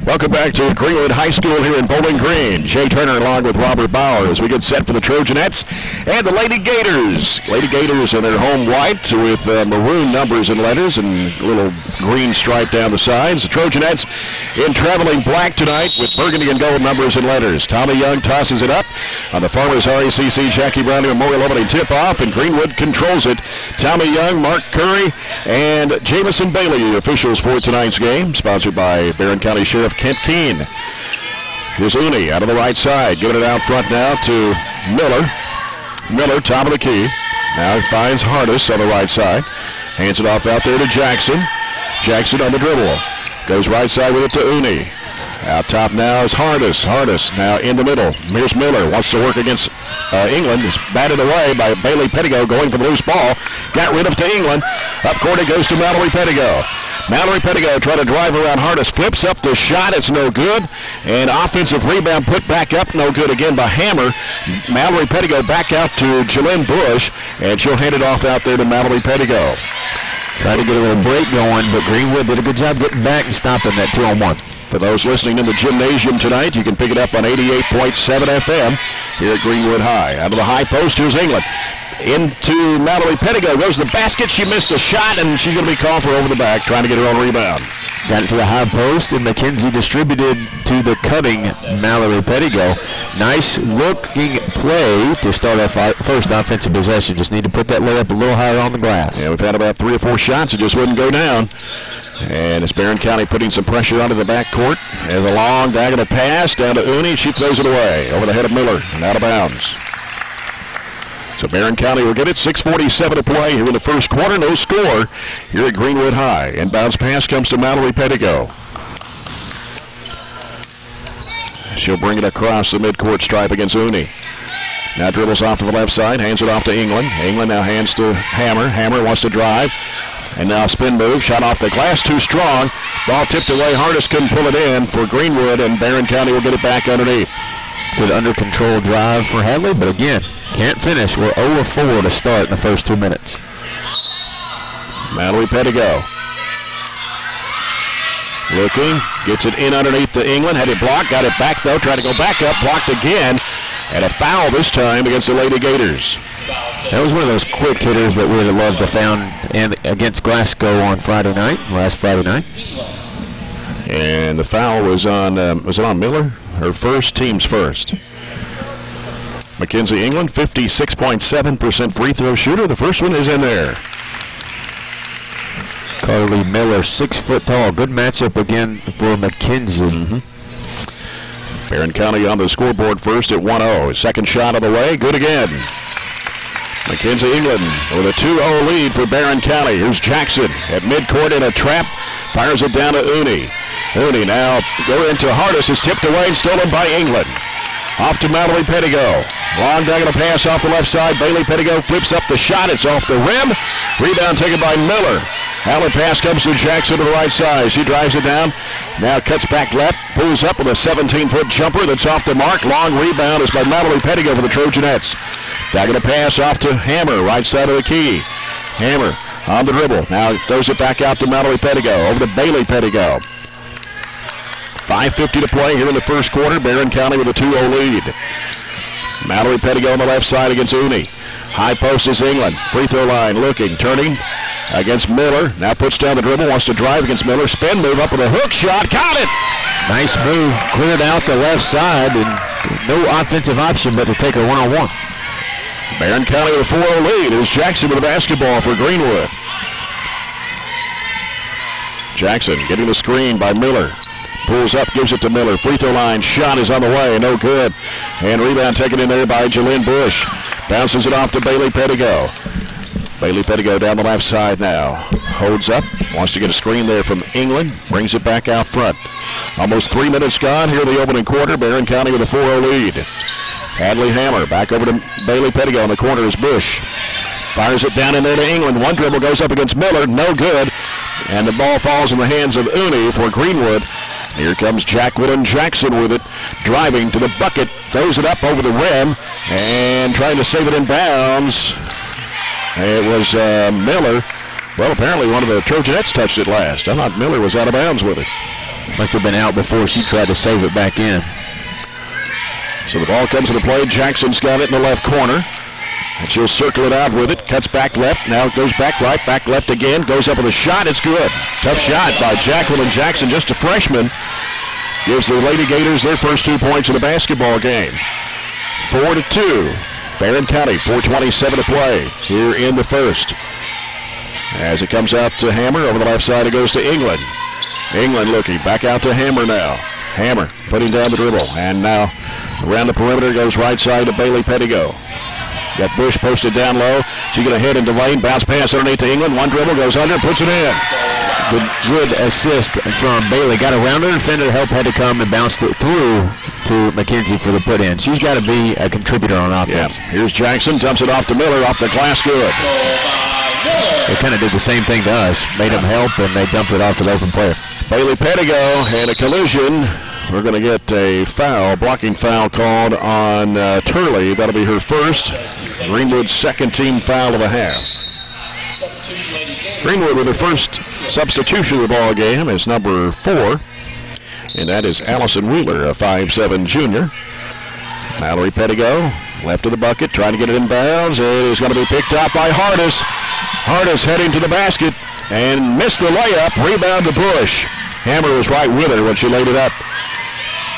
Welcome back to Greenwood High School here in Bowling Green. Jay Turner along with Robert Bauer as we get set for the Trojanettes and the Lady Gators. Lady Gators in their home white with maroon numbers and letters and a little green stripe down the sides. The Trojanettes in traveling black tonight with burgundy and gold numbers and letters. Tommy Young tosses it up on the Farmers RACC Jackie Brown Memorial opening tip-off, and Greenwood controls it. Tommy Young, Mark Curry, and Jamison Bailey, the officials for tonight's game, sponsored by Barren County Sheriff Kent Keene. Here's Uni out of the right side, giving it out front now to Miller. Miller, top of the key. Now finds Hardis on the right side. Hands it off out there to Jackson. Jackson on the dribble. Goes right side with it to Uni. Out top now is Hardis. Hardis now in the middle. Here's Miller. Wants to work against England. It's batted away by Bailey Pettigo going for the loose ball. Got rid of to England. Up court it goes to Mallory Pettigo. Mallory Pettigo trying to drive around Hardis. Flips up the shot. It's no good. And offensive rebound put back up. No good again by Hammer. Mallory Pettigo back out to Jalynn Bush. And she'll hand it off out there to Mallory Pettigo. Tried to get a little break going, but Greenwood did a good job getting back and stopping that 2-on-1. For those listening in the gymnasium tonight, you can pick it up on 88.7 FM here at Greenwood High. Out of the high post, here's England. Into Mallory Pettigo. Goes to the basket. She missed a shot, and she's going to be called for over the back, trying to get her own rebound. Got it to the high post, and McKenzie distributed to the cutting Mallory Pettigo. Nice looking play to start our first offensive possession. Just need to put that layup a little higher on the glass. Yeah, we've had about 3 or 4 shots. It just wouldn't go down. And it's Barron County putting some pressure onto the backcourt. And a long diagonal pass down to Uni. She throws it away over the head of Miller and out of bounds. So Barron County will get it. 6:47 to play here in the first quarter. No score here at Greenwood High. Inbounds pass comes to Mallory Pettigo. She'll bring it across the midcourt stripe against Uni. Now dribbles off to the left side. Hands it off to England. England now hands to Hammer. Hammer wants to drive. And now spin move. Shot off the glass. Too strong. Ball tipped away. Hardis couldn't pull it in for Greenwood. And Barron County will get it back underneath. Good under control drive for Hadley, but again, can't finish. We're 0-4 to start in the first 2 minutes. Mallory Pettigo. Looking, gets it in underneath to England. Had it blocked, got it back though. Tried to go back up, blocked again. And a foul this time against the Lady Gators. That was one of those quick hitters that we would have loved to found against Glasgow on last Friday night. And the foul was on Miller? Her first, team's first. Mackenzie England, 56.7% free throw shooter. The first one is in there. Carly Miller, 6 foot tall. Good matchup again for McKenzie. Barron County on the scoreboard first at 1-0. Second shot on the way, good again. Mackenzie England with a 2-0 lead for Barron County. Here's Jackson at midcourt in a trap. Fires it down to Uni. Uni now go into Hardis. Is tipped away and stolen by England. Off to Mallory Pettigo. Long diagonal pass off the left side. Bailey Pettigo flips up the shot. It's off the rim. Rebound taken by Miller. Outlet pass comes to Jackson to the right side. She drives it down. Now cuts back left. Pulls up with a 17-foot jumper that's off the mark. Long rebound is by Mallory Pettigo for the Trojanettes. Diagonal pass off to Hammer, right side of the key. Hammer on the dribble. Now throws it back out to Mallory Pettigo. Over to Bailey Pettigo. 5:50 to play here in the first quarter. Barron County with a 2-0 lead. Mallory Pettigo on the left side against Uni. High post is England. Free throw line looking, turning against Miller. Now puts down the dribble, wants to drive against Miller. Spin move up with a hook shot. Got it! Nice move. Cleared out the left side, and no offensive option but to take a one-on-one. Barron County with a 4-0 lead. It is Jackson with the basketball for Greenwood. Jackson getting the screen by Miller. Pulls up, gives it to Miller. Free throw line, shot is on the way, no good. And rebound taken in there by Jalynn Bush. Bounces it off to Bailey Pettigo. Bailey Pettigo down the left side now. Holds up, wants to get a screen there from England. Brings it back out front. Almost 3 minutes gone here in the opening quarter. Barron County with a 4-0 lead. Hadley Hammer back over to Bailey Pettigo in the corner is Bush. Fires it down in there to England. One dribble goes up against Miller, no good. And the ball falls in the hands of Uni for Greenwood. Here comes Jacqueline Jackson with it, driving to the bucket, throws it up over the rim, and trying to save it in bounds. It was Miller. Well, apparently one of the Trojanettes touched it last. I thought Miller was out of bounds with it. Must have been out before she tried to save it back in. So the ball comes into play. Jackson's got it in the left corner. And she'll circle it out with it. Cuts back left. Now it goes back right. Back left again. Goes up with a shot. It's good. Tough shot by Jacqueline Jackson, just a freshman. Gives the Lady Gators their first 2 points in the basketball game. 4-2. Barren County, 4:27 to play here in the first. As it comes out to Hammer. Over the left side it goes to England. England looking. Back out to Hammer now. Hammer putting down the dribble. And now around the perimeter goes right side to Bailey Pettigo. Got Bush posted down low. She's going to head into lane. Bounce pass underneath to England. One dribble goes under. Puts it in. Good assist from Bailey. Got around her defender. Help had to come and bounced it through to McKenzie for the put in. She's got to be a contributor on offense. Yeah. Here's Jackson. Dumps it off to Miller. Off the glass. Good. They kind of did the same thing to us. Made them help, and they dumped it off to the open player. Bailey Pettigo and a collision. We're going to get a foul, blocking foul called on Turley. That'll be her first. Greenwood's second team foul of the half. Greenwood with her first substitution of the ball game is number 4. And that is Allison Wheeler, a 5'7" junior. Mallory Pettigo, left of the bucket, trying to get it in bounds. It is going to be picked up by Hardis. Hardis heading to the basket and missed the layup. Rebound to Bush. Hammer was right with her when she laid it up.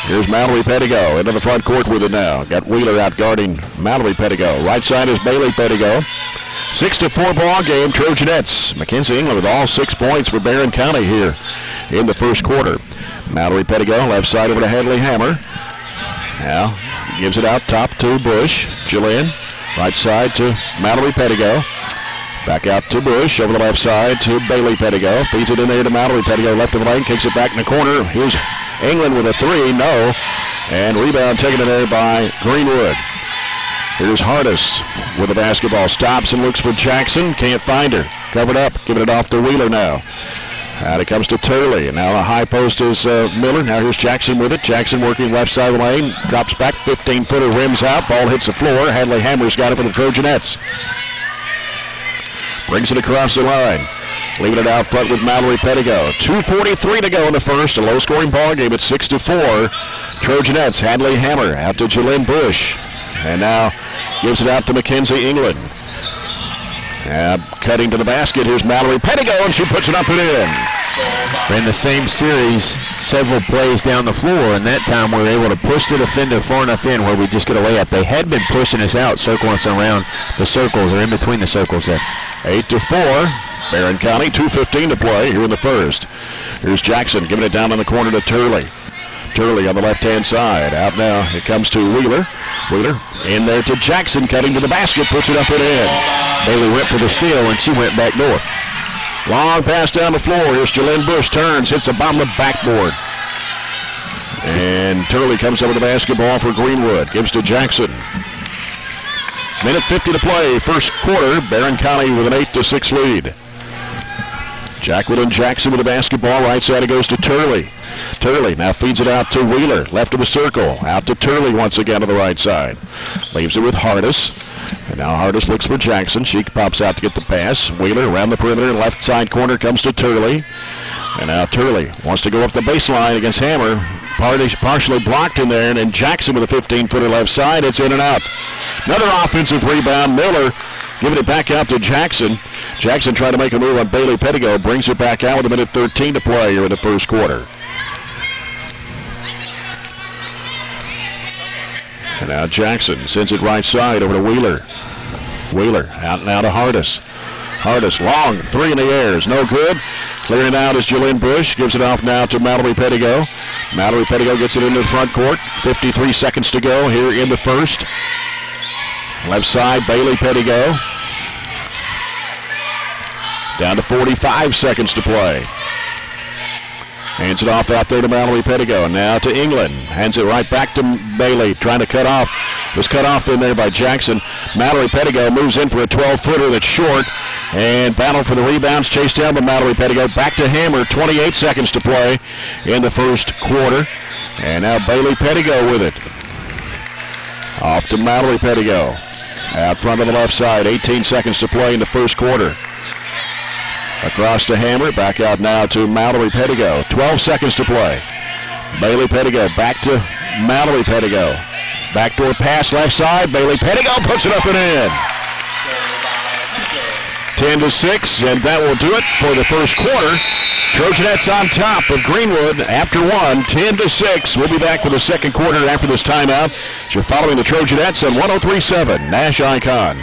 Here's Mallory Pettigo into the front court with it now. Got Wheeler out guarding Mallory Pettigo. Right side is Bailey Pettigo. 6-4 ball game, Trojanettes. Mackenzie England with all 6 points for Barren County here in the first quarter. Mallory Pettigo, left side over to Hadley Hammer. Now gives it out top to Bush. Jillian, right side to Mallory Pettigo. Back out to Bush, over the left side to Bailey Pettigo. Feeds it in there to Mallory Pettigo, left of the lane, kicks it back in the corner. Here's England with a 3, no. And rebound taken in there by Greenwood. Here's Hardis with the basketball. Stops and looks for Jackson. Can't find her. Covered up. Giving it off to Wheeler now. Out it comes to Turley. And now the high post is Miller. Now here's Jackson with it. Jackson working left side of the lane. Drops back. 15-footer rims out. Ball hits the floor. Hadley Hammer's got it for the Trojanettes. Brings it across the line. Leaving it out front with Mallory Pettigo. 2:43 to go in the first. A low-scoring ball game at 6-4. Trojanettes. Hadley Hammer out to Jalen Bush. And now gives it out to Mackenzie England. Cutting to the basket. Here's Mallory Pettigo, and she puts it up and in. In the same series, several plays down the floor, and that time we were able to push the defender far enough in where we just get a layup. They had been pushing us out, circling us around the circles or in between the circles there. 8-4. Barren County, 2:15 to play here in the first. Here's Jackson giving it down in the corner to Turley. Turley on the left-hand side. Out now, it comes to Wheeler. Wheeler in there to Jackson, cutting to the basket, puts it up and in. Bailey went for the steal, and she went back door. Long pass down the floor. Here's Jalen Bush, turns, hits the bottom of the backboard. And Turley comes up with the basketball for Greenwood. Gives to Jackson. Minute 50 to play, first quarter. Barren County with an 8-6 lead. Jacqueline Jackson with the basketball. Right side it goes to Turley. Turley now feeds it out to Wheeler. Left of the circle. Out to Turley once again to the right side. Leaves it with Hardis. And now Hardis looks for Jackson. She pops out to get the pass. Wheeler around the perimeter. Left side corner comes to Turley. And now Turley wants to go up the baseline against Hammer. Partially blocked in there. And then Jackson with a 15-footer left side. It's in and out. Another offensive rebound. Miller giving it back out to Jackson. Jackson trying to make a move on Bailey Pettigo. Brings it back out with a minute 13 to play here in the first quarter. And now Jackson sends it right side over to Wheeler. Wheeler out now to Hardis. Hardis long, 3 in the air is no good. Clearing it out is Jalen Bush. Gives it off now to Mallory Pettigo. Mallory Pettigo gets it into the front court. 53 seconds to go here in the first. Left side, Bailey Pettigo. Down to 45 seconds to play. Hands it off out there to Mallory Pettigo. Now to England. Hands it right back to Bailey. Trying to cut off. Was cut off in there by Jackson. Mallory Pettigo moves in for a 12-footer that's short. And battle for the rebounds. Chased down by Mallory Pettigo. Back to Hammer. 28 seconds to play in the first quarter. And now Bailey Pettigo with it. Off to Mallory Pettigo. Out front of the left side. 18 seconds to play in the first quarter. Across to Hammer, back out now to Mallory Pettigo. 12 seconds to play. Bailey Pettigo back to Mallory Pettigo. Backdoor pass left side. Bailey Pettigo puts it up and in. 10-6, and that will do it for the first quarter. Trojanettes on top of Greenwood after one, 10-6. We'll be back with the second quarter after this timeout. You're following the Trojanettes on 103.7 Nash Icon.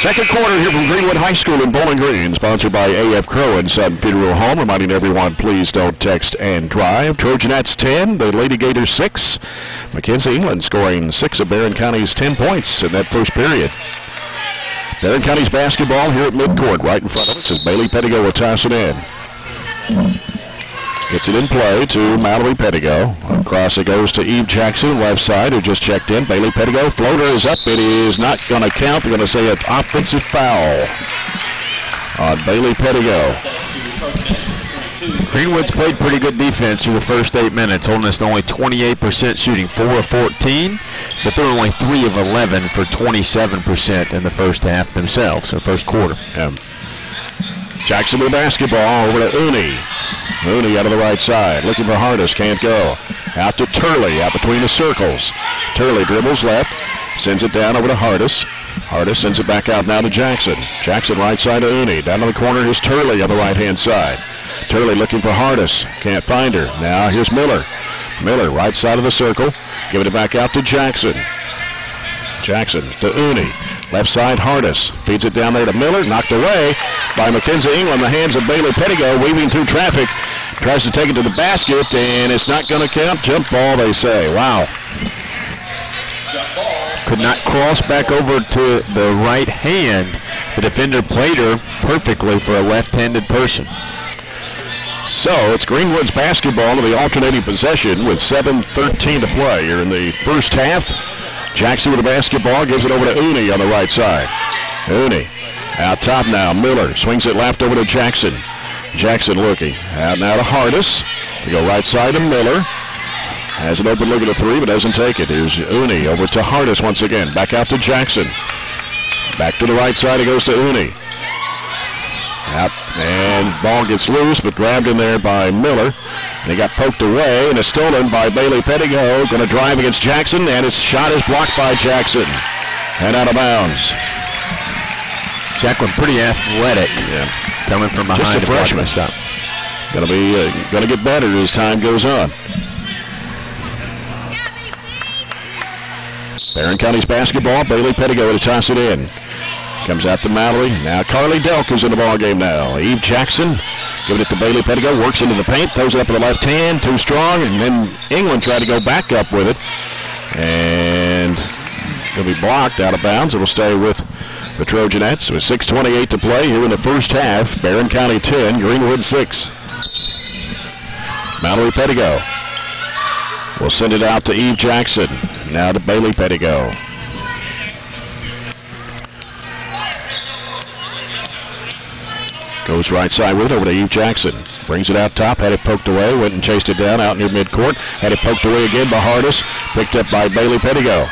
Second quarter here from Greenwood High School in Bowling Green, sponsored by A.F. Crow and Son Funeral Home. Reminding everyone, please don't text and drive. Trojanettes 10, the Lady Gators 6. Mackenzie England scoring 6 of Barren County's 10 points in that first period. Barren County's basketball here at midcourt, right in front of us, as Bailey Pettigo will toss it in. Gets it in play to Mallory Pettigo. Across it goes to Eve Jackson, left side, who just checked in. Bailey Pettigo, floater is up. It is not going to count. They're going to say an offensive foul on Bailey Pettigo. Greenwood's played pretty good defense through the first 8 minutes, holding us to only 28% shooting, 4 of 14, but they're only 3 of 11 for 27% in the first half themselves, so first quarter. Jackson with the basketball over to Uni. Uni out of the right side, looking for Hardis, can't go. Out to Turley, out between the circles. Turley dribbles left, sends it down over to Hardis. Hardis sends it back out now to Jackson. Jackson right side to Uni. Down to the corner is Turley on the right-hand side. Turley looking for Hardis, can't find her. Now here's Miller. Miller, right side of the circle, giving it back out to Jackson. Jackson to Uni. Left side, Hardis. Feeds it down there to Miller. Knocked away by Mackenzie England. The hands of Bailey Pettigo weaving through traffic. Tries to take it to the basket, and it's not going to count. Jump ball, they say. Wow. Could not cross back over to the right hand. The defender played her perfectly for a left-handed person. So it's Greenwood's basketball in the alternating possession with 7:13 to play here in the first half. Jackson with the basketball, gives it over to Uni on the right side. Uni out top now. Miller swings it left over to Jackson. Jackson looking out now to Hardis. To go right side to Miller. Has an open look at a three, but doesn't take it. Here's Uni over to Hardis once again. Back out to Jackson. Back to the right side, it goes to Uni. Out, and ball gets loose, but grabbed in there by Miller. And he got poked away, and is stolen by Bailey Pettigo. Going to drive against Jackson, and his shot is blocked by Jackson. And out of bounds. Jacqueline pretty athletic, coming from behind. Just a freshman. Going to get better as time goes on. Barron County's basketball. Bailey Pettigo to toss it in. Comes out to Mallory. Now Carly Delk is in the ball game now. Eve Jackson giving it to Bailey Pettigo. Works into the paint. Throws it up with the left hand. Too strong. And then England tried to go back up with it. And it'll be blocked out of bounds. It'll stay with the Trojanettes with 6:28 to play here in the first half. Barron County 10, Greenwood 6. Mallory Pettigo will send it out to Eve Jackson. Now to Bailey Pettigo. Goes right side with it over to Eve Jackson. Brings it out top, had it poked away, went and chased it down out near midcourt. Had it poked away again by Hardis. Picked up by Bailey Pettigo.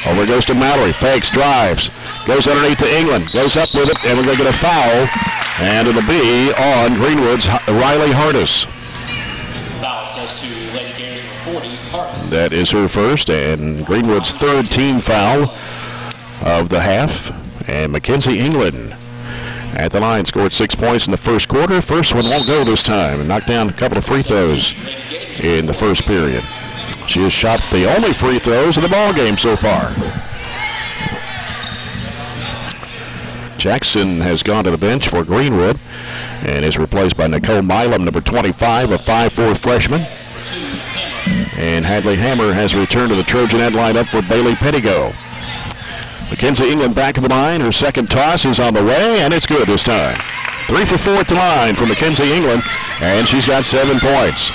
Over it goes to Mallory. Fakes, drives. Goes underneath to England. Goes up with it, and we're going to get a foul. And it'll be on Greenwood's Riley Hardis. Foul says to Lady Gators number 40, Hardis. That is her first, and Greenwood's third team foul of the half. And Mackenzie England at the line scored 6 points in the first quarter. First one won't go this time, and knocked down a couple of free throws in the first period. She has shot the only free throws in the ball game so far. Jackson has gone to the bench for Greenwood and is replaced by Nicole Milam, number 25, a 5'4" freshman. And Hadley Hammer has returned to the Trojanette lineup for Bailey Pettigo. Mackenzie England back of the line. Her second toss is on the way, and it's good this time. 3 for 4 at the line for Mackenzie England, and she's got 7 points.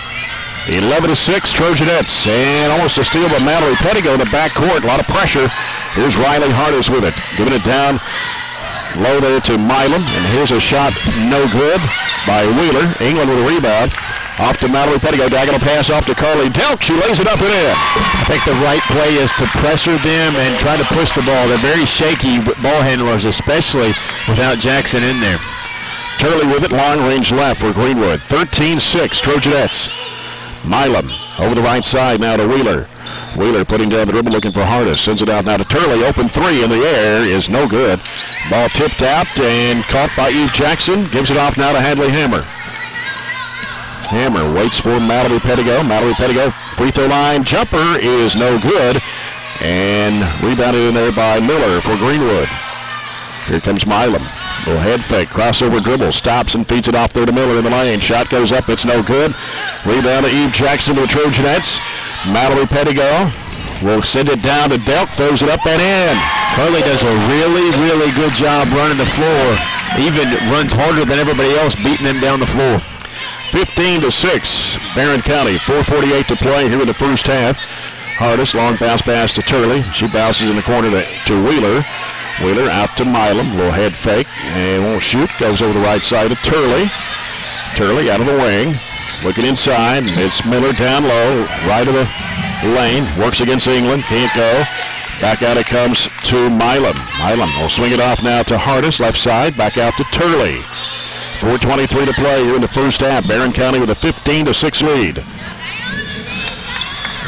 11-6 Trojanettes, and almost a steal by Mallory Pettigo in the backcourt. A lot of pressure. Here's Riley Hardis with it, giving it down low there to Milam, and here's a shot no good by Wheeler. England with a rebound. Off to Mallory Pettigo, diagonal pass off to Carly Delk. She lays it up and in. I think the right play is to pressure them and try to push the ball. They're very shaky ball handlers, especially without Jackson in there. Turley with it, long range left for Greenwood. 13-6 Trojanettes. Milam over the right side now to Wheeler. Wheeler putting down the dribble, looking for Hardis. Sends it out now to Turley. Open three in the air is no good. Ball tipped out and caught by Eve Jackson. Gives it off now to Hadley Hammer. Hammer waits for Mallory Pettigo. Mallory Pettigo, free throw line jumper is no good. And rebounded in there by Miller for Greenwood. Here comes Milam. Little head fake, crossover dribble, stops and feeds it off there to Miller in the lane. Shot goes up, it's no good. Rebound to Eve Jackson to the Trojanettes. Mallory Pettigo will send it down to Delk, throws it up and in. Carly does a really, really good job running the floor. Even runs harder than everybody else, beating them down the floor. 15-6, Barren County, 4:48 to play here in the first half. Hardis, long bounce pass to Turley. She bounces in the corner to Wheeler. Wheeler out to Milam, little head fake, and won't shoot. Goes over the right side to Turley. Turley out of the wing, looking inside. It's Miller down low, right of the lane. Works against England, can't go. Back out it comes to Milam. Milam will swing it off now to Hardis, left side. Back out to Turley. 4:23 to play here in the first half. Barren County with a 15-6 lead.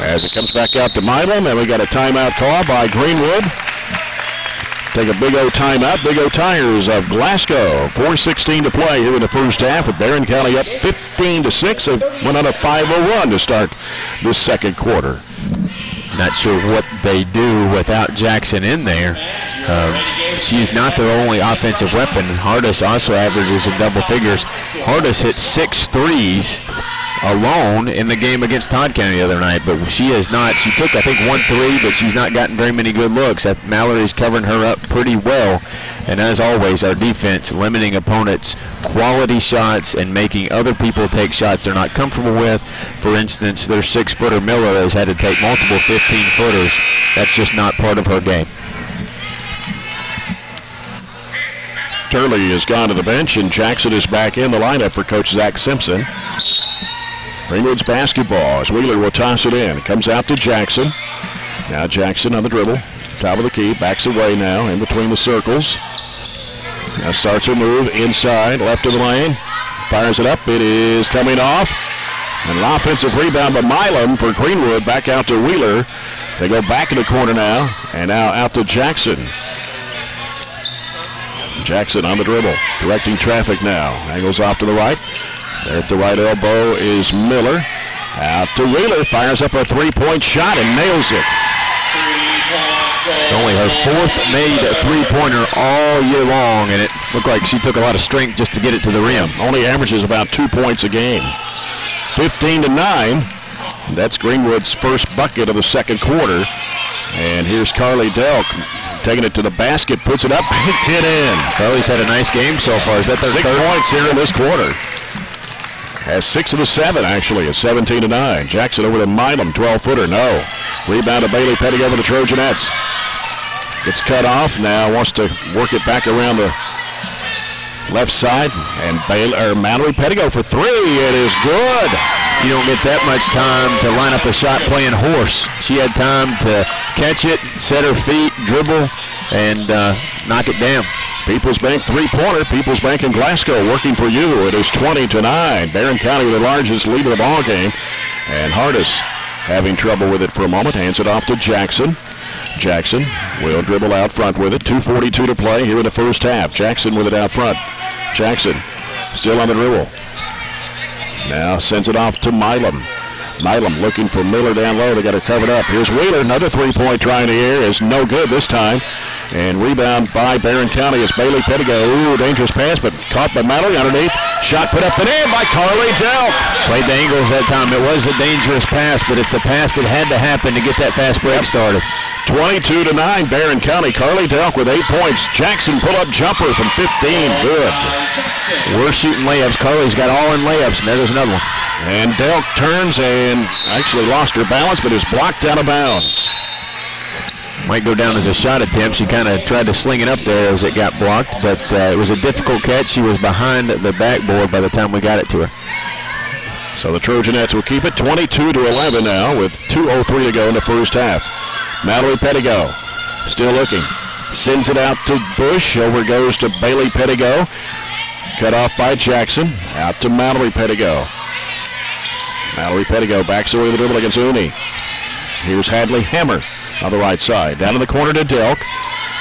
As it comes back out to Milam, and we got a timeout call by Greenwood. Take a Big O timeout. Big O Tires of Glasgow. 4:16 to play here in the first half with Barren County up 15-6. They went on a 5-0 run to start this second quarter. Not sure what they do without Jackson in there. She's not their only offensive weapon. Hardis also averages in double figures. Hardis hit 6 threes alone in the game against Todd County the other night, but she has not. She took, I think, 1 3, but she's not gotten very many good looks. Mallory's covering her up pretty well, and as always, our defense limiting opponents' quality shots and making other people take shots they're not comfortable with. For instance, their 6-footer Miller has had to take multiple 15-footers. That's just not part of her game. Turley has gone to the bench, and Jackson is back in the lineup for Coach Zach Simpson. Greenwood's basketball as Wheeler will toss it in. It comes out to Jackson. Now Jackson on the dribble. Top of the key. Backs away now in between the circles. Now starts her move inside. Left of the lane. Fires it up. It is coming off. And an offensive rebound by Milam for Greenwood. Back out to Wheeler. They go back in the corner now. And now out to Jackson. Jackson on the dribble. Directing traffic now. Angles off to the right. There at the right elbow is Miller. Out to Wheeler. Fires up a three-point shot and nails it. It's only her 4th made three-pointer all year long, and it looked like she took a lot of strength just to get it to the rim. Only averages about 2 points a game. 15-9. That's Greenwood's first bucket of the second quarter. And here's Carly Delk taking it to the basket, puts it up, banked it in. Carly's had a nice game so far. Is that their 6 points here in this quarter? Has 6 of the 7, actually, at 17-9. Jackson over to Milam, 12-footer, no. Rebound to Bailey Pettigo over the Trojanettes. Gets cut off, now wants to work it back around the left side. And Mallory Pettigo for 3, it is good. You don't get that much time to line up a shot playing horse. She had time to catch it, set her feet, dribble, and knock it down. Peoples Bank three-pointer. Peoples Bank in Glasgow working for you. It is 20-9. Barren County with the largest lead of the ball game. And Hardis having trouble with it for a moment. Hands it off to Jackson. Jackson will dribble out front with it. 2:42 to play here in the first half. Jackson with it out front. Jackson still on the dribble. Now sends it off to Milam. Milam looking for Miller down low. They got her covered up. Here's Wheeler. Another three-point try in the air is no good this time. And rebound by Barron County as Bailey Pettigo. Ooh, dangerous pass, but caught by Mallory underneath. Shot put up and in by Carly Delk. Played the angles that time. It was a dangerous pass, but it's a pass that had to happen to get that fast break started. 22-9, Barron County. Carly Delk with 8 points. Jackson pull-up jumper from 15. Good. We're shooting layups. Carly's got all in layups, and there goes another one. And Delk turns and actually lost her balance, but is blocked out of bounds. Might go down as a shot attempt. She kind of tried to sling it up there as it got blocked, but it was a difficult catch. She was behind the backboard by the time we got it to her. So the Trojanettes will keep it 22-11 now with 2:03 to go in the first half. Mallory Pettigo still looking. Sends it out to Bush. Over goes to Bailey Pettigo. Cut off by Jackson. Out to Mallory Pettigo. Mallory Pettigo backs away the dribble against Uni. Here's Hadley Hammer on the right side. Down in the corner to Delk.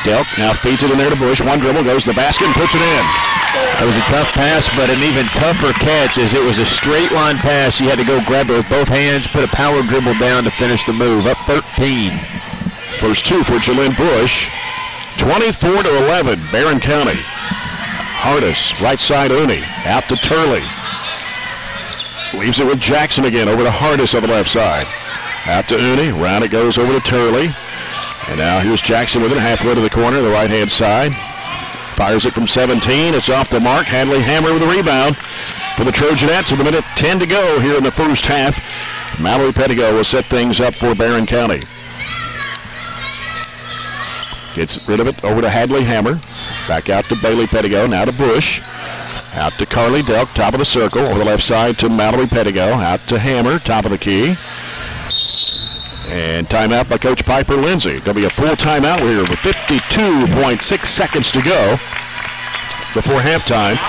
Delk now feeds it in there to Bush. One dribble goes to the basket and puts it in. That was a tough pass, but an even tougher catch as it was a straight line pass. You had to go grab it with both hands, put a power dribble down to finish the move. Up 13. First two for Jalynn Bush. 24-11, Barron County. Hardis, right side Uni. Out to Turley. Leaves it with Jackson again over to Hardis on the left side. Out to Uni. Round it goes over to Turley. And now here's Jackson with it halfway to the corner, the right-hand side. Fires it from 17. It's off the mark. Hadley Hammer with the rebound for the Trojanettes with a minute 10 to go here in the first half. Mallory Pettigo will set things up for Barron County. Gets rid of it over to Hadley Hammer. Back out to Bailey Pettigo. Now to Bush. Out to Carly Delk, top of the circle. Over the left side to Mallory Pettigo. Out to Hammer, top of the key. And timeout by Coach Piper Lindsay. Going to be a full timeout here with 52.6 seconds to go before halftime.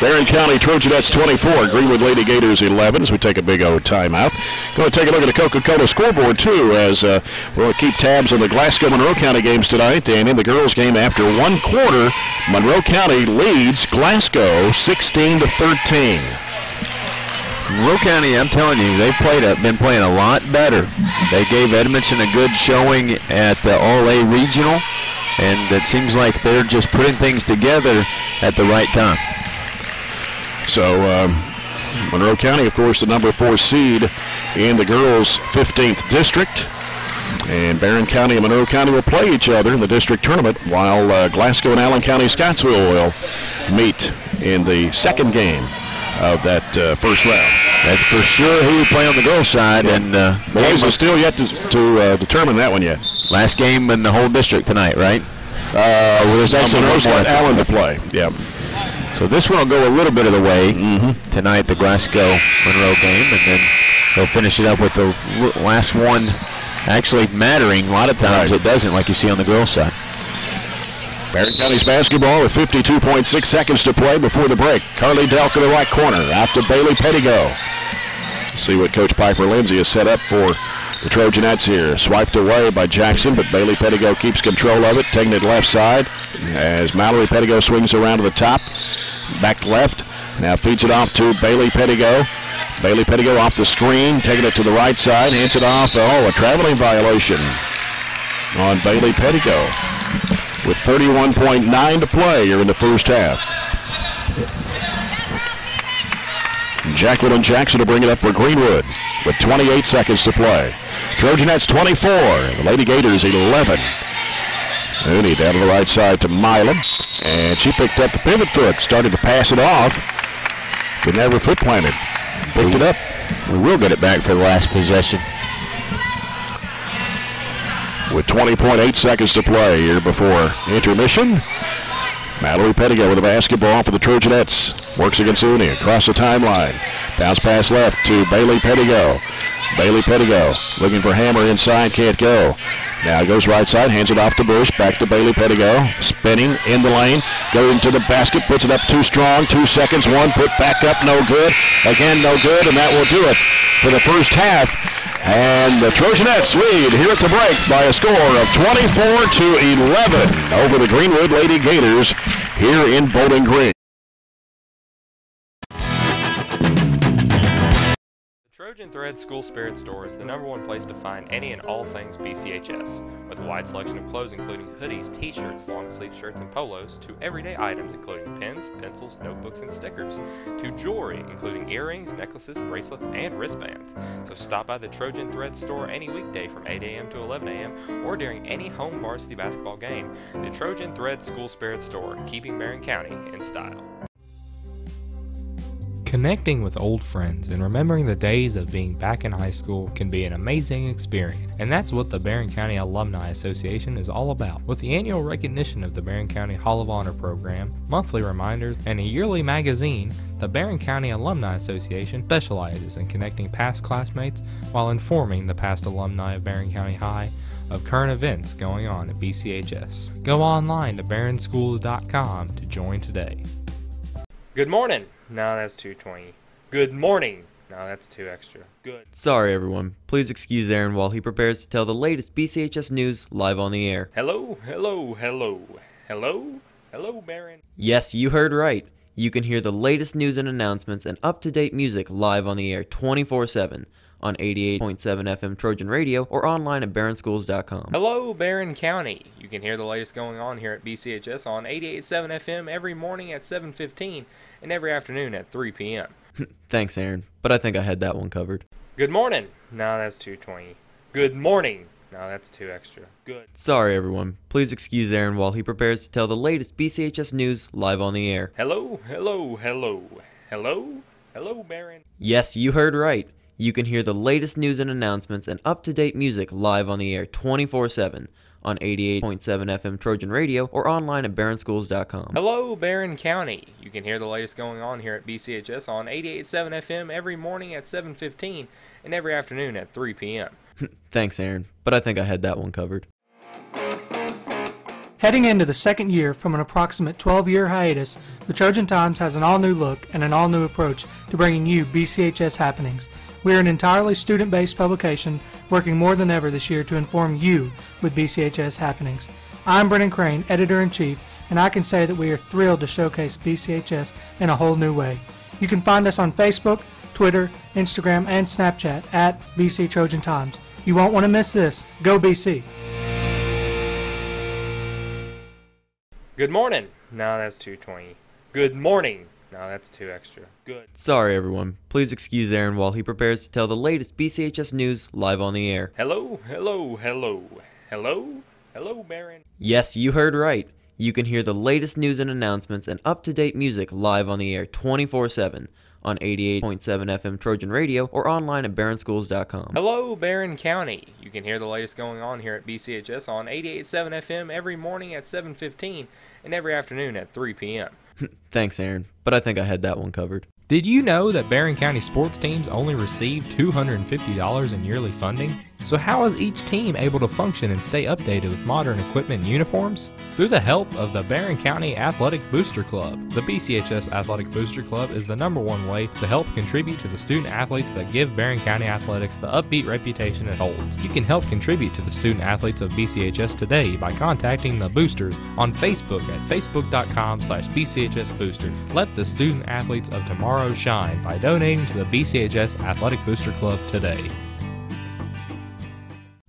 Barron County Trojanettes 24, Greenwood Lady Gators 11 as we take a big old timeout. Going to take a look at the Coca-Cola scoreboard too as we're going to keep tabs on the Glasgow-Monroe County games tonight. And in the girls game after one quarter, Monroe County leads Glasgow 16-13. Monroe County, I'm telling you, they've been playing a lot better. They gave Edmondson a good showing at the All-A Regional, and it seems like they're just putting things together at the right time. So Monroe County, of course, the number 4 seed in the girls' 15th district. And Barron County and Monroe County will play each other in the district tournament, while Glasgow and Allen County Scottsville will meet in the second game of that first round. That's for sure who will play on the girls' side. Yeah. And boys are still yet to determine that one yet. Last game in the whole district tonight, right? Well, there's actually Monroe's got Allen to play. Yeah. So this one will go a little bit of the way tonight, the Glasgow-Monroe game, and then they'll finish it up with the last one actually mattering. A lot of times it doesn't, like you see on the girls' side. Barron County's basketball with 52.6 seconds to play before the break. Carly Delk in the right corner, out to Bailey Pettigo. See what Coach Piper Lindsay has set up for the Trojanettes here. Swiped away by Jackson, but Bailey Pettigo keeps control of it, taking it left side as Mallory Pettigo swings around to the top. Back left, now feeds it off to Bailey Pettigo. Bailey Pettigo off the screen, taking it to the right side, hands it off. Oh, a traveling violation on Bailey Pettigo with 31.9 to play here in the first half. Jacqueline Jackson to bring it up for Greenwood with 28 seconds to play. Trojanettes 24, the Lady Gators 11. Mooney down to the right side to Milam, and she picked up the pivot foot, started to pass it off, but never foot planted. Picked it up. We will get it back for the last possession. With 20.8 seconds to play here before intermission. Mallory Pettigo with the basketball for the Trojanettes. Works against Uni across the timeline. Bounce pass left to Bailey Pettigo. Bailey Pettigo looking for Hammer inside, can't go. Now goes right side, hands it off to Bush, back to Bailey Pettigo. Spinning in the lane, going to the basket, puts it up too strong, 2 seconds, one put back up, no good. Again, no good, and that will do it for the first half And the Trojanettes lead here at the break by a score of 24-11 over the Greenwood Lady Gators here in Bowling Green. Trojan Thread School Spirit Store is the #1 place to find any and all things BCHS, with a wide selection of clothes including hoodies, t-shirts, long-sleeve shirts, and polos, to everyday items including pens, pencils, notebooks, and stickers, to jewelry including earrings, necklaces, bracelets, and wristbands. So stop by the Trojan Thread Store any weekday from 8 a.m. to 11 a.m. or during any home varsity basketball game. The Trojan Thread School Spirit Store, keeping Barren County in style. Connecting with old friends and remembering the days of being back in high school can be an amazing experience, and that's what the Barren County Alumni Association is all about. With the annual recognition of the Barren County Hall of Honor program, monthly reminders, and a yearly magazine, the Barren County Alumni Association specializes in connecting past classmates while informing the past alumni of Barren County High of current events going on at BCHS. Go online to barronschools.com to join today. Good morning. No, that's 220. Good morning. No, that's 2 extra. Good. Sorry, everyone. Please excuse Aaron while he prepares to tell the latest BCHS news live on the air. Hello, hello, hello. Hello? Hello, Barron. Yes, you heard right. You can hear the latest news and announcements and up-to-date music live on the air 24/7 on 88.7 FM Trojan Radio or online at barronschools.com. Hello, Barren County. You can hear the latest going on here at BCHS on 88.7 FM every morning at 7:15 and every afternoon at 3 p.m. Thanks, Aaron, but I think I had that one covered. Good morning. No, that's 220. Good morning. No, that's 2 extra. Good. Sorry, everyone. Please excuse Aaron while he prepares to tell the latest BCHS news live on the air. Hello, hello, hello. Hello? Hello, Barron. Yes, you heard right. You can hear the latest news and announcements and up-to-date music live on the air 24/7 on 88.7 FM Trojan Radio or online at barronschools.com. Hello, Barren County. You can hear the latest going on here at BCHS on 88.7 FM every morning at 7:15 and every afternoon at 3 p.m. Thanks, Aaron, but I think I had that one covered. Heading into the second year from an approximate 12-year hiatus, the Trojan Times has an all-new look and an all-new approach to bringing you BCHS happenings. We are an entirely student-based publication working more than ever this year to inform you with BCHS happenings. I'm Brennan Crane, Editor-in-Chief, and I can say that we are thrilled to showcase BCHS in a whole new way. You can find us on Facebook, Twitter, Instagram, and Snapchat at BC Trojan Times. You won't want to miss this. Go BC! Good morning. No, that's 220. Good morning. No, that's 2 extra. Good. Sorry, everyone. Please excuse Aaron while he prepares to tell the latest BCHS news live on the air. Hello, hello, hello. Hello? Hello, Barron. Yes, you heard right. You can hear the latest news and announcements and up-to-date music live on the air 24/7 on 88.7 FM Trojan Radio or online at barronschools.com. Hello, Barren County. You can hear the latest going on here at BCHS on 88.7 FM every morning at 7:15 and every afternoon at 3 p.m. Thanks, Aaron, but I think I had that one covered. Did you know that Barren County sports teams only receive $250 in yearly funding? So how is each team able to function and stay updated with modern equipment and uniforms? Through the help of the Barren County Athletic Booster Club. The BCHS Athletic Booster Club is the #1 way to help contribute to the student athletes that give Barren County athletics the upbeat reputation it holds. You can help contribute to the student athletes of BCHS today by contacting the boosters on Facebook at facebook.com/BCHS Booster. Let the student athletes of tomorrow shine by donating to the BCHS Athletic Booster Club today.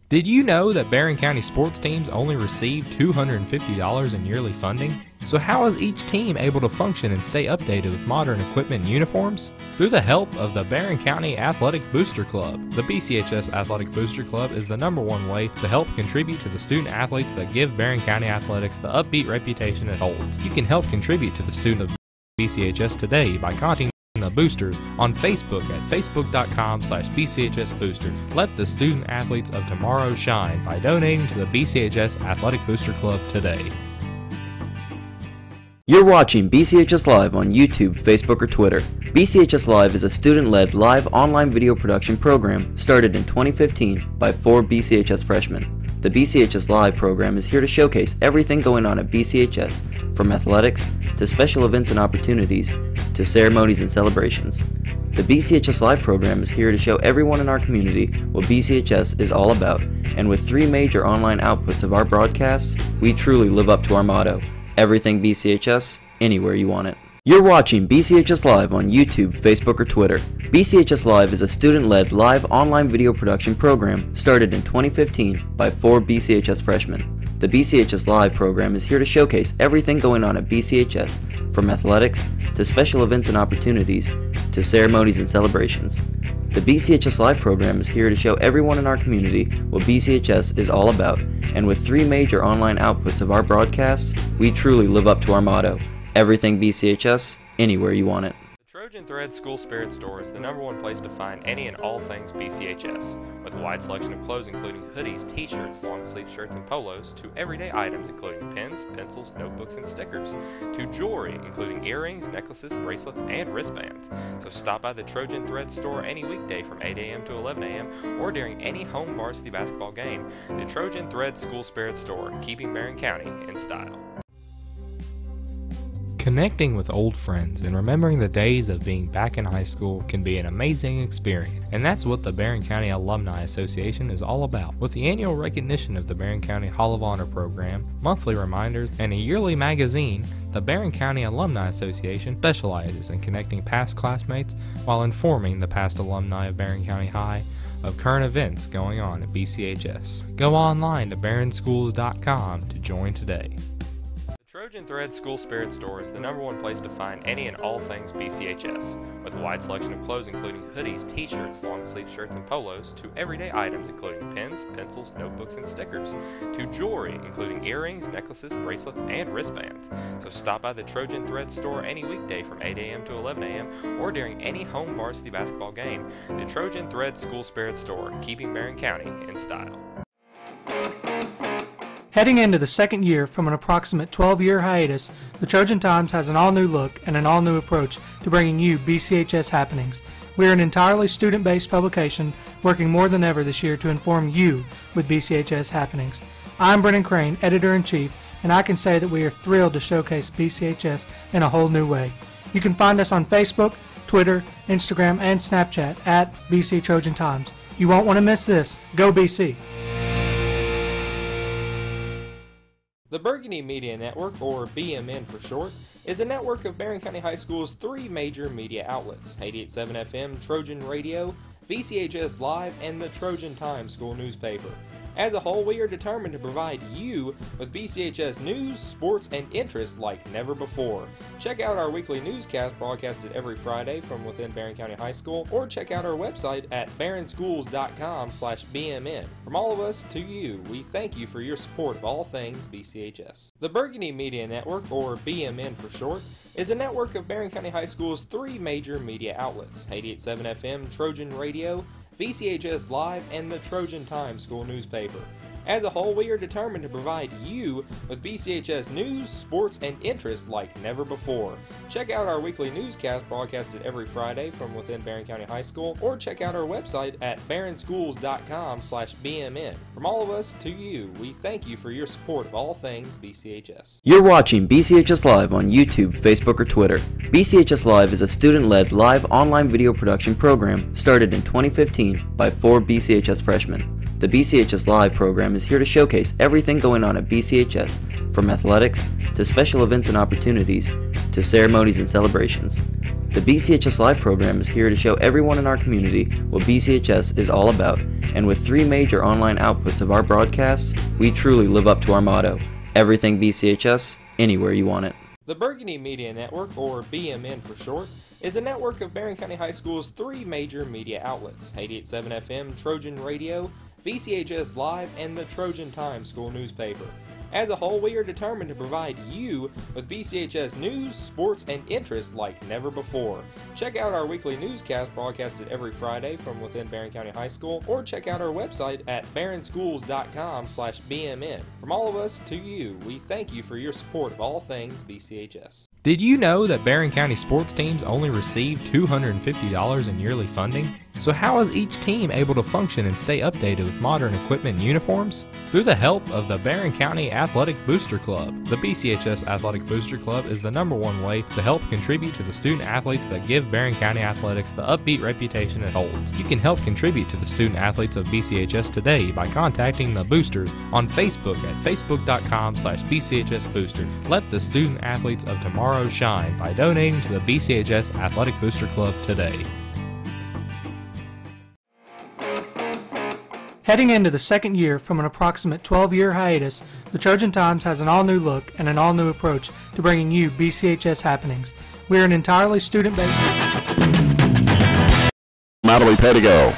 Did you know that Barren County sports teams only receive $250 in yearly funding? So how is each team able to function and stay updated with modern equipment and uniforms? Through the help of the Barren County Athletic Booster Club. The BCHS Athletic Booster Club is the #1 way to help contribute to the student athletes that give Barren County athletics the upbeat reputation it holds. You can help contribute to the student of BCHS today by contacting the boosters on Facebook at facebook.com/BCHS Booster. Let the student athletes of tomorrow shine by donating to the BCHS Athletic Booster Club today. You're watching BCHS Live on YouTube, Facebook, or Twitter. BCHS Live is a student-led live online video production program started in 2015 by 4 BCHS freshmen. The BCHS Live program is here to showcase everything going on at BCHS, from athletics to special events and opportunities to ceremonies and celebrations. The BCHS Live program is here to show everyone in our community what BCHS is all about, and with 3 major online outputs of our broadcasts, we truly live up to our motto, everything BCHS, anywhere you want it. You're watching BCHS Live on YouTube, Facebook, or Twitter. BCHS Live is a student-led live online video production program started in 2015 by 4 BCHS freshmen. The BCHS Live program is here to showcase everything going on at BCHS, from athletics to special events and opportunities to ceremonies and celebrations. The BCHS Live program is here to show everyone in our community what BCHS is all about, and with 3 major online outputs of our broadcasts, we truly live up to our motto, everything BCHS, anywhere you want it. The Trojan Thread School Spirit Store is the #1 place to find any and all things BCHS, with a wide selection of clothes including hoodies, t-shirts, long-sleeve shirts, and polos, to everyday items including pens, pencils, notebooks, and stickers, to jewelry including earrings, necklaces, bracelets, and wristbands. So stop by the Trojan Thread Store any weekday from 8 a.m. to 11 a.m. or during any home varsity basketball game. The Trojan Thread School Spirit Store, keeping Barron County in style. Connecting with old friends and remembering the days of being back in high school can be an amazing experience, and that's what the Barren County Alumni Association is all about. With the annual recognition of the Barron County Hall of Honor program, monthly reminders, and a yearly magazine, the Barron County Alumni Association specializes in connecting past classmates while informing the past alumni of Barron County High of current events going on at BCHS. Go online to barronschools.com to join today. Trojan Thread School Spirit Store is the #1 place to find any and all things BCHS, with a wide selection of clothes including hoodies, t-shirts, long-sleeve shirts, and polos, to everyday items including pens, pencils, notebooks, and stickers, to jewelry including earrings, necklaces, bracelets, and wristbands. So stop by the Trojan Thread Store any weekday from 8 a.m. to 11 a.m. or during any home varsity basketball game. The Trojan Thread School Spirit Store, keeping Barron County in style. Heading into the second year from an approximate 12-year hiatus, the Trojan Times has an all-new look and an all-new approach to bringing you BCHS happenings. We are an entirely student-based publication working more than ever this year to inform you with BCHS happenings. I'm Brennan Crane, Editor-in-Chief, and I can say that we are thrilled to showcase BCHS in a whole new way. You can find us on Facebook, Twitter, Instagram, and Snapchat at BC Trojan Times. You won't want to miss this. Go BC! The Burgundy Media Network, or BMN for short, is a network of Barron County High School's 3 major media outlets: 88.7 FM, Trojan Radio, BCHS Live, and the Trojan Times school newspaper. As a whole, we are determined to provide you with BCHS news, sports, and interest like never before. Check out our weekly newscast broadcasted every Friday from within Barron County High School, or check out our website at barronschools.com/BMN. From all of us to you, we thank you for your support of all things BCHS. The Burgundy Media Network, or BMN for short, is a network of Barron County High School's 3 major media outlets: 88.7 FM, Trojan Radio, BCHS Live, and the Trojan Times school newspaper. As a whole, we are determined to provide you with BCHS news, sports, and interest like never before. Check out our weekly newscast broadcasted every Friday from within Barron County High School, or check out our website at barronschools.com/BMN. From all of us to you, we thank you for your support of all things BCHS. You're watching BCHS Live on YouTube, Facebook, or Twitter. BCHS Live is a student-led live online video production program started in 2015 by 4 BCHS freshmen. The BCHS Live program is here to showcase everything going on at BCHS, from athletics to special events and opportunities to ceremonies and celebrations. The BCHS Live program is here to show everyone in our community what BCHS is all about, and with 3 major online outputs of our broadcasts, we truly live up to our motto, everything BCHS, anywhere you want it. The Burgundy Media Network, or BMN for short, is a network of Barron County High School's 3 major media outlets: 88.7 FM, Trojan Radio, BCHS Live, and the Trojan Times school newspaper. As a whole, we are determined to provide you with BCHS news, sports, and interest like never before. Check out our weekly newscast broadcasted every Friday from within Barron County High School, or check out our website at barronschools.com/BMN. From all of us to you, we thank you for your support of all things BCHS. Did you know that Barron County sports teams only receive $250 in yearly funding? So how is each team able to function and stay updated with modern equipment and uniforms? Through the help of the Barren County Athletic Booster Club. The BCHS Athletic Booster Club is the #1 way to help contribute to the student athletes that give Barren County athletics the upbeat reputation it holds. You can help contribute to the student athletes of BCHS today by contacting the boosters on Facebook at facebook.com/BCHSBooster. Let the student athletes of tomorrow shine by donating to the BCHS Athletic Booster Club today. Heading into the second year from an approximate 12-year hiatus, the Trojan Times has an all-new look and an all-new approach to bringing you BCHS happenings. We are an entirely student-based... Mallory Pettigo.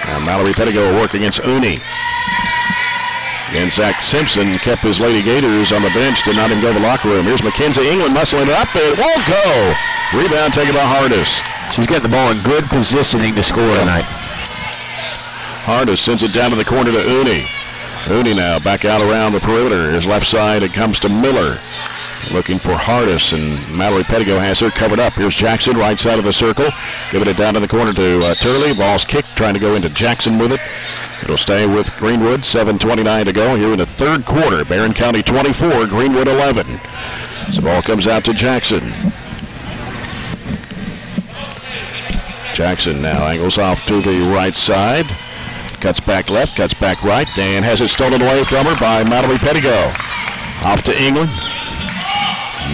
Now Mallory Pettigo will work against Uni. And Zach Simpson kept his Lady Gators on the bench, did not even go to the locker room. Here's Mackenzie England muscling it up. It won't go. Rebound taken by Hardis. She's getting the ball in good positioning to score tonight. Hardis sends it down to the corner to Uni. Uni now back out around the perimeter. His left side, it comes to Miller. Looking for Hardis, and Mallory Pettigo has her covered up. Here's Jackson, right side of the circle. Giving it down to the corner to Turley. Ball's kicked, trying to go into Jackson with it. It'll stay with Greenwood. 7:29 to go here in the third quarter. Barren County 24, Greenwood 11. So ball comes out to Jackson. Jackson now angles off to the right side. Cuts back left, cuts back right, and has it stolen away from her by Mallory Pettigo. Off to England.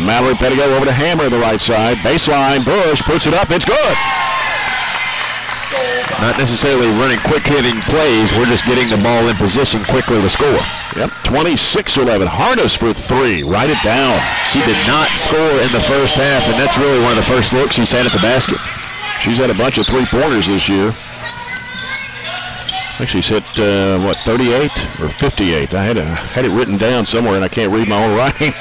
Mallory Pettigo over to Hammer the right side. Baseline, Bush puts it up, it's good. Not necessarily running quick-hitting plays, we're just getting the ball in position quickly to score. Yep, 26-11. Hardis for three, write it down. She did not score in the first half, and that's really one of the first looks she's had at the basket. She's had a bunch of three-pointers this year. I think she's hit, 38 or 58? I had it written down somewhere, and I can't read my own writing.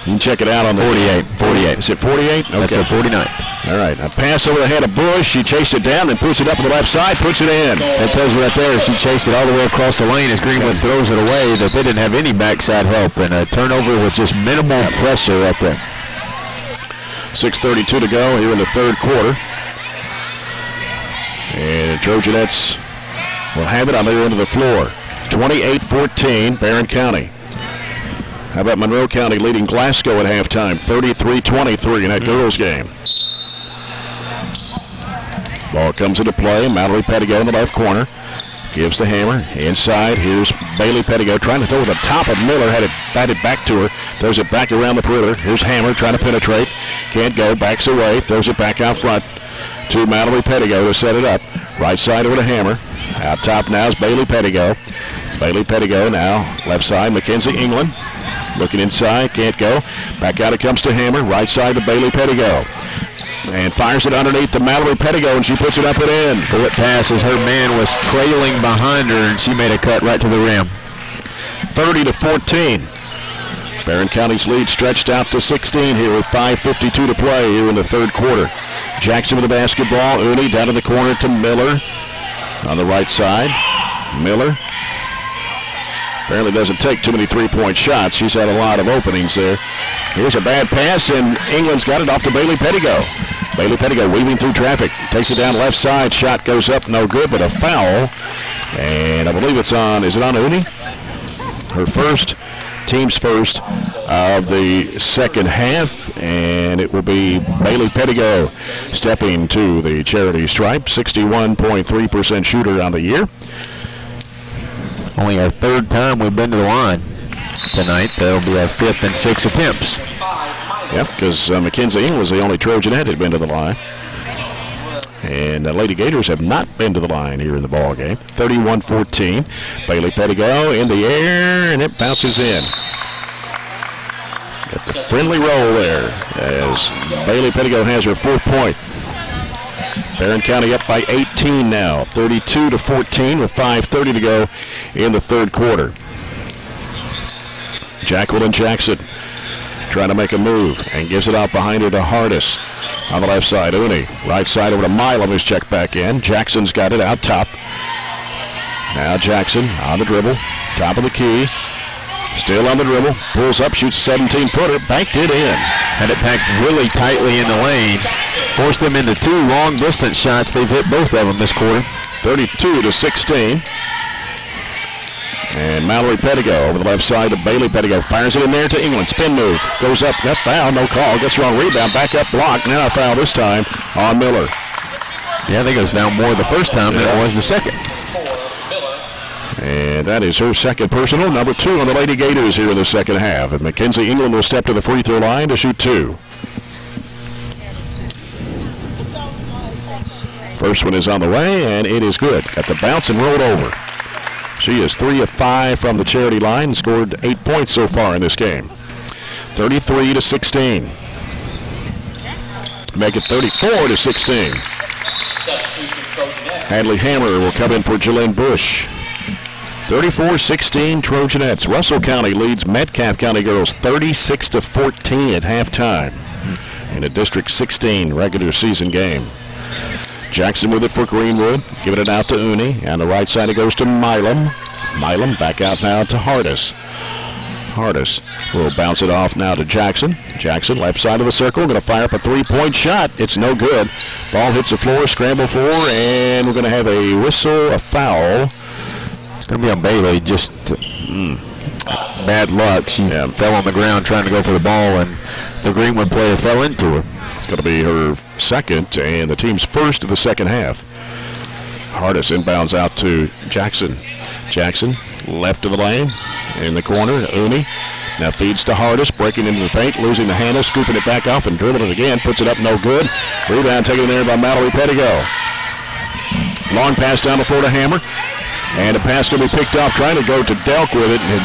You can check it out on the 48. Is it 48? Okay. That's her 49th. All right. A pass over the head of Bush. She chased it down and puts it up on the left side, puts it in. That tells you right there, she chased it all the way across the lane as Greenwood throws it away, that they didn't have any backside help, and a turnover with just minimal pressure right there. 6:32 to go here in the third quarter. And the Trojanettes will have it on their end of the floor. 28-14, Barren County. How about Monroe County leading Glasgow at halftime, 33-23 in that girls game. Ball comes into play. Mallory Pettigo in the left corner. Gives the Hammer. Inside, here's Bailey Pettigo trying to throw it to the top of Miller. Had it batted back to her. Throws it back around the perimeter. Here's Hammer trying to penetrate. Can't go. Backs away. Throws it back out front to Mallory Pettigo to set it up. Right side over to Hammer. Out top now is Bailey Pettigo. Bailey Pettigo now. Left side, Mackenzie England. Looking inside, can't go. Back out it comes to Hammer. Right side to Bailey Pettigo. And fires it underneath to Mallory Pettigo, and she puts it up and in. Bullet pass as her man was trailing behind her, and she made a cut right to the rim. 30-14. Barren County's lead stretched out to 16 here with 5:52 to play here in the third quarter. Jackson with the basketball. Uni down in the corner to Miller. On the right side, Miller. Apparently doesn't take too many three-point shots. She's had a lot of openings there. Here's a bad pass, and England's got it off to Bailey Pettigo. Bailey Pettigo weaving through traffic. Takes it down left side. Shot goes up, no good, but a foul. And I believe it's on, is it on Uni? Her first, team's first of the second half, and it will be Bailey Pettigo stepping to the charity stripe. 61.3% shooter on the year. Only our third time we've been to the line tonight. That'll be our fifth and sixth attempts. Yep, because Mackenzie England was the only Trojanette that had been to the line. And the Lady Gators have not been to the line here in the ball game. 31-14. Bailey Pettigo in the air, and it bounces in. Got the friendly roll there as Bailey Pettigo has her fourth point. Barren County up by 18 now, 32-14 with 5:30 to go in the third quarter. Jacqueline Jackson trying to make a move and gives it out behind her to Hardis. On the left side, Uni. Right side over to Milam, who's checked back in. Jackson's got it out top. Now Jackson on the dribble, top of the key. Still on the dribble, pulls up, shoots a 17-footer, banked it in. Had it packed really tightly in the lane. Forced them into 2 long-distance shots. They've hit both of them this quarter. 32-16. And Mallory Pettigo over the left side to Bailey Pettigo. Fires it in there to England. Spin move. Goes up. Got foul. No call. Gets wrong rebound. Back up block. Now a foul this time on Miller. Yeah, I think it was foul more the first time than it was the second. And that is her second personal. Number 2 on the Lady Gators here in the second half. And Mackenzie England will step to the free throw line to shoot 2. First one is on the way, and it is good. Got the bounce and rolled over. She is 3 of 5 from the charity line and scored 8 points so far in this game. 33-16. Make it 34-16. Hadley Hammer will come in for Jalen Bush. 34-16 Trojanettes. Russell County leads Metcalfe County girls 36-14 at halftime in a District 16 regular season game. Jackson with it for Greenwood, giving it out to Uni. On the right side it goes to Milam. Milam back out now to Hardis. Hardis will bounce it off now to Jackson. Jackson left side of the circle, going to fire up a 3-point shot. It's no good. Ball hits the floor, scramble for, and we're going to have a whistle, a foul. It's going to be on Bailey. Just bad luck. She fell on the ground trying to go for the ball, and the Greenwood player fell into her. It's going to be her second and the team's first of the second half. Hardis inbounds out to Jackson. Jackson left of the lane in the corner. Uni now feeds to Hardis, breaking into the paint, losing the handle, scooping it back off and dribbling it again. Puts it up, no good. Rebound taken there by Mallory Pettigo. Long pass down the floor to Hammer. And a pass going to be picked off, trying to go to Delk with it. And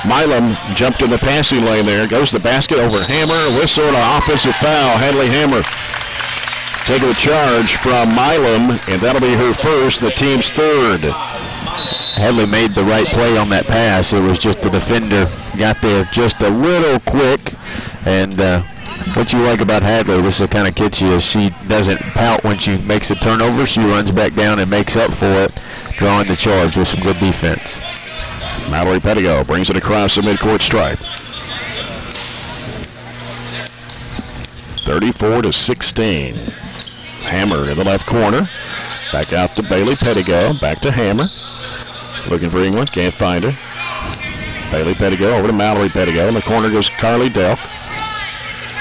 Milam jumped in the passing lane there. Goes to the basket over Hammer. Whistle and an offensive foul. Hadley Hammer taking the charge from Milam, and that'll be her first, the team's third. Hadley made the right play on that pass. It was just the defender got there just a little quick. And what you like about Hadley, this is the kind of kid she is. She doesn't pout when she makes a turnover. She runs back down and makes up for it, drawing the charge with some good defense. Mallory Pettigo brings it across the midcourt stripe. 34-16. Hammer in the left corner. Back out to Bailey Pettigo. Back to Hammer. Looking for England. Can't find her. Bailey Pettigo over to Mallory Pettigo. In the corner goes Carly Delk.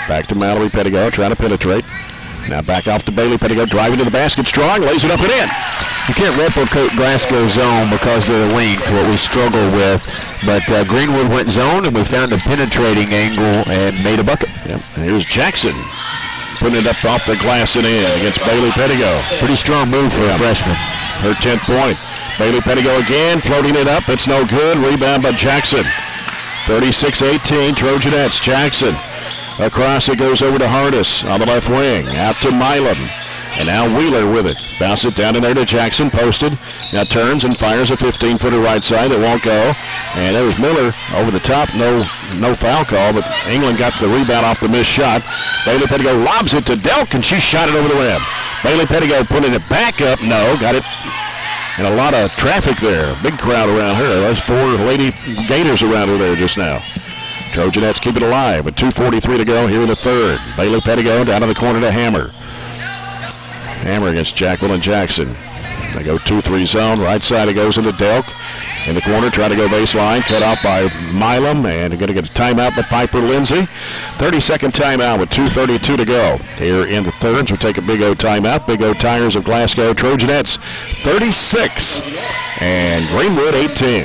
Back to Mallory Pettigo trying to penetrate. Now back off to Bailey Pettigo. Driving to the basket. Strong. Lays it up and in. You can't replicate Glasgow zone because they're linked, what we struggle with. But Greenwood went zone, and we found a penetrating angle and made a bucket. Yep. And here's Jackson putting it up off the glass and in against Bailey Pettigo. Pretty strong move for a freshman. Her 10th point. Bailey Pettigo again, floating it up. It's no good. Rebound by Jackson. 36-18, Trojanettes. Jackson. Across it goes over to Hardis on the left wing. Out to Milam. And now Wheeler with it. Bounce it down in there to Jackson, posted. Now turns and fires a 15-footer right side that won't go. And there was Miller over the top. No foul call, but England got the rebound off the missed shot. Bailey Pettigo lobs it to Delk, and she shot it over the rim. Bailey Pettigo putting it back up. No, got it. And a lot of traffic there. Big crowd around her. There's 4 Lady Gators around her there just now. Trojanettes keep it alive with 2:43 to go here in the third. Bailey Pettigo down in the corner to Hammer. Hammer against Jackwell and Jackson. They go 2-3 zone. Right side it goes into Delk. In the corner, trying to go baseline. Cut off by Milam. And they're going to get a timeout by Piper Lindsay. 30-second timeout with 2:32 to go. Here in the thirds, we'll take a Big O timeout. Big O Tires of Glasgow. Trojanettes 36 and Greenwood 18.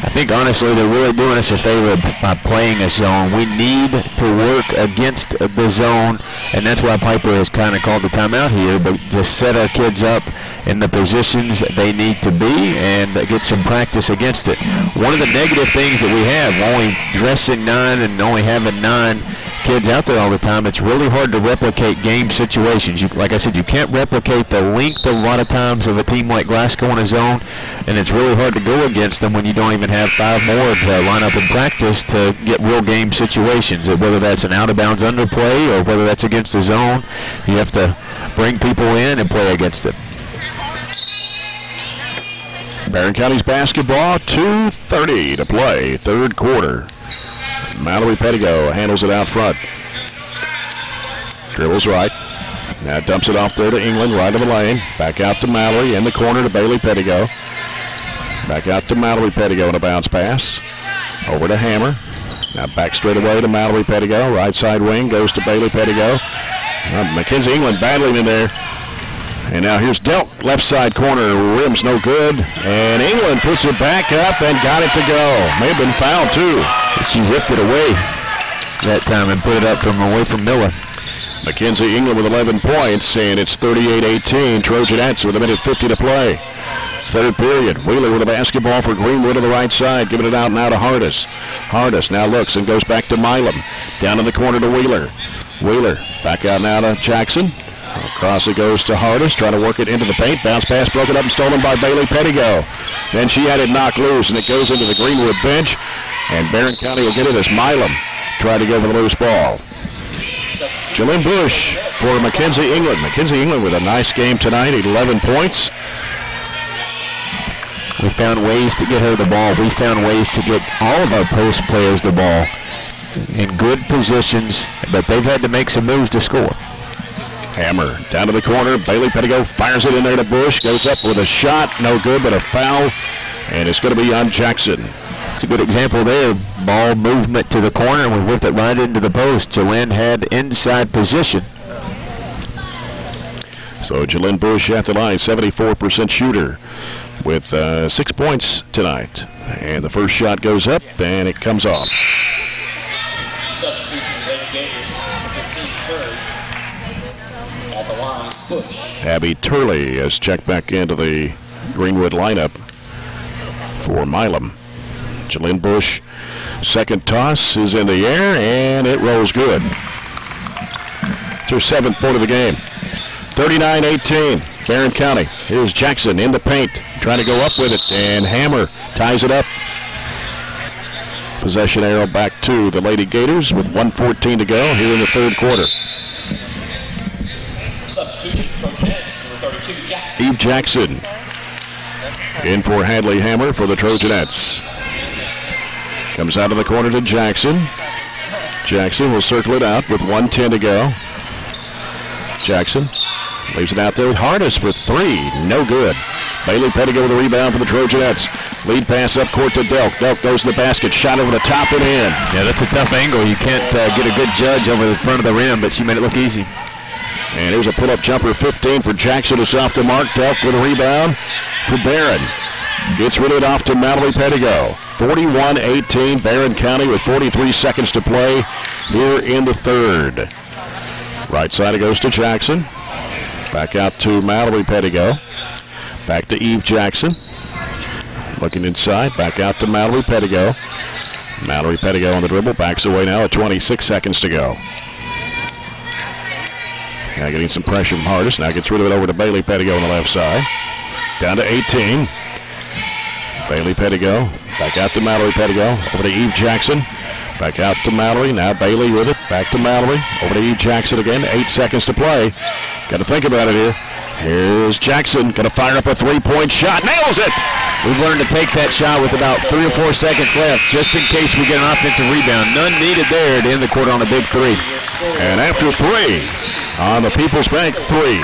I think, honestly, they're really doing us a favor by playing a zone. We need to work against the zone, and that's why Piper has kind of called the timeout here, but to set our kids up in the positions they need to be and get some practice against it. One of the negative things that we have, only dressing 9 and only having 9 kids out there all the time, it's really hard to replicate game situations. Like I said, you can't replicate the length a lot of times of a team like Glasgow in a zone, and it's really hard to go against them when you don't even have 5 more to line up in practice to get real game situations. Whether that's an out-of-bounds underplay or whether that's against the zone, you have to bring people in and play against it. Barron County's basketball, 2:30 to play, third quarter. Mallory Pettigo handles it out front. Dribbles right. Now dumps it off there to England, right of the lane. Back out to Mallory, in the corner to Bailey Pettigo. Back out to Mallory Pettigo in a bounce pass. Over to Hammer. Now back straight away to Mallory Pettigo. Right side wing goes to Bailey Pettigo. Mackenzie England battling in there. And now here's Delk, left side corner. Rim's no good. And England puts it back up and got it to go. May have been fouled too. She ripped it away that time and put it up from away from Miller. Mackenzie England with 11 points, and it's 38-18. Trojanettes with 1:50 to play. Third period. Wheeler with a basketball for Greenwood on the right side, giving it out now to Hardis. Hardis now looks and goes back to Milam. Down in the corner to Wheeler. Wheeler back out now to Jackson. Across it goes to Hardis, trying to work it into the paint. Bounce pass broken up and stolen by Bailey Pettigo. Then she had it knocked loose, and it goes into the Greenwood bench. And Barron County will get it as Milam tried to go for the loose ball. Jalynn Bush for Mackenzie England. Mackenzie England with a nice game tonight, 11 points. We found ways to get her the ball. We found ways to get all of our post players the ball in good positions, but they've had to make some moves to score. Hammer down to the corner. Bailey Pettigo fires it in there to Bush. Goes up with a shot. No good, but a foul. And it's going to be on Jackson. It's a good example there. Ball movement to the corner, and we whipped it right into the post. Jalynn had inside position. So Jalynn Bush at the line, 74% shooter with 6 points tonight. And the first shot goes up, and it comes off. Substitution for Lady Gators, 15-3. At the line, Bush. Abby Turley has checked back into the Greenwood lineup for Milam. Jalynn Bush, second toss is in the air, and it rolls good. It's her 7th point of the game. 39-18, Barron County. Here's Jackson in the paint, trying to go up with it, and Hammer ties it up. Possession arrow back to the Lady Gators with 1:14 to go here in the third quarter. Substitution, Trojanettes, number 32, Jackson. Eve Jackson in for Hadley Hammer for the Trojanettes. Comes out of the corner to Jackson. Jackson will circle it out with 1:10 to go. Jackson leaves it out there with Hardis for 3. No good. Bailey Pettigo with a rebound for the Trojanettes. Lead pass up court to Delk. Delk goes to the basket. Shot over the top and in. Yeah, that's a tough angle. You can't get a good judge over the front of the rim, but she made it look easy. And here's a pull-up jumper, 15 for Jackson, who's off the mark. Delk with a rebound for Barron. Gets rid of it off to Mallory Pettigo. 41-18, Barron County with 43 seconds to play here in the third. Right side it goes to Jackson. Back out to Mallory Pettigo. Back to Eve Jackson. Looking inside, back out to Mallory Pettigo. Mallory Pettigo on the dribble, backs away now at 26 seconds to go. Now getting some pressure from Hardis. Now gets rid of it over to Bailey Pettigo on the left side. Down to 18. Bailey Pettigo, back out to Mallory Pettigo, over to Eve Jackson. Back out to Mallory, now Bailey with it, back to Mallory, over to Eve Jackson again, 8 seconds to play. Got to think about it here. Here's Jackson, going to fire up a 3-point shot, nails it! We've learned to take that shot with about 3 or 4 seconds left, just in case we get an offensive rebound. None needed there to end the quarter on a big 3. And after 3, on the People's Bank 3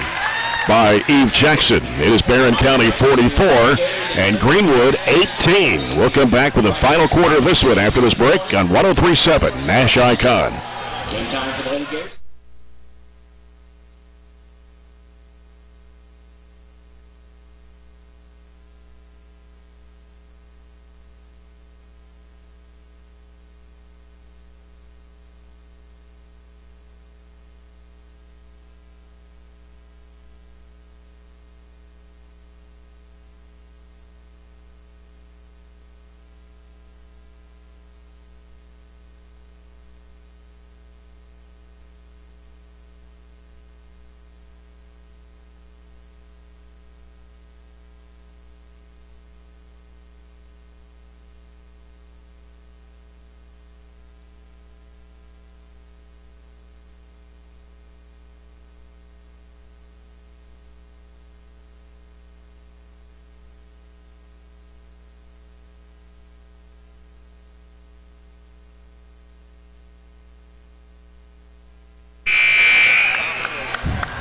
by Eve Jackson, it is Barron County 44 and Greenwood 18. We'll come back with the final quarter of this one after this break on 103.7 Nash Icon. Game time for the Lady Gators.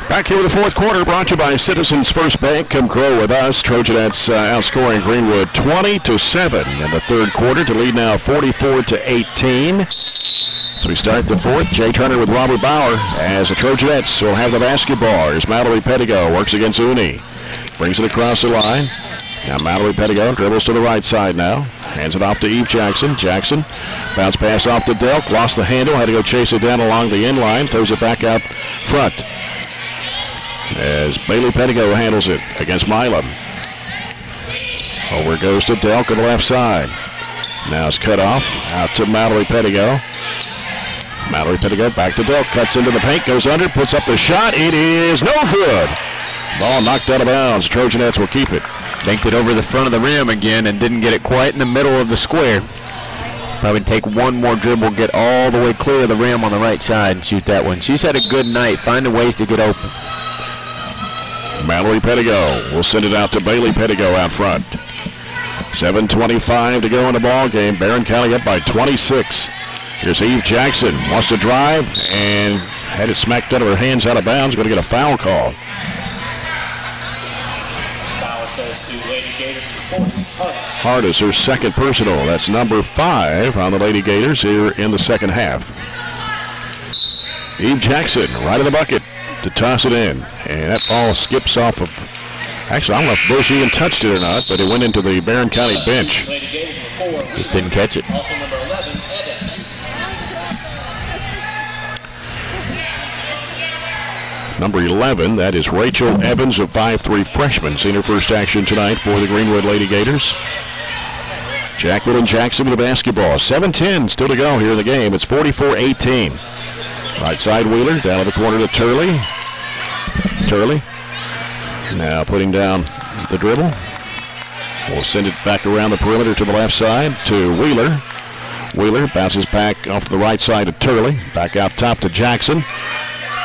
Back here with the fourth quarter, brought to you by Citizens First Bank. Come grow with us. Trojanettes outscoring Greenwood 20-7 in the third quarter to lead now 44-18. So we start the fourth. Jay Turner with Robert Bauer as the Trojanettes will have the basketball. Here's Mallory Pettigo, works against Uni. Brings it across the line. Now Mallory Pettigo dribbles to the right side now. Hands it off to Eve Jackson. Jackson, bounce pass off to Delk. Lost the handle, had to go chase it down along the end line. Throws it back out front as Bailey Pettigo handles it against Milam. Over goes to Delk on the left side. Now it's cut off. Out to Mallory Pettigo. Mallory Pettigo back to Delk. Cuts into the paint, goes under, puts up the shot. It is no good. Ball knocked out of bounds. Trojanettes will keep it. Banked it over the front of the rim again and didn't get it quite in the middle of the square. Probably take one more dribble, get all the way clear of the rim on the right side and shoot that one. She's had a good night, finding ways to get open. Mallory Pettigo will send it out to Bailey Pettigo out front. 7:25 to go in the ball game. Barron County up by 26. Here's Eve Jackson. Wants to drive and had it smacked out of her hands out of bounds. Going to get a foul call. Foul says to Lady Gators for 40. Hardis, her second personal. That's number 5 on the Lady Gators here in the second half. Eve Jackson right in the bucket to toss it in. And that ball skips off of, actually, I don't know if Bush even touched it or not, but it went into the Barron County bench. Lady Gators for 4. Just didn't catch it. Also number 11, Adams. Number 11, that is Rachel Evans, a 5'3" freshman. Seen her first action tonight for the Greenwood Lady Gators. Jackwood and Jackson with the basketball. 7:10 still to go here in the game. It's 44-18. Right side Wheeler, down to the corner to Turley. Turley now putting down the dribble. We'll send it back around the perimeter to the left side to Wheeler. Wheeler bounces back off to the right side to Turley. Back out top to Jackson.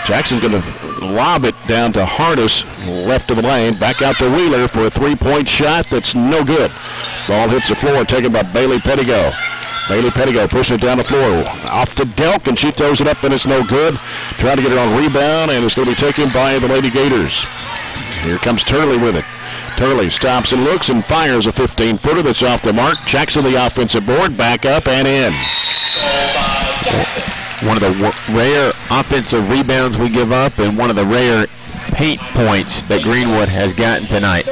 Jackson's going to lob it down to Hardis, left of the lane. Back out to Wheeler for a three-point shot that's no good. Ball hits the floor, taken by Bailey Pettigo. Bailey Pettigo pushing it down the floor. Off to Delk, and she throws it up, and it's no good. Trying to get it on rebound, and it's going to be taken by the Lady Gators. Here comes Turley with it. Turley stops and looks and fires a 15-footer that's off the mark. Jackson the offensive board, back up and in. One of the rare offensive rebounds we give up and one of the rare paint points that Greenwood has gotten tonight.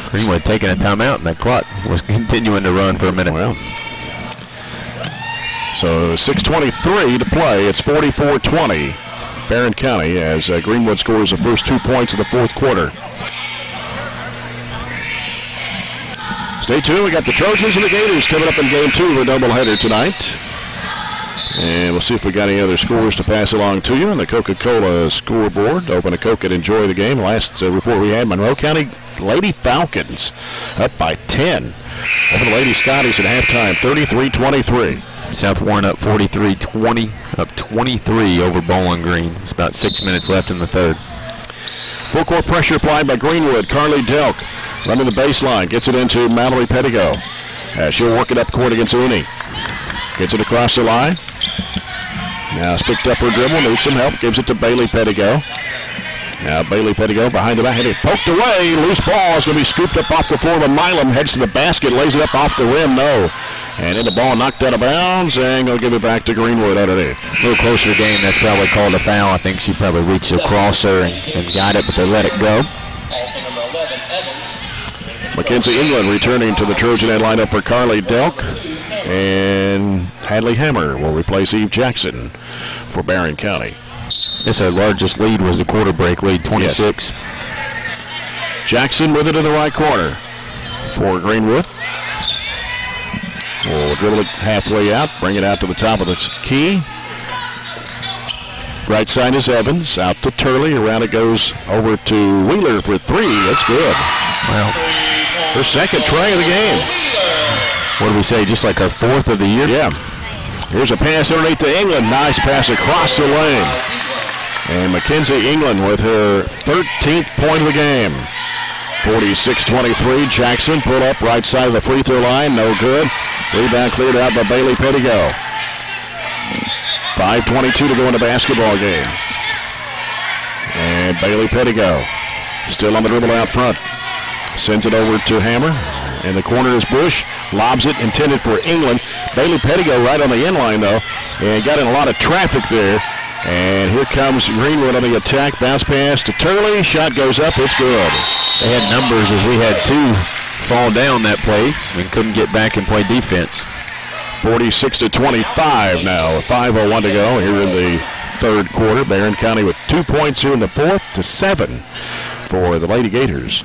Greenwood taking a timeout, and the clock was continuing to run for a minute. Well, so 6:23 to play. It's 44-20. Barron County as Greenwood scores the first 2 points of the fourth quarter. Stay tuned. We got the Trojans and the Gators coming up in game 2 of a doubleheader tonight. And we'll see if we got any other scores to pass along to you on the Coca-Cola scoreboard. Open a Coke and enjoy the game. Last report we had, Monroe County Lady Falcons up by 10 over the Lady Scotties at halftime, 33-23. South Warren up 43-20, up 23 over Bowling Green. It's about 6 minutes left in the third. Full court pressure applied by Greenwood. Carly Delk running the baseline, gets it into Mallory Pettigo. She'll work it up court against Uni. Gets it across the line. Now it's picked up her dribble, needs some help, gives it to Bailey Pettigo. Now Bailey Pettigo behind the back, had it poked away. Loose ball is going to be scooped up off the floor, but Milam heads to the basket, lays it up off the rim, no. And then the ball knocked out of bounds, and going to give it back to Greenwood underneath. A little closer game, that's probably called a foul. I think she probably reached across her and got it, but they let it go. Also number 11, Evans. Mackenzie England returning to the Trojanette lineup for Carly Delk. And Hadley Hammer will replace Eve Jackson for Barron County. This our largest lead was the quarter break lead, 26. Yes. Jackson with it in the right corner for Greenwood. We'll dribble it halfway out, bring it out to the top of the key. Right side is Evans, out to Turley, around it goes over to Wheeler for 3. That's good. Well, her second try of the game. What do we say, just like our fourth of the year? Yeah. Here's a pass underneath to England. Nice pass across the lane. And Mackenzie England with her 13th point of the game. 46-23. Jackson pull up right side of the free throw line. No good. Rebound cleared out by Bailey Pettigo. 5:22 to go in the basketball game. And And Bailey Pettigo still on the dribble out front. Sends it over to Hammer. In the corner is Bush. Lobs it, intended for England. Bailey Pettigo right on the end line, though, and got in a lot of traffic there. And here comes Greenwood on the attack. Bounce pass to Turley. Shot goes up. It's good. They had numbers as we had 2 fall down that play and couldn't get back and play defense. 46-25 now. 5:01 to go here in the third quarter. Barron County with 2 points here in the fourth to 7 for the Lady Gators.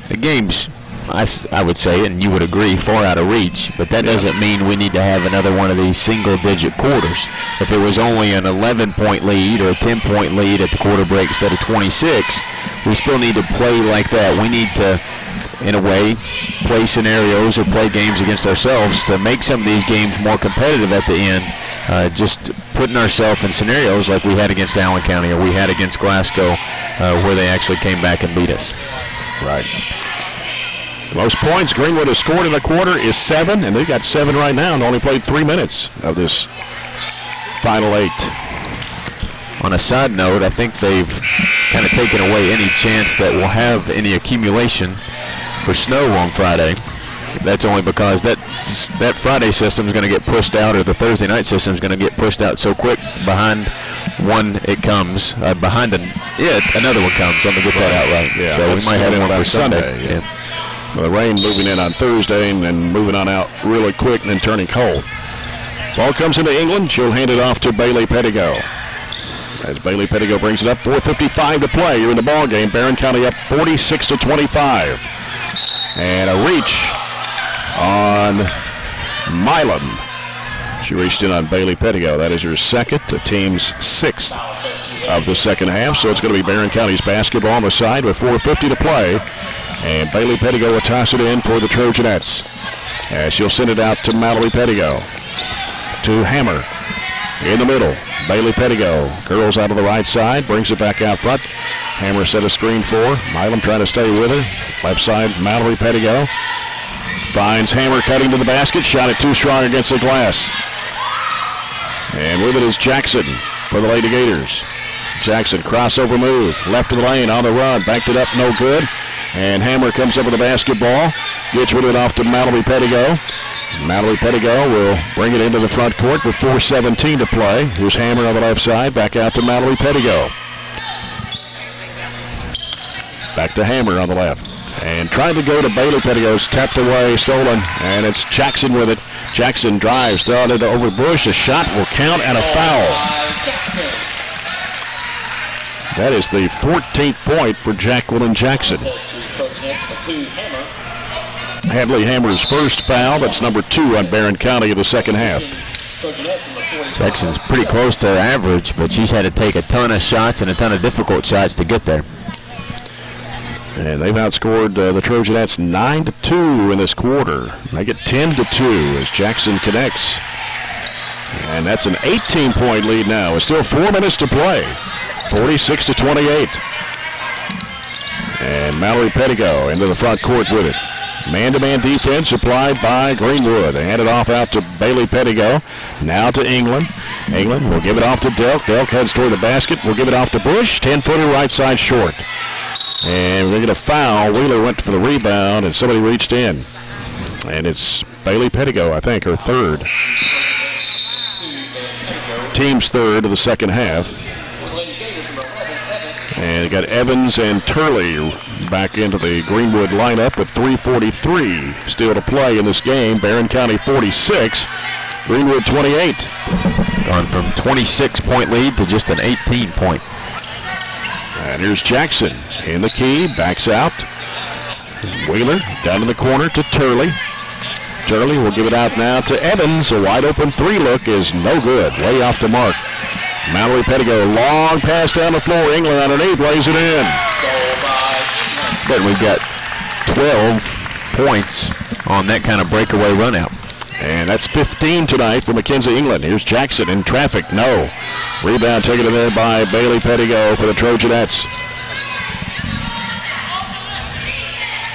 The game's, I would say, and you would agree, far out of reach, but that doesn't mean we need to have another one of these single-digit quarters. If it was only an 11-point lead or a 10-point lead at the quarter break instead of 26, we still need to play like that. We need to, in a way, play scenarios or play games against ourselves to make some of these games more competitive at the end. Just putting ourselves in scenarios like we had against Allen County or we had against Glasgow where they actually came back and beat us. Right. The most points Greenwood has scored in a quarter is 7, and they've got 7 right now and only played 3 minutes of this final 8. On a side note, I think they've kind of taken away any chance that we'll have any accumulation for snow on Friday. That's only because that Friday system is going to get pushed out, or the Thursday night system is going to get pushed out so quick behind one it comes, behind another one comes. Let me get that out right. Yeah, so we might have one for Sunday. Yeah. Well, the rain moving in on Thursday and then moving on out really quick and then turning cold. Ball comes into England. She'll hand it off to Bailey Pettigo. As Bailey Pettigo brings it up, 4:55 to play here in the ball game. Barron County up 46-25. And a reach on Milam. She reached in on Bailey Pettigo. That is her second, the team's 6th of the second half. So it's going to be Barron County's basketball on the side with 4:50 to play. And Bailey Pettigo will toss it in for the Trojanettes. As she'll send it out to Mallory Pettigo. To Hammer. In the middle, Bailey Pettigo curls out of the right side, brings it back out front. Hammer set a screen for. Milam trying to stay with her. Left side, Mallory Pettigo. Finds Hammer cutting to the basket. Shot it too strong against the glass. And with it is Jackson for the Lady Gators. Jackson, crossover move. Left of the lane, on the run. Backed it up, no good. And Hammer comes up with the basketball. Gets rid of it off to Mallory Pettigo. Mallory Pettigo will bring it into the front court with 4:17 to play. Here's Hammer on the left side. Back out to Mallory Pettigo. Back to Hammer on the left. And trying to go to Bailey Pettigo's tapped away, stolen, and it's Jackson with it. Jackson drives, throwing it over Bush. A shot will count and a foul. That is the 14th point for Jacqueline Jackson. Hadley Hammer's first foul. That's number 2 on Barron County in the second half. Jackson's pretty close to average, but she's had to take a ton of shots and a ton of difficult shots to get there. And they've outscored the Trojanettes 9-2 in this quarter. They get 10-2 as Jackson connects. And that's an 18-point lead now. It's still 4 minutes to play. 46-28. And Mallory Pettigo into the front court with it. Man-to-man defense applied by Greenwood. They hand it off out to Bailey Pettigo. Now to England. England will give it off to Delk. Delk heads toward the basket. Will give it off to Bush. 10-footer right side short. And they get a foul. Wheeler went for the rebound, and somebody reached in. And it's Bailey Pettigo, I think, her third. Team's third of the second half. And you got Evans and Turley back into the Greenwood lineup with 3:43 still to play in this game. Barron County 46, Greenwood 28. Gone from 26-point lead to just an 18-point. And here's Jackson in the key, backs out. Wheeler down in the corner to Turley. Turley will give it out now to Evans. A wide open 3 look is no good, way off the mark. Mallory Pettigo, long pass down the floor. England underneath, lays it in. But we've got 12 points on that kind of breakaway run out. And that's 15 tonight for Mackenzie England. Here's Jackson in traffic, no. Rebound taken in there by Bailey Pettigo for the Trojanettes.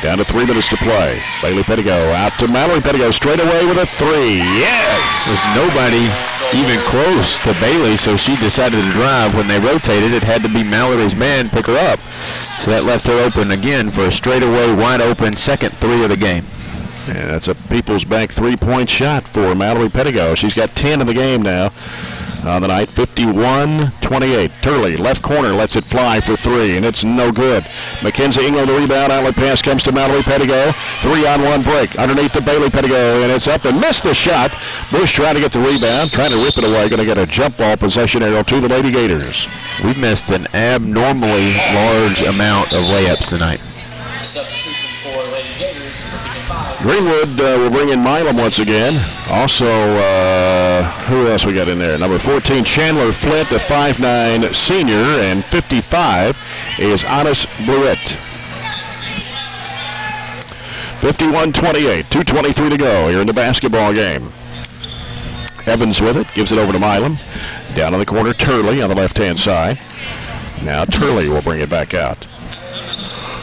Down to 3 minutes to play. Bailey Pettigo out to Mallory Pettigo straight away with a 3. Yes! There's nobody even close to Bailey, so she decided to drive. When they rotated, it had to be Mallory's man pick her up. So that left her open again for a straightaway, wide open second 3 of the game. And that's a People's Bank 3-point shot for Mallory Pettigo. She's got 10 in the game now on the night. 51-28. Turley, left corner, lets it fly for 3, and it's no good. Mackenzie England, the rebound. Outlet pass comes to Mallory Pettigo. 3-on-1 break underneath to Bailey Pettigo, and it's up and missed the shot. Bush trying to get the rebound, trying to rip it away. Going to get a jump ball possession arrow to the Lady Gators. We missed an abnormally large amount of layups tonight. Substitution for Lady Gators, 55. Greenwood will bring in Milam once again. Also, who else we got in there? Number 14, Chandler Flint, a 5'9 senior, and 55 is Anis Blewett. 51-28, 2:23 to go here in the basketball game. Evans with it, gives it over to Milam. Down in the corner, Turley on the left-hand side. Now Turley will bring it back out.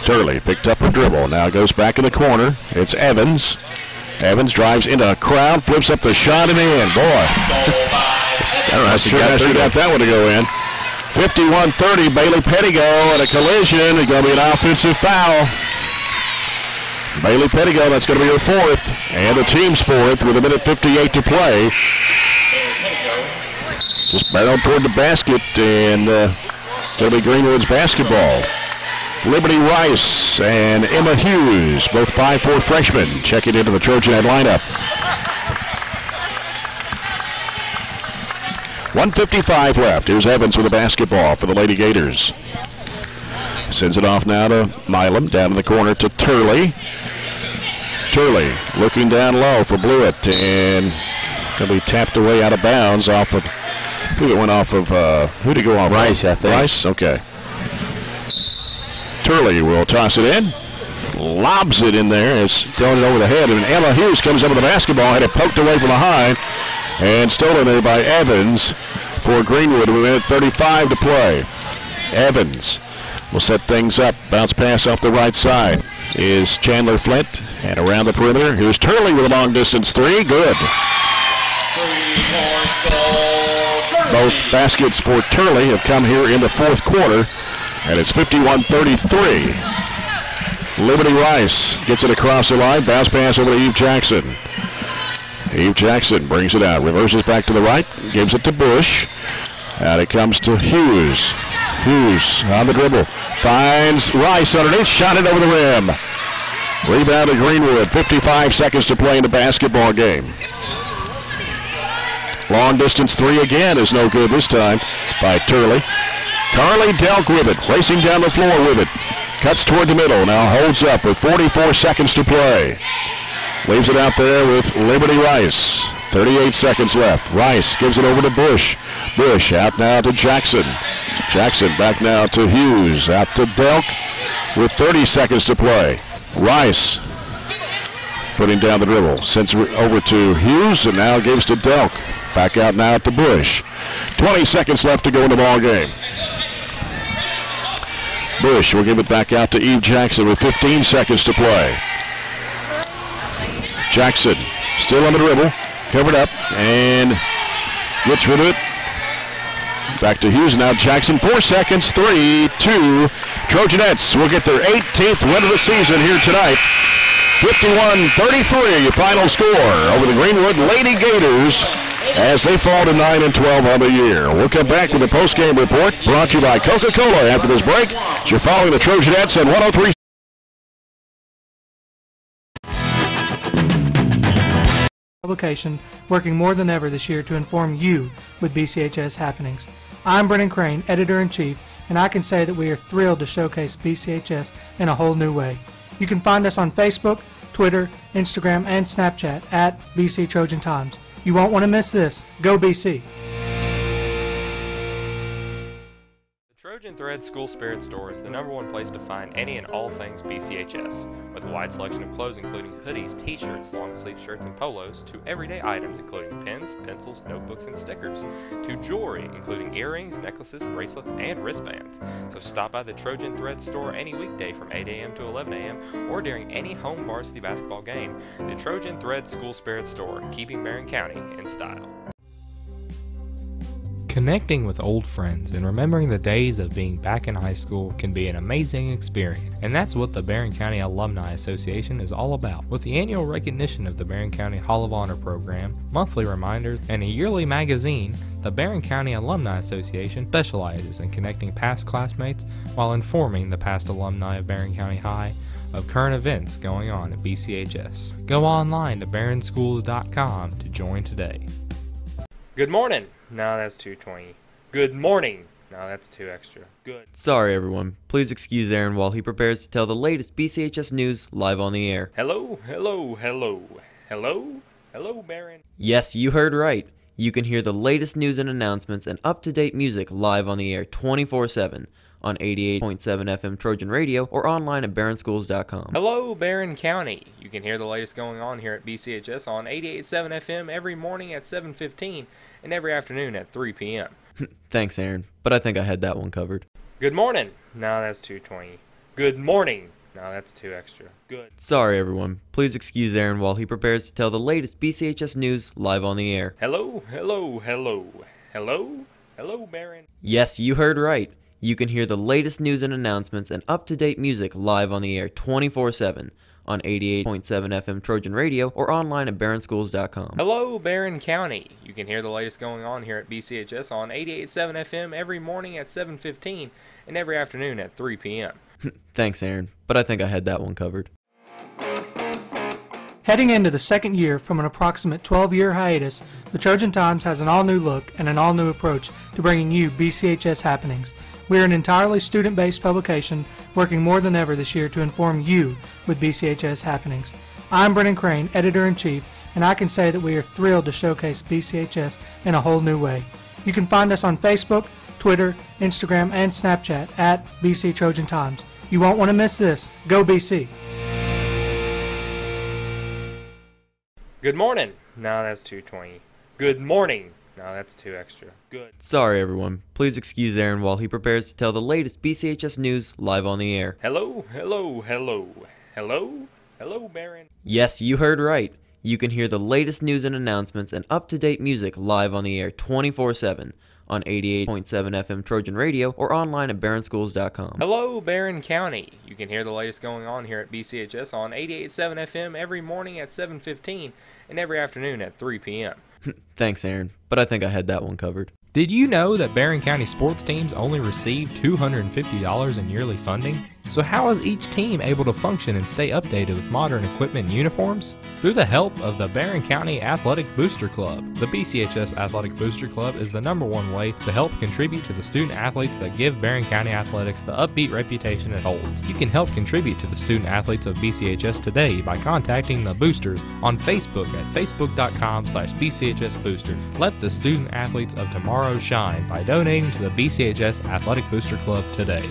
Turley picked up her dribble, now goes back in the corner. It's Evans. Evans drives into a crowd, flips up the shot and in. Boy, I don't know how she got that one to go in. 51-30, Bailey Pettigo, and a collision. It's going to be an offensive foul. Bailey Pettigo, that's going to be her 4th, and the team's 4th with 1:58 to play. Just barreled toward the basket, and it's going to be Greenwood's basketball. Liberty Rice and Emma Hughes, both 5'4 freshmen, checking into the Trojanette lineup. 1:55 left. Here's Evans with the basketball for the Lady Gators. Sends it off now to Milam, down in the corner to Turley. Turley looking down low for Blewett, and going to be tapped away out of bounds off of, who it went off of, who did it go off Rice, of? I think. Rice, okay. Turley will toss it in, lobs it in there, is throwing it over the head, and Emma Hughes comes up with the basketball, had it poked away from behind, and stolen there by Evans for Greenwood with 1:35 to play. Evans will set things up, bounce pass off the right side is Chandler Flint, and around the perimeter, here's Turley with a long-distance 3, good. 3-point goal. Both baskets for Turley have come here in the 4th quarter. And it's 51-33. Liberty Rice gets it across the line. Bounce pass over to Eve Jackson. Eve Jackson brings it out. Reverses back to the right. Gives it to Bush. Out it comes to Hughes. Hughes on the dribble. Finds Rice underneath. Shot it over the rim. Rebound to Greenwood. 55 seconds to play in the basketball game. Long distance 3 again is no good this time by Turley. Carly Delk with it, racing down the floor with it. Cuts toward the middle, now holds up with 44 seconds to play. Leaves it out there with Liberty Rice. 38 seconds left. Rice gives it over to Bush. Bush out now to Jackson. Jackson back now to Hughes. Out to Delk with 30 seconds to play. Rice putting down the dribble. Sends it over to Hughes and now gives to Delk. Back out now to Bush. 20 seconds left to go in the ball game. Bush will give it back out to Eve Jackson with 15 seconds to play. Jackson still on the dribble, covered up, and gets rid of it. Back to Hughes, now Jackson, 4 seconds, 3, 2. Trojanettes will get their 18th win of the season here tonight. 51-33, final score over the Greenwood Lady Gators as they fall to 9-12 on the year. We'll come back with a post-game report brought to you by Coca-Cola after this break. You're following the Trojanettes at 103. Publication working more than ever this year to inform you with BCHS happenings. I'm Brennan Crane, Editor-in-Chief, and I can say that we are thrilled to showcase BCHS in a whole new way. You can find us on Facebook, Twitter, Instagram, and Snapchat at BC Trojan Times. You won't want to miss this. Go BC! The Trojan Thread School Spirit Store is the #1 place to find any and all things BCHS, with a wide selection of clothes including hoodies, t-shirts, long-sleeve shirts, and polos, to everyday items including pens, pencils, notebooks, and stickers, to jewelry including earrings, necklaces, bracelets, and wristbands. So stop by the Trojan Thread Store any weekday from 8 a.m. to 11 a.m. or during any home varsity basketball game. The Trojan Thread School Spirit Store, keeping Barren County in style. Connecting with old friends and remembering the days of being back in high school can be an amazing experience, and that's what the Barren County Alumni Association is all about. With the annual recognition of the Barren County Hall of Honor program, monthly reminders, and a yearly magazine, the Barren County Alumni Association specializes in connecting past classmates while informing the past alumni of Barren County High of current events going on at BCHS. Go online to barronschools.com to join today. Good morning. No, that's 220. Good morning. No, that's 2 extra. Good. Sorry everyone, please excuse Aaron while he prepares to tell the latest BCHS news live on the air. Hello, hello, hello. Hello? Hello, Barron. Yes, you heard right. You can hear the latest news and announcements and up-to-date music live on the air 24/7 on 88.7 FM Trojan Radio or online at barronschools.com. Hello, Barren County. You can hear the latest going on here at BCHS on 88.7 FM every morning at 7:15 and every afternoon at 3 p.m. Thanks, Aaron, but I think I had that one covered. Good morning. No, that's 220. Good morning. No, that's 2 extra. Good. Sorry everyone, please excuse Aaron while he prepares to tell the latest BCHS news live on the air. Hello, hello, hello. Hello? Hello, Barron. Yes, you heard right. You can hear the latest news and announcements and up-to-date music live on the air 24/7 on 88.7 FM Trojan Radio or online at barronschools.com. Hello, Barren County. You can hear the latest going on here at BCHS on 88.7 FM every morning at 7:15 and every afternoon at 3 p.m. Thanks, Aaron, but I think I had that one covered. Heading into the second year from an approximate 12-year hiatus, the Trojan Times has an all-new look and an all-new approach to bringing you BCHS happenings. We are an entirely student-based publication working more than ever this year to inform you with BCHS happenings. I'm Brennan Crane, Editor-in-Chief, and I can say that we are thrilled to showcase BCHS in a whole new way. You can find us on Facebook, Twitter, Instagram, and Snapchat at BC Trojan Times. You won't want to miss this. Go BC! Good morning. No, that's 220. Good morning. No, that's 2 extra. Good. Sorry everyone, please excuse Aaron while he prepares to tell the latest BCHS news live on the air. Hello, hello, hello. Hello? Hello, Barron. Yes, you heard right. You can hear the latest news and announcements and up-to-date music live on the air 24/7 on 88.7 FM Trojan Radio or online at barronschools.com. Hello, Barren County. You can hear the latest going on here at BCHS on 88.7 FM every morning at 7:15 and every afternoon at 3 p.m. Thanks, Aaron, but I think I had that one covered. Did you know that Barren County sports teams only receive $250 in yearly funding? So how is each team able to function and stay updated with modern equipment and uniforms? Through the help of the Barren County Athletic Booster Club. The BCHS Athletic Booster Club is the #1 way to help contribute to the student athletes that give Barren County athletics the upbeat reputation it holds. You can help contribute to the student athletes of BCHS today by contacting the boosters on Facebook at facebook.com/BCHSBooster. Let the student athletes of tomorrow shine by donating to the BCHS Athletic Booster Club today.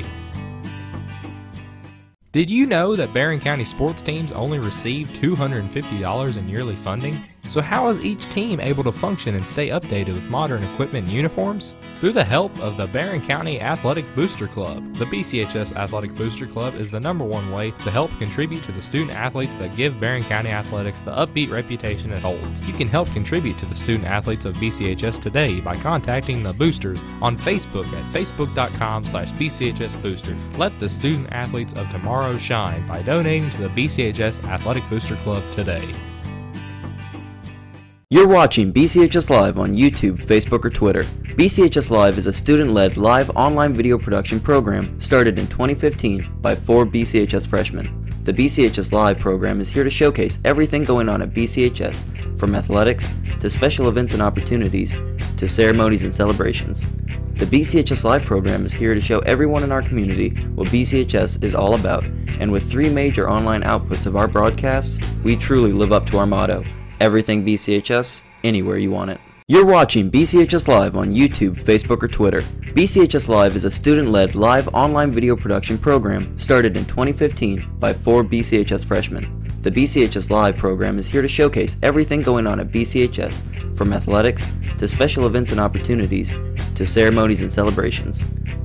Did you know that Barren County sports teams only receive $250 in yearly funding? So how is each team able to function and stay updated with modern equipment and uniforms? Through the help of the Barren County Athletic Booster Club. The BCHS Athletic Booster Club is the #1 way to help contribute to the student athletes that give Barren County athletics the upbeat reputation it holds. You can help contribute to the student athletes of BCHS today by contacting the boosters on Facebook at facebook.com/BCHSBooster. Let the student athletes of tomorrow shine by donating to the BCHS Athletic Booster Club today. You're watching BCHS Live on YouTube, Facebook, or Twitter. BCHS Live is a student-led live online video production program started in 2015 by 4 BCHS freshmen. The BCHS Live program is here to showcase everything going on at BCHS, from athletics to special events and opportunities to ceremonies and celebrations. The BCHS Live program is here to show everyone in our community what BCHS is all about, and with 3 major online outputs of our broadcasts, we truly live up to our motto: everything BCHS, anywhere you want it. You're watching BCHS Live on YouTube, Facebook, or Twitter. BCHS Live is a student-led live online video production program started in 2015 by 4 BCHS freshmen. The BCHS Live program is here to showcase everything going on at BCHS, from athletics to special events and opportunities to ceremonies and celebrations.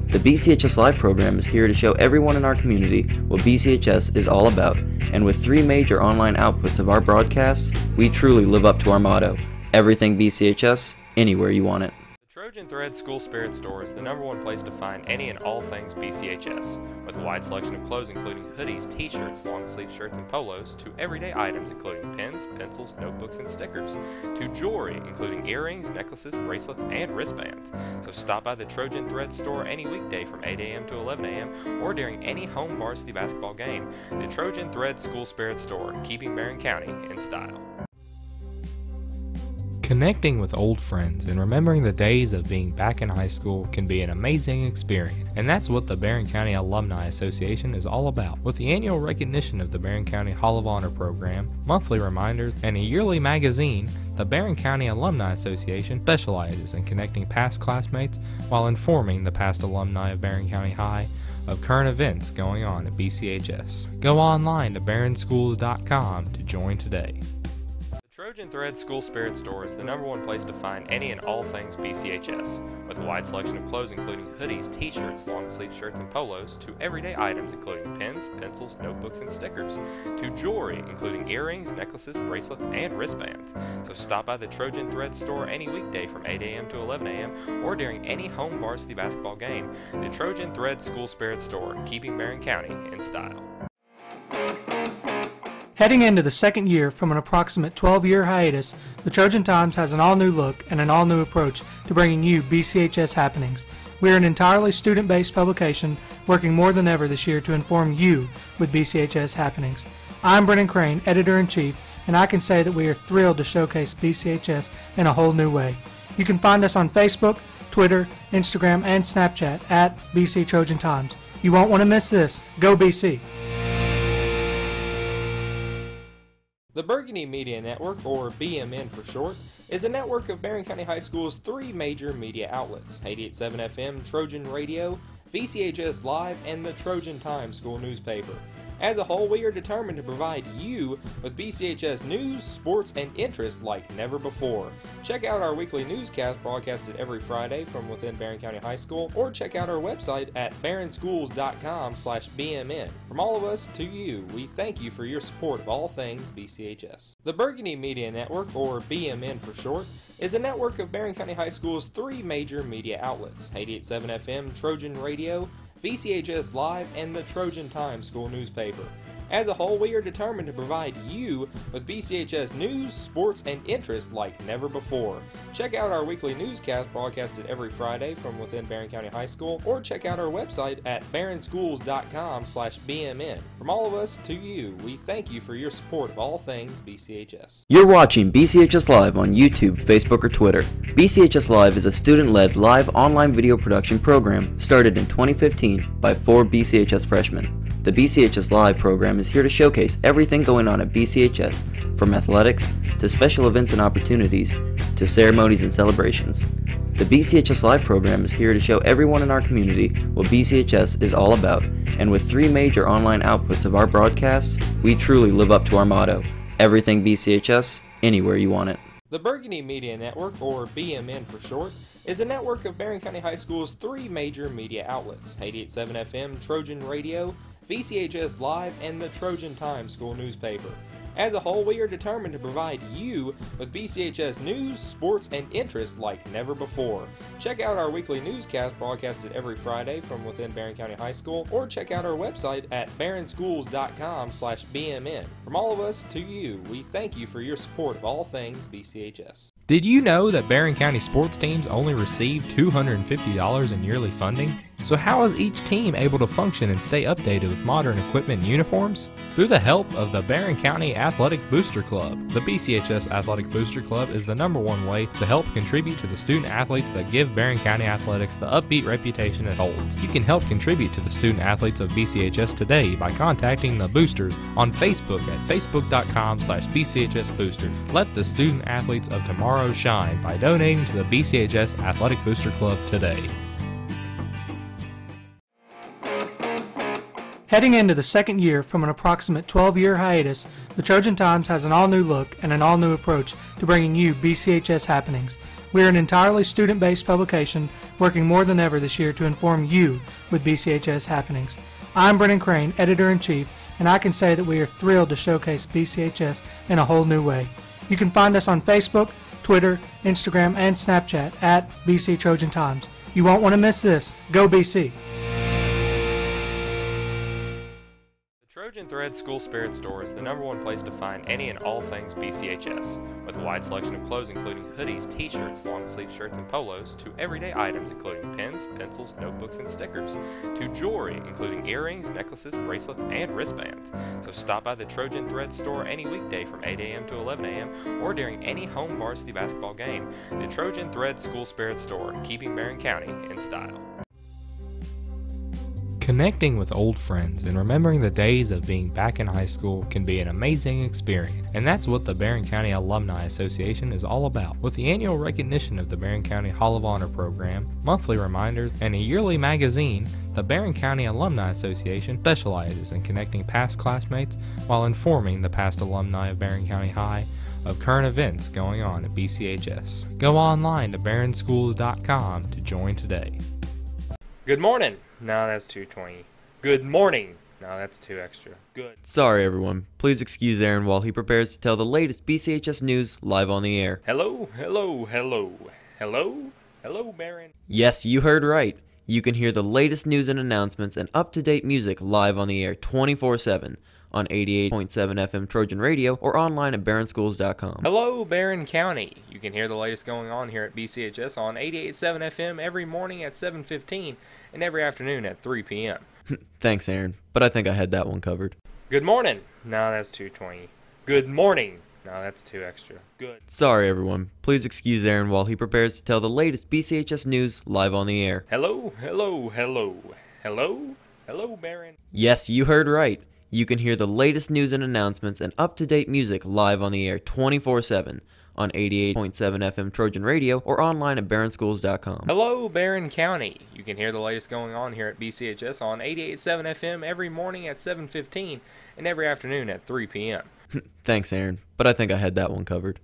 The BCHS Live program is here to show everyone in our community what BCHS is all about, and with 3 major online outputs of our broadcasts, we truly live up to our motto, everything BCHS, anywhere you want it. The Trojan Thread School Spirit Store is the #1 place to find any and all things BCHS, with a wide selection of clothes including hoodies, t-shirts, long-sleeve shirts, and polos, to everyday items including pens, pencils, notebooks, and stickers, to jewelry including earrings, necklaces, bracelets, and wristbands. So stop by the Trojan Thread Store any weekday from 8 a.m. to 11 a.m. or during any home varsity basketball game. The Trojan Thread School Spirit Store, keeping Barron County in style. Connecting with old friends and remembering the days of being back in high school can be an amazing experience, and that's what the Barren County Alumni Association is all about. With the annual recognition of the Barron County Hall of Honor program, monthly reminders, and a yearly magazine, the Barron County Alumni Association specializes in connecting past classmates while informing the past alumni of Barron County High of current events going on at BCHS. Go online to barronschools.com to join today. Trojan Thread School Spirit Store is the #1 place to find any and all things BCHS, with a wide selection of clothes including hoodies, t-shirts, long-sleeve shirts, and polos, to everyday items including pens, pencils, notebooks, and stickers, to jewelry including earrings, necklaces, bracelets, and wristbands. So stop by the Trojan Thread Store any weekday from 8 a.m. to 11 a.m. or during any home varsity basketball game. The Trojan Thread School Spirit Store, keeping Barron County in style. Heading into the second year from an approximate 12-year hiatus, the Trojan Times has an all-new look and an all-new approach to bringing you BCHS happenings. We are an entirely student-based publication working more than ever this year to inform you with BCHS happenings. I'm Brennan Crane, Editor-in-Chief, and I can say that we are thrilled to showcase BCHS in a whole new way. You can find us on Facebook, Twitter, Instagram, and Snapchat at BC Trojan Times. You won't want to miss this. Go BC! The Burgundy Media Network, or BMN for short, is a network of Barron County High School's 3 major media outlets: 88.7 FM, Trojan Radio, BCHS Live, and the Trojan Times school newspaper. As a whole, we are determined to provide you with BCHS news, sports, and interest like never before. Check out our weekly newscast broadcasted every Friday from within Barron County High School, or check out our website at barronschools.com/BMN. From all of us to you, we thank you for your support of all things BCHS. The Burgundy Media Network, or BMN for short, is a network of Barron County High School's 3 major media outlets: 88.7 FM, Trojan Radio, BCHS Live, and the Trojan Times school newspaper. As a whole, we are determined to provide you with BCHS news, sports, and interest like never before. Check out our weekly newscast broadcasted every Friday from within Barron County High School, or check out our website at barronschools.com/BMN. From all of us to you, we thank you for your support of all things BCHS. You're watching BCHS Live on YouTube, Facebook, or Twitter. BCHS Live is a student-led live online video production program started in 2015 by 4 BCHS freshmen. The BCHS Live program is here to showcase everything going on at BCHS, from athletics to special events and opportunities to ceremonies and celebrations. The BCHS Live program is here to show everyone in our community what BCHS is all about, and with 3 major online outputs of our broadcasts, we truly live up to our motto, everything BCHS, anywhere you want it. The Burgundy Media Network, or BMN for short, is a network of Barron County High School's 3 major media outlets: 88.7 FM, Trojan Radio, BCHS Live, and the Trojan Times school newspaper. As a whole, we are determined to provide you with BCHS news, sports, and interest like never before. Check out our weekly newscast broadcasted every Friday from within Barron County High School, or check out our website at barronschools.com/BMN. From all of us to you, we thank you for your support of all things BCHS. Did you know that Barron County sports teams only receive $250 in yearly funding? So how is each team able to function and stay updated with modern equipment and uniforms? Through the help of the Barren County Athletic Booster Club. The BCHS Athletic Booster Club is the #1 way to help contribute to the student athletes that give Barren County athletics the upbeat reputation it holds. You can help contribute to the student athletes of BCHS today by contacting the boosters on Facebook at facebook.com/BCHSbooster. Let the student athletes of tomorrow shine by donating to the BCHS Athletic Booster Club today. Heading into the second year from an approximate 12-year hiatus, the Trojan Times has an all-new look and an all-new approach to bringing you BCHS happenings. We are an entirely student-based publication working more than ever this year to inform you with BCHS happenings. I'm Brennan Crane, Editor-in-Chief, and I can say that we are thrilled to showcase BCHS in a whole new way. You can find us on Facebook, Twitter, Instagram, and Snapchat at BC Trojan Times. You won't want to miss this. Go BC! Trojan Thread School Spirit Store is the #1 place to find any and all things BCHS, with a wide selection of clothes including hoodies, t-shirts, long-sleeve shirts, and polos, to everyday items including pens, pencils, notebooks, and stickers, to jewelry including earrings, necklaces, bracelets, and wristbands. So stop by the Trojan Thread Store any weekday from 8 a.m. to 11 a.m. or during any home varsity basketball game. The Trojan Thread School Spirit Store, keeping Barron County in style. Connecting with old friends and remembering the days of being back in high school can be an amazing experience, and that's what the Barron County Alumni Association is all about. With the annual recognition of the Barron County Hall of Honor program, monthly reminders, and a yearly magazine, the Barron County Alumni Association specializes in connecting past classmates while informing the past alumni of Barron County High of current events going on at BCHS. Go online to barronschools.com to join today. Good morning. No, that's 220. Good morning. No, that's 2 extra. Good. Sorry everyone, please excuse Aaron while he prepares to tell the latest BCHS news live on the air. Hello, hello, hello. Hello? Hello, Barron. Yes, you heard right. You can hear the latest news and announcements and up-to-date music live on the air 24/7 on 88.7 FM Trojan Radio or online at barronschools.com. Hello, Barron County. You can hear the latest going on here at BCHS on 88.7 FM every morning at 7:15 and every afternoon at 3 p.m. Thanks, Aaron, but I think I had that one covered. Good morning. No, that's 220. Good morning. No, that's 2 extra. Good. Sorry everyone, please excuse Aaron while he prepares to tell the latest BCHS news live on the air. Hello, hello, hello. Hello? Hello, Barron. Yes, you heard right. You can hear the latest news and announcements and up-to-date music live on the air 24/7 on 88.7 FM Trojan Radio or online at barronschools.com. Hello, Barron County. You can hear the latest going on here at BCHS on 88.7 FM every morning at 7:15 and every afternoon at 3 p.m. Thanks, Aaron, but I think I had that one covered.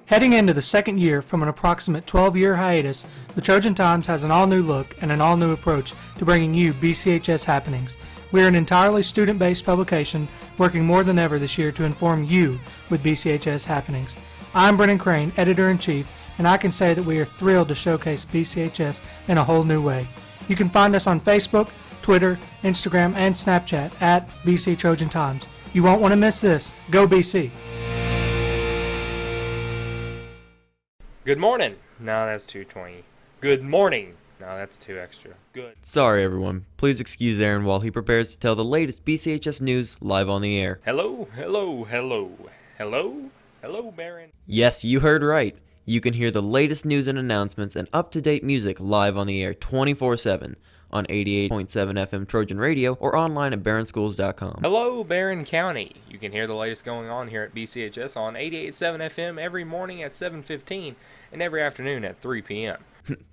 Heading into the second year from an approximate 12-year hiatus, the Trojan Times has an all-new look and an all-new approach to bringing you BCHS happenings. We are an entirely student-based publication working more than ever this year to inform you with BCHS happenings. I'm Brennan Crane, Editor-in-Chief, and I can say that we are thrilled to showcase BCHS in a whole new way. You can find us on Facebook, Twitter, Instagram, and Snapchat at BC Trojan Times. You won't want to miss this. Go BC! Good morning. No, that's 220. Good morning. No, that's 2 extra. Good. Sorry everyone, please excuse Aaron while he prepares to tell the latest BCHS news live on the air. Hello, hello, hello. Hello? Hello, Barron. Yes, you heard right. You can hear the latest news and announcements and up-to-date music live on the air 24/7 on 88.7 FM Trojan Radio or online at barronschools.com. Hello, Barron County. You can hear the latest going on here at BCHS on 88.7 FM every morning at 7:15 and every afternoon at 3 p.m.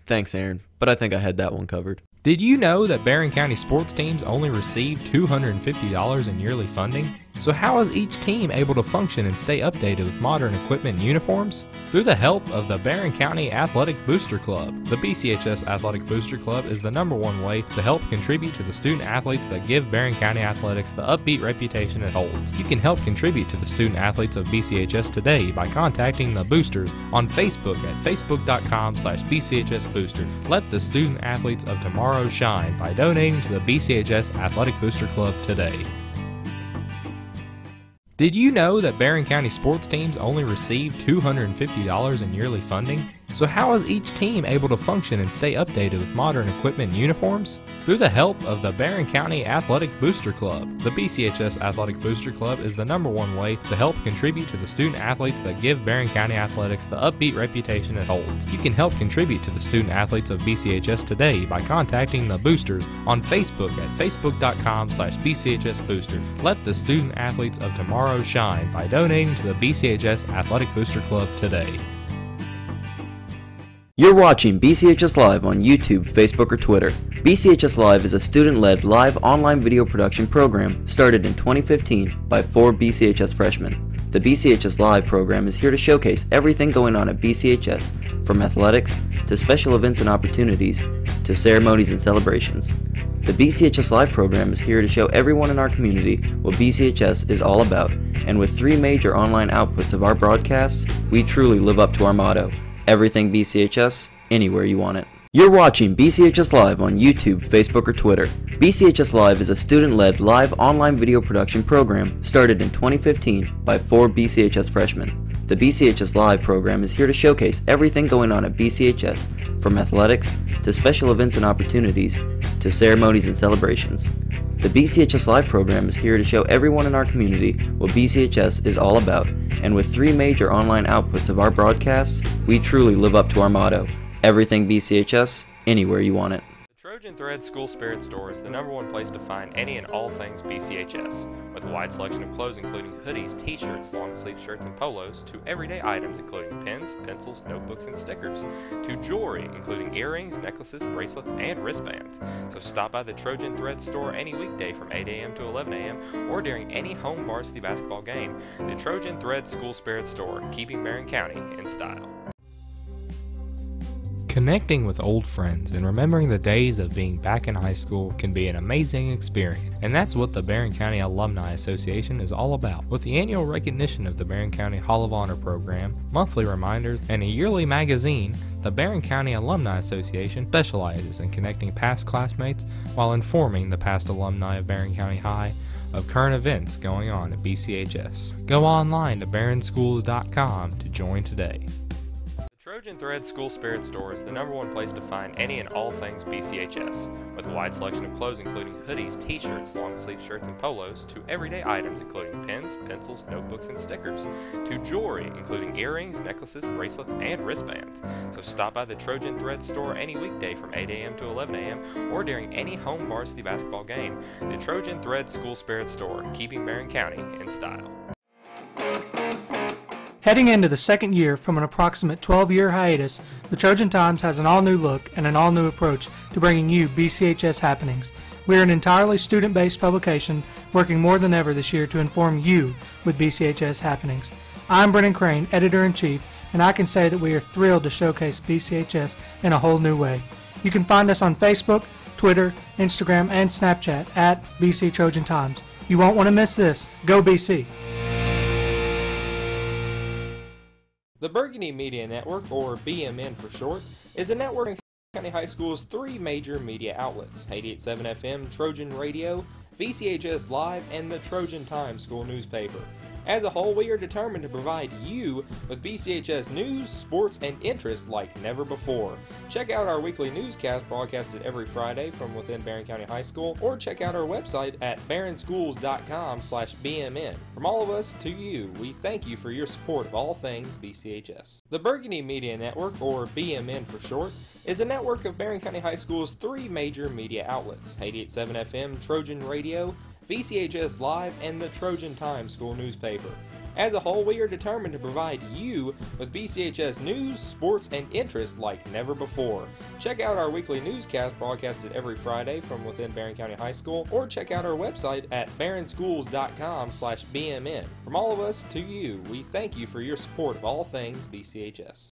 Thanks, Aaron, but I think I had that one covered. Did you know that Barron County sports teams only receive $250 in yearly funding? So how is each team able to function and stay updated with modern equipment and uniforms? Through the help of the Barren County Athletic Booster Club. The BCHS Athletic Booster Club is the #1 way to help contribute to the student athletes that give Barron County athletics the upbeat reputation it holds. You can help contribute to the student athletes of BCHS today by contacting the boosters on Facebook at facebook.com/BCHSbooster. Let the student athletes of tomorrow shine by donating to the BCHS Athletic Booster Club today. Did you know that Barron County sports teams only receive $250 in yearly funding? So how is each team able to function and stay updated with modern equipment and uniforms? Through the help of the Barren County Athletic Booster Club. The BCHS Athletic Booster Club is the #1 way to help contribute to the student athletes that give Barren County athletics the upbeat reputation it holds. You can help contribute to the student athletes of BCHS today by contacting the boosters on Facebook at facebook.com/BCHS Booster. Let the student athletes of tomorrow shine by donating to the BCHS Athletic Booster Club today. You're watching BCHS Live on YouTube, Facebook, or Twitter. BCHS Live is a student-led live online video production program started in 2015 by 4 BCHS freshmen. The BCHS Live program is here to showcase everything going on at BCHS, from athletics to special events and opportunities to ceremonies and celebrations. The BCHS Live program is here to show everyone in our community what BCHS is all about, and with 3 major online outputs of our broadcasts, we truly live up to our motto: everything BCHS, anywhere you want it. You're watching BCHS Live on YouTube, Facebook, or Twitter. BCHS Live is a student-led live online video production program started in 2015 by 4 BCHS freshmen. The BCHS Live program is here to showcase everything going on at BCHS, from athletics to special events and opportunities to ceremonies and celebrations. The BCHS Live program is here to show everyone in our community what BCHS is all about, and with 3 major online outputs of our broadcasts, we truly live up to our motto: everything BCHS, anywhere you want it. The Trojan Thread School Spirit Store is the #1 place to find any and all things BCHS, with a wide selection of clothes including hoodies, t-shirts, long-sleeve shirts, and polos, to everyday items including pens, pencils, notebooks, and stickers, to jewelry including earrings, necklaces, bracelets, and wristbands. So stop by the Trojan Thread Store any weekday from 8 a.m. to 11 a.m. or during any home varsity basketball game. The Trojan Thread School Spirit Store, keeping Barren County in style. Connecting with old friends and remembering the days of being back in high school can be an amazing experience, and that's what the Barren County Alumni Association is all about. With the annual recognition of the Barren County Hall of Honor program, monthly reminders, and a yearly magazine, the Barren County Alumni Association specializes in connecting past classmates while informing the past alumni of Barren County High of current events going on at BCHS. Go online to barronschools.com to join today. Trojan Thread School Spirit Store is the #1 place to find any and all things BCHS, with a wide selection of clothes including hoodies, t-shirts, long-sleeve shirts, and polos, to everyday items including pens, pencils, notebooks, and stickers, to jewelry including earrings, necklaces, bracelets, and wristbands. So stop by the Trojan Thread Store any weekday from 8 a.m. to 11 a.m. or during any home varsity basketball game. The Trojan Thread School Spirit Store, keeping Barren County in style. Heading into the second year from an approximate 12-year hiatus, the Trojan Times has an all-new look and an all-new approach to bringing you BCHS happenings. We are an entirely student-based publication working more than ever this year to inform you with BCHS happenings. I'm Brennan Crane, Editor-in-Chief, and I can say that we are thrilled to showcase BCHS in a whole new way. You can find us on Facebook, Twitter, Instagram, and Snapchat at BC Trojan Times. You won't want to miss this. Go BC! The Burgundy Media Network, or BMN for short, is a network in County High School's 3 major media outlets: 88.7 FM, Trojan Radio, BCHS Live, and the Trojan Times school newspaper. As a whole, we are determined to provide you with BCHS news, sports, and interest like never before. Check out our weekly newscast broadcasted every Friday from within Barren County High School, or check out our website at barronschools.com/BMN. From all of us to you, we thank you for your support of all things BCHS. The Burgundy Media Network, or BMN for short, is a network of Barren County High School's 3 major media outlets: 88.7 FM, Trojan Radio, BCHS Live, and the Trojan Times school newspaper. As a whole, we are determined to provide you with BCHS news, sports, and interest like never before. Check out our weekly newscast broadcasted every Friday from within Barren County High School, or check out our website at barronschools.com/BMN. From all of us to you, we thank you for your support of all things BCHS.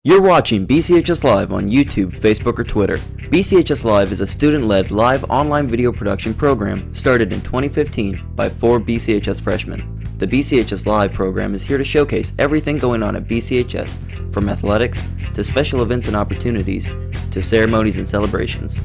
You're watching BCHS Live on YouTube, Facebook, or Twitter. BCHS Live is a student-led live online video production program started in 2015 by 4 BCHS freshmen. The BCHS Live program is here to showcase everything going on at BCHS, from athletics to special events and opportunities to ceremonies and celebrations.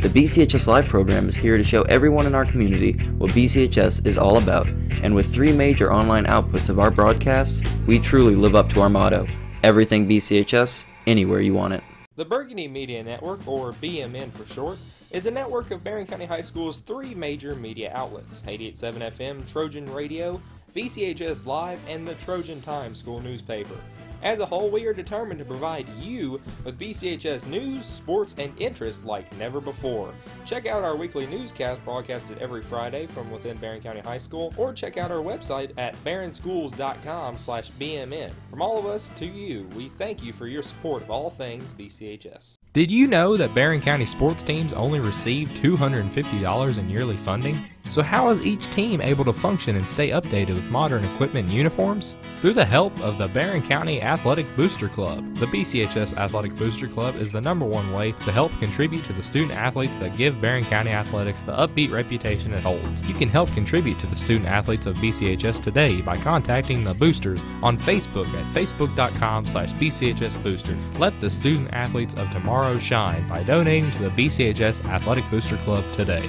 The BCHS Live program is here to show everyone in our community what BCHS is all about, and with 3 major online outputs of our broadcasts, we truly live up to our motto: everything BCHS, anywhere you want it. The Burgundy Media Network, or BMN for short, is a network of Barron County High School's 3 major media outlets: 88.7 FM, Trojan Radio, BCHS Live, and the Trojan Times school newspaper. As a whole, we are determined to provide you with BCHS news, sports, and interest like never before. Check out our weekly newscast broadcasted every Friday from within Barron County High School, or check out our website at barronschools.com/BMN. From all of us to you, we thank you for your support of all things BCHS. Did you know that Barron County sports teams only receive $250 in yearly funding? So how is each team able to function and stay updated with modern equipment and uniforms? Through the help of the Barron County Athletic Booster Club. The BCHS Athletic Booster Club is the #1 way to help contribute to the student athletes that give Barron County athletics the upbeat reputation it holds. You can help contribute to the student athletes of BCHS today by contacting the boosters on Facebook at facebook.com/BCHS Booster. Let the student athletes of tomorrow shine by donating to the BCHS Athletic Booster Club today.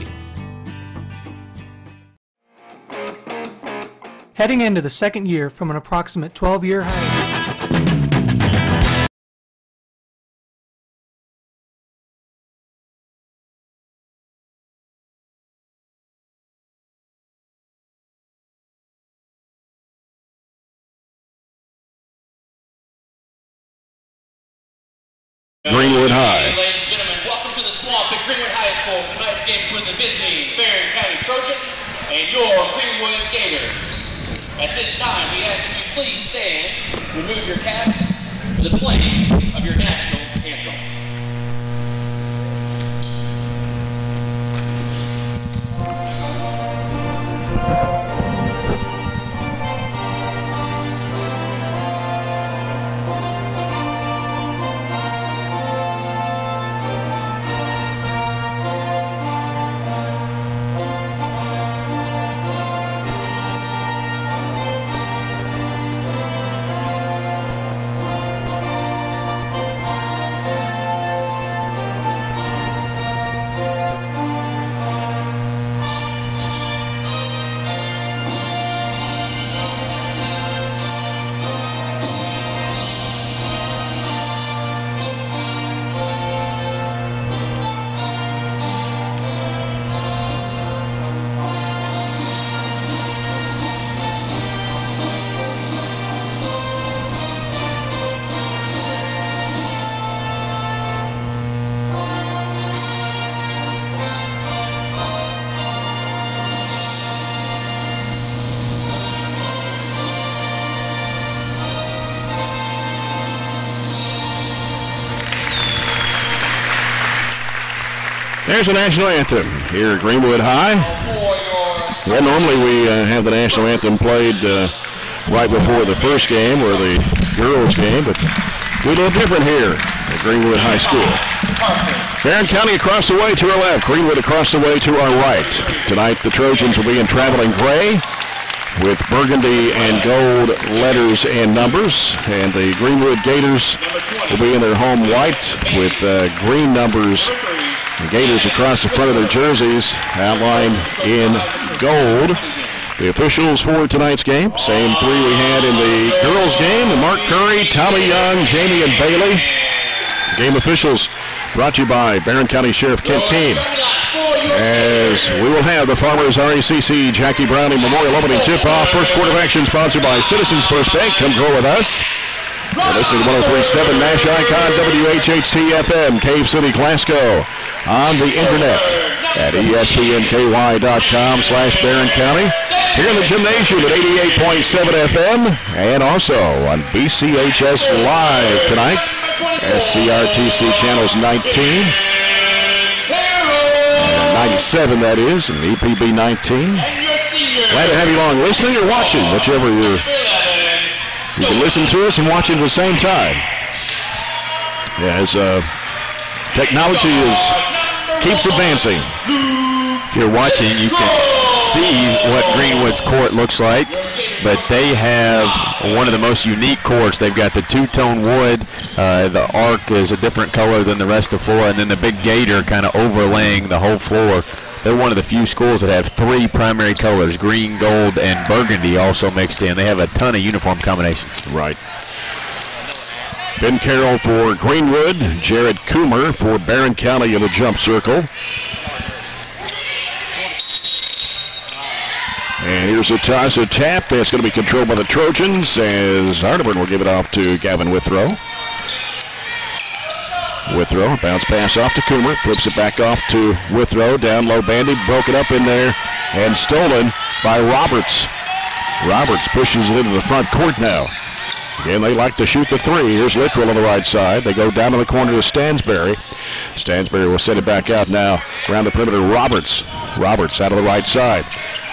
Heading into the second year from an approximate 12-year hiatus. Greenwood High. Ladies and gentlemen, welcome to the Swamp at Greenwood High School for tonight's game between the visiting Barren County Trojans and your Greenwood Gators. At this time, we ask that you please stand, remove your caps for the playing of your national anthem. There's the national anthem here at Greenwood High. Well, normally we have the national anthem played right before the first game or the girls' game, but we're a little different here at Greenwood High School. Barron County across the way to our left, Greenwood across the way to our right. Tonight the Trojans will be in traveling gray with burgundy and gold letters and numbers, and the Greenwood Gators will be in their home white with green numbers. The Gators across the front of their jerseys outlined in gold. The officials for tonight's game, same 3 we had in the girls' game: Mark Curry, Tommy Young, Jamie and Bailey. Game officials brought to you by Barron County Sheriff Kent Keene. As we will have the Farmers RACC Jackie Browning Memorial Opening Tip-Off. First quarter of action sponsored by Citizens First Bank. Come grow with us. You're listening to 103.7 Nash Icon WHHT-FM, Cave City, Glasgow. On the internet at espnky.com/Barron County. Here in the gymnasium at 88.7 FM and also on BCHS Live tonight. SCRTC channels 19 and 97, that is, and EPB 19. Glad to have you along listening or watching, whichever you can listen to us and watch it at the same time. As technology keeps advancing. If you're watching, you can see what Greenwood's court looks like, but they have one of the most unique courts. They've got the two-tone wood. The arc is a different color than the rest of the floor, and then the big gator kind of overlaying the whole floor. They're one of the few schools that have 3 primary colors: green, gold, and burgundy also mixed in. They have a ton of uniform combinations. Right. Ben Carroll for Greenwood. Jared Coomer for Barron County in the jump circle. And here's a toss, a tap. It's going to be controlled by the Trojans as Arterburn will give it off to Gavin Withrow. Withrow, bounce pass off to Coomer, flips it back off to Withrow. Down low, Bandy broke it up in there and stolen by Roberts. Roberts pushes it into the front court now. Again, they like to shoot the three. Here's Littrell on the right side. They go down to the corner to Stansberry. Stansberry will send it back out now around the perimeter. Roberts. Roberts out of the right side.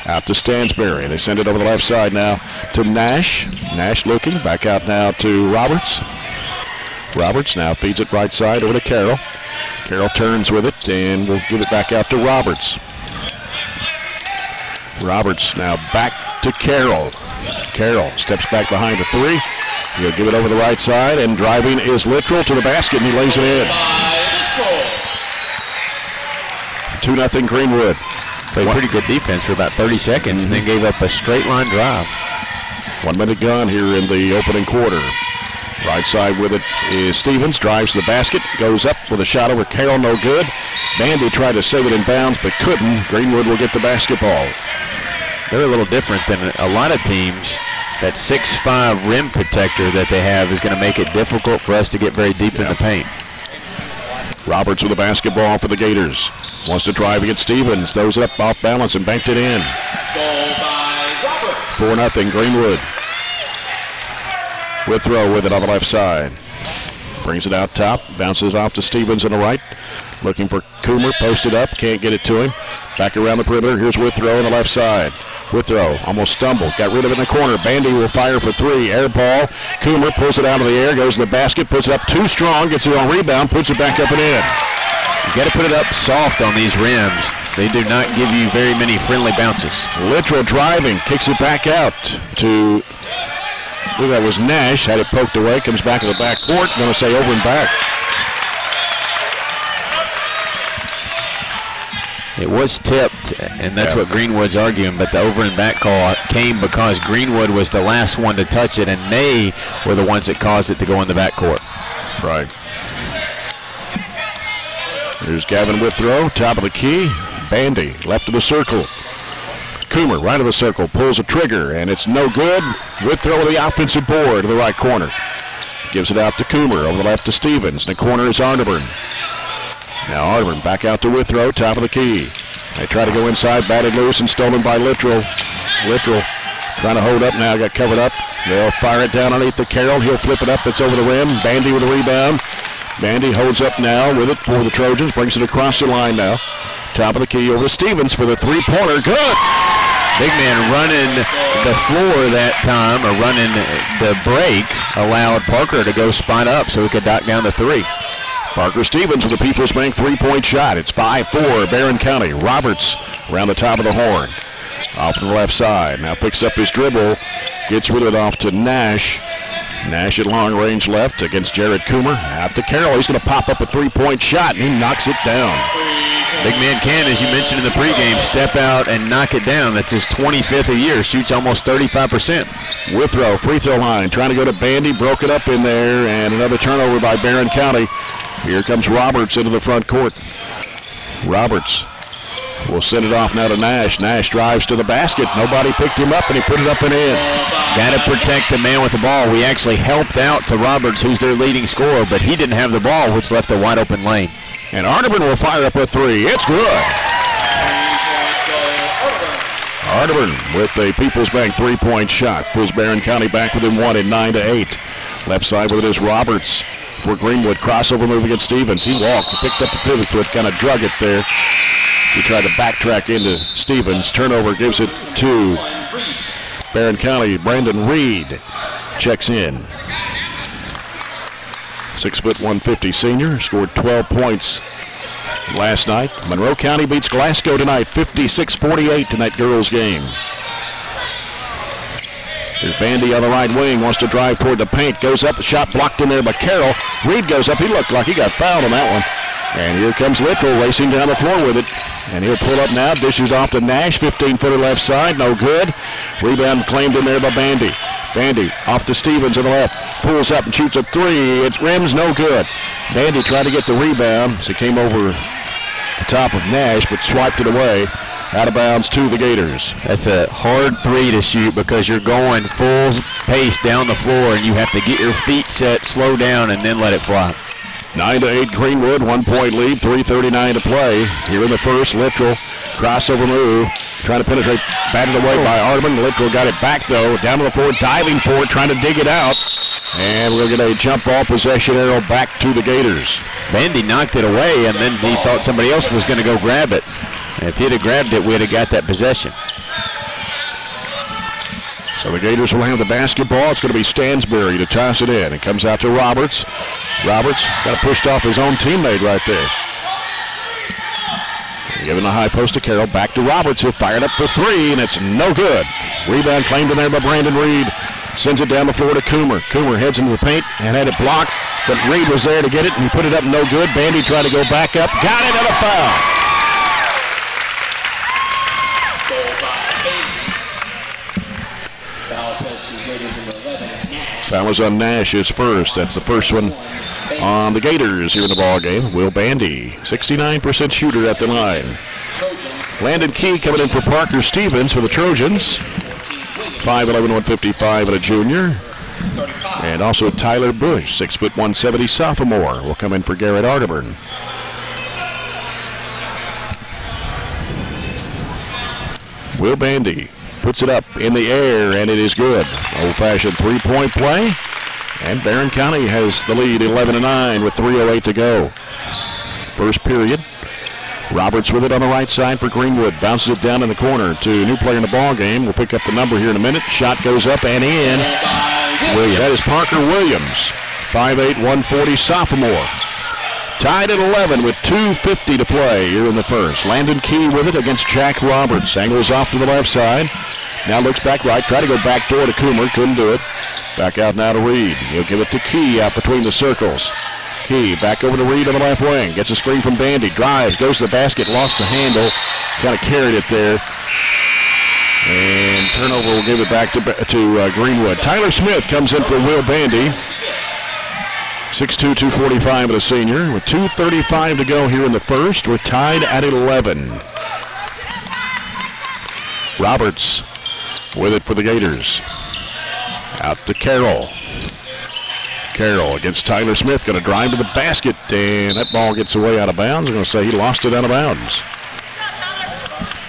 Out to Stansberry. They send it over the left side now to Nash. Nash looking. Back out now to Roberts. Roberts now feeds it right side over to Carroll. Carroll turns with it and will give it back out to Roberts. Roberts now back to Carroll. Carroll steps back behind the three. He'll give it over the right side, and driving is Littrell to the basket, and he lays it in. 2-0 Greenwood. Played pretty good defense for about 30 seconds and then gave up a straight line drive. 1 minute gone here in the opening quarter. Right side with it is Stevens, drives to the basket, goes up with a shot over Carroll, no good. Bandy tried to save it in bounds but couldn't. Greenwood will get the basketball. They're a little different than a lot of teams. That 6'5" rim protector that they have is going to make it difficult for us to get very deep in the paint. Roberts with the basketball for the Gators. Wants to drive against Stevens. Throws it up off balance and banked it in. Goal by Roberts. 4-0 Greenwood. Withrow with it on the left side. Brings it out top. Bounces off to Stevens on the right. Looking for Coomer. Posted up. Can't get it to him. Back around the perimeter. Here's Withrow on the left side. Withrow almost stumbled. Got rid of it in the corner. Bandy will fire for three. Air ball. Coomer pulls it out of the air. Goes to the basket. Puts it up too strong. Gets it on rebound. Puts it back up and in. You got to put it up soft on these rims. They do not give you very many friendly bounces. Littrell driving. Kicks it back out to... I believe that was Nash. Had it poked away. Comes back to the back court. Going to say over and back. It was tipped, and that's what Greenwood's arguing, but the over and back call came because Greenwood was the last one to touch it, and they were the ones that caused it to go in the back court. Right. Here's Gavin Withrow, top of the key. Bandy, left of the circle. Coomer, right of the circle, pulls a trigger, and it's no good. Withrow with the offensive board to the right corner. Gives it out to Coomer, over the left to Stevens. In the corner is Arterburn. Now Arterburn back out to Withrow, top of the key. They try to go inside, batted loose and stolen by Littrell. Littrell trying to hold up now, got covered up. They'll fire it down underneath the Carroll. He'll flip it up, it's over the rim. Bandy with a rebound. Bandy holds up now with it for the Trojans, brings it across the line now. Top of the key over to Stevens for the three-pointer, good! Big man running the floor that time, or running the break, allowed Parker to go spot up so he could knock down the three. Parker Stevens with a People's Bank three-point shot. It's 5-4, Barron County. Roberts around the top of the horn. Off to the left side. Now picks up his dribble. Gets rid of it off to Nash. Nash at long range left against Jared Coomer. Out to Carroll. He's going to pop up a three-point shot, and he knocks it down. Big man can, as you mentioned in the pregame, step out and knock it down. That's his 25th a year. Shoots almost 35%. Withrow, free throw line. Trying to go to Bandy. Broke it up in there, and another turnover by Barron County. Here comes Roberts into the front court. Roberts will send it off now to Nash. Nash drives to the basket. Nobody picked him up, and he put it up and in. Got to protect the man with the ball. We actually helped out to Roberts, who's their leading scorer, but he didn't have the ball, which left a wide open lane. And Arterburn will fire up a three. It's good. Arterburn with a People's Bank three-point shot. Pulls Barron County back within one at 9-8. Left side with it is Roberts for Greenwood. Crossover move against Stevens. He walked, picked up the pivot foot, kind of drug it there. He tried to backtrack into Stevens. Turnover gives it to Barron County. Brandon Reed checks in. 6', 150 senior, scored 12 points last night. Monroe County beats Glasgow tonight, 56-48 in that girls game. Here's Bandy on the right wing, wants to drive toward the paint, goes up, the shot blocked in there by Carroll. Reed goes up, he looked like he got fouled on that one. And here comes Littrell racing down the floor with it. And he'll pull up now, dishes off to Nash, 15-footer left side, no good. Rebound claimed in there by Bandy. Bandy off to Stevens on the left. pulls up and shoots a three. It's rims, no good. Bandy tried to get the rebound, so it came over the top of Nash, but swiped it away. Out of bounds to the Gators. That's a hard three to shoot because you're going full pace down the floor and you have to get your feet set, slow down, and then let it fly. 9-8 Greenwood, 1 point lead, 3:39 to play. Here in the first, Littrell, crossover move, trying to penetrate, batted away by Arterman. Littrell got it back though, down to the floor, diving for it, trying to dig it out. And we'll get a jump ball possession arrow back to the Gators. Bandy knocked it away and then he thought somebody else was going to go grab it. And if he'd have grabbed it, we'd have got that possession. So the Gators will have the basketball. It's going to be Stansbury to toss it in. It comes out to Roberts. Roberts got pushed off his own teammate right there. Giving the high post to Carroll. Back to Roberts, who fired up for three, and it's no good. Rebound claimed in there by Brandon Reed. Sends it down the floor to Coomer. Coomer heads into the paint and had it blocked, but Reed was there to get it, and he put it up no good. Bandy tried to go back up. Got it, and a foul. Foul was on Nash, his first. That's the first one on the Gators here in the ball game. Will Bandy, 69% shooter at the line. Landon Key coming in for Parker Stevens for the Trojans. 5'11", 155 and a junior. And also Tyler Bush, 6', 170 sophomore, will come in for Garrett Arterburn. Will Bandy puts it up in the air, and it is good. Old-fashioned three-point play. And Barren County has the lead 11-9 with 3:08 to go. First period. Roberts with it on the right side for Greenwood. Bounces it down in the corner to a new player in the ball game. We'll pick up the number here in a minute. Shot goes up and in. Williams. That is Parker Williams, 5'8", 140 sophomore. Tied at 11 with 2:50 to play here in the first. Landon Key with it against Jack Roberts. Angles off to the left side. Now looks back right. Try to go back door to Coomer. Couldn't do it. Back out now to Reed. He'll give it to Key out between the circles. Key back over to Reed on the left wing. Gets a screen from Bandy. Drives. Goes to the basket. Lost the handle. Kind of carried it there. And turnover will give it back to Greenwood. Tyler Smith comes in for Will Bandy. 6'2", 245 and a senior. With 2:35 to go here in the first. We're tied at 11. Roberts with it for the Gators. Out to Carroll. Carroll against Tyler Smith. Going to drive to the basket, and that ball gets away out of bounds. I'm going to say he lost it out of bounds.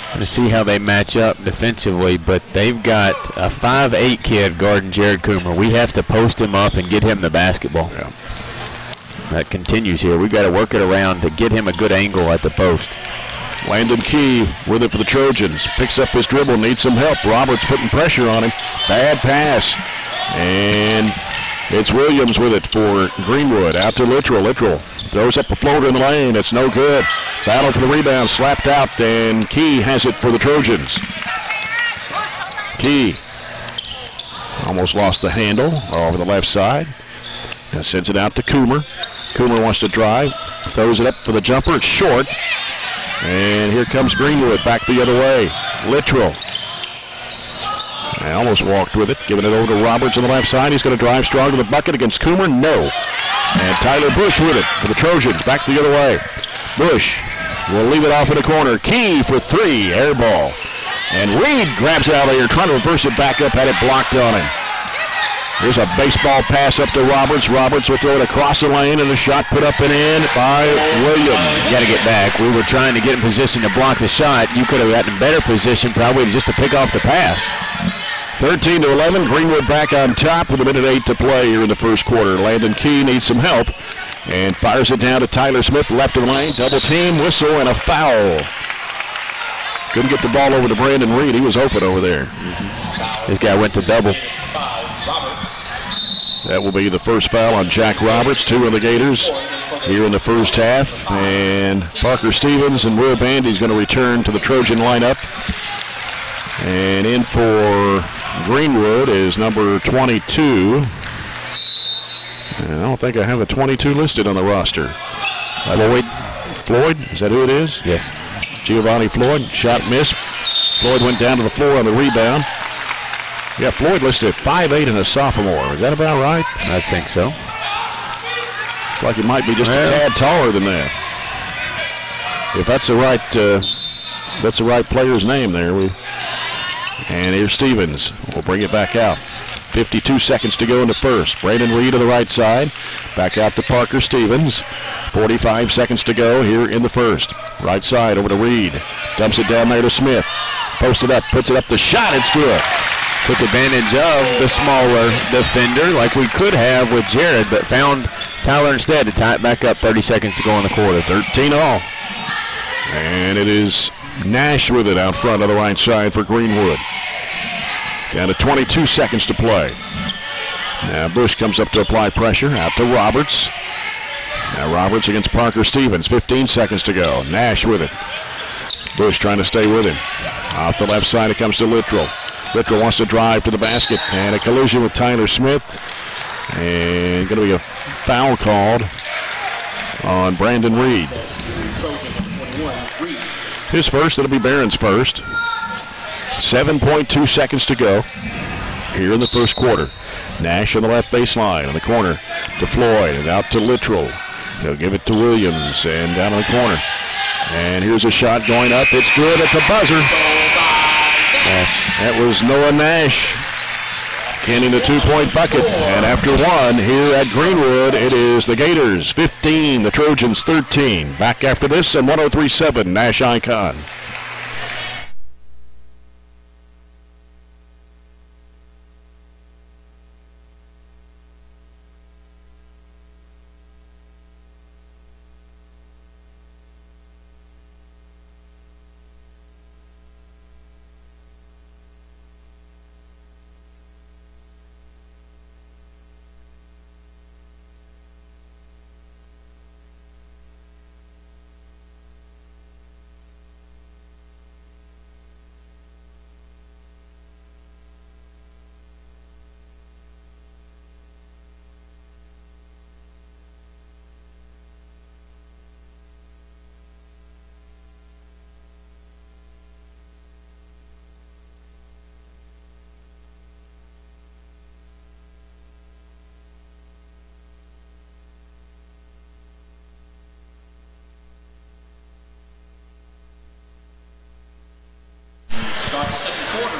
Going to see how they match up defensively, but they've got a 5'8" kid guarding Jared Coomer. We have to post him up and get him the basketball. Yeah. That continues here. We've got to work it around to get him a good angle at the post. Landon Key with it for the Trojans. Picks up his dribble, needs some help. Roberts putting pressure on him. Bad pass. And it's Williams with it for Greenwood. Out to Littrell. Littrell throws up a floater in the lane. It's no good. Battle for the rebound. Slapped out, and Key has it for the Trojans. Key almost lost the handle over the left side. Now sends it out to Coomer. Coomer wants to drive. Throws it up for the jumper. It's short. And here comes Greenwood back the other way. Littrell. I almost walked with it, giving it over to Roberts on the left side. He's going to drive strong to the bucket against Coomer. No. And Tyler Bush with it for the Trojans. Back the other way. Bush will leave it off in the corner. Key for three. Air ball. And Reed grabs it out of here, trying to reverse it back up. Had it blocked on him. Here's a baseball pass up to Roberts. Roberts will throw it across the lane, and the shot put up and in by Williams. You got to get back. We were trying to get in position to block the shot. You could have gotten in better position probably just to pick off the pass. 13-11. Greenwood back on top with 1:08 to play here in the first quarter. Landon Key needs some help and fires it down to Tyler Smith, left of the lane. Double team, whistle, and a foul. Couldn't get the ball over to Brandon Reed. He was open over there. This guy went to double. That will be the first foul on Jack Roberts. Two of the Gators here in the first half. And Parker Stevens and Will Bandy is going to return to the Trojan lineup. And in for Greenwood is number 22. And I don't think I have a 22 listed on the roster. Floyd, is that who it is? Yes. Giovanni Floyd, shot missed. Floyd went down to the floor on the rebound. Yeah, Floyd listed at 5'8" and a sophomore. Is that about right? I think so. Looks like he might be just a tad taller than that. If that's the right player's name there. And here's Stevens. We'll bring it back out. 52 seconds to go in the first. Brandon Reed to the right side. Back out to Parker Stevens. 45 seconds to go here in the first. Right side over to Reed. Dumps it down there to Smith. Posts it up, puts it up, the shot, it's good. Took advantage of the smaller defender like we could have with Jared, but found Tyler instead to tie it back up. 30 seconds to go in the quarter. 13-all. And it is Nash with it out front on the right side for Greenwood. Down to 22 seconds to play. Now Bush comes up to apply pressure. Out to Roberts. Now Roberts against Parker Stevens. 15 seconds to go. Nash with it. Bush trying to stay with him. Off the left side it comes to Littrell. Littrell wants to drive to the basket. And a collision with Tyler Smith. And going to be a foul called on Brandon Reed. His first, it'll be Barron's first. 7.2 seconds to go here in the first quarter. Nash on the left baseline in the corner to Floyd and out to Littrell. He'll give it to Williams and down in the corner. And here's a shot going up. It's good at the buzzer. Yes, that was Noah Nash canning the two-point bucket. And after one here at Greenwood, it is the Gators 15, the Trojans 13. Back after this and 103.7 Nash Icon.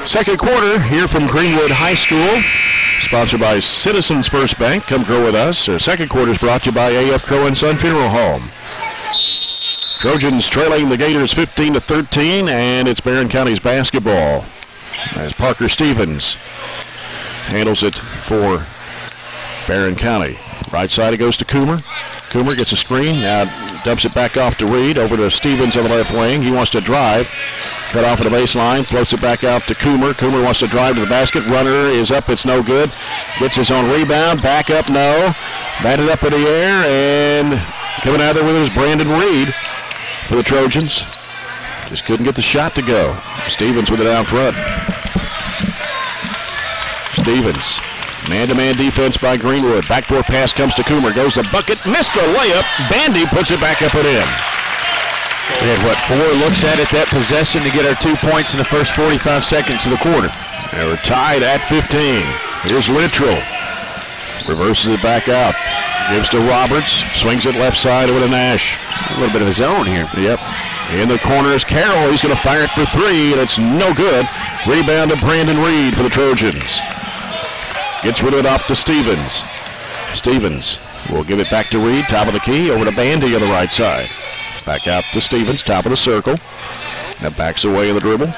Second quarter here from Greenwood High School, sponsored by Citizens First Bank. Come grow with us. Our second quarter is brought to you by A.F. Crow & Son Funeral Home. Trojans trailing the Gators 15-13, and it's Barren County's basketball as Parker Stevens handles it for Barren County. Right side it goes to Coomer. Coomer gets a screen, now dumps it back off to Reed, over to Stevens on the left wing. He wants to drive. Cut off at the baseline, floats it back out to Coomer. Coomer wants to drive to the basket. Runner is up, it's no good. Gets his own rebound, back up, no. Batted up in the air, and coming out there with his Brandon Reed for the Trojans. Just couldn't get the shot to go. Stevens with it out front. Stevens, man-to-man defense by Greenwood. Backdoor pass comes to Coomer, goes the bucket, missed the layup. Bandy puts it back up and in. We had, 4 looks at it that possession to get our 2 points in the first 45 seconds of the quarter. They were tied at 15. Here's Littrell. Reverses it back out. Gives to Roberts. Swings it left side over to Nash. A little bit of a zone here. Yep. In the corner is Carroll. He's going to fire it for 3, and it's no good. Rebound to Brandon Reed for the Trojans. Gets rid of it off to Stevens. Stevens will give it back to Reed. Top of the key. Over to Bandy on the right side. Back out to Stevens, top of the circle. Now backs away in the dribble.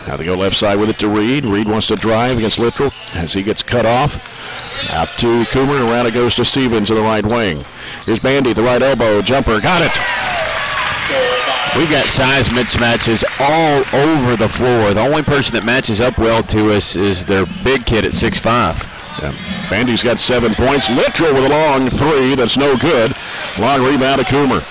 Now they go left side with it to Reed. Reed wants to drive against Littrell as he gets cut off. Out to Coomer, and around it goes to Stevens in the right wing. Here's Bandy, the right elbow, jumper, got it. We've got size mismatches all over the floor. The only person that matches up well to us is their big kid at 6'5". Yeah. Bandy's got 7 points. Littrell with a long 3. That's no good. Long rebound to Coomer.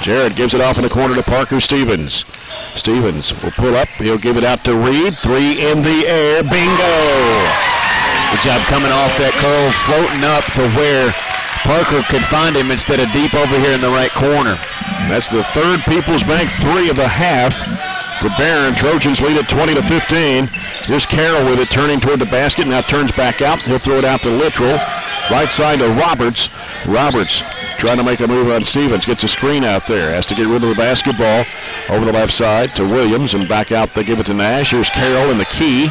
Jared gives it off in the corner to Parker Stevens. Stevens will pull up. He'll give it out to Reed. 3 in the air. Bingo! Good job coming off that curl, floating up to where Parker could find him instead of deep over here in the right corner. That's the third People's Bank 3 of the half for Barron. Trojans lead it 20-15. Here's Carroll with it, turning toward the basket. Now turns back out. He'll throw it out to Littrell. Right side to Roberts. Roberts trying to make a move on Stevens. Gets a screen out there. Has to get rid of the basketball over the left side to Williams, and back out they give it to Nash. Here's Carroll in the key.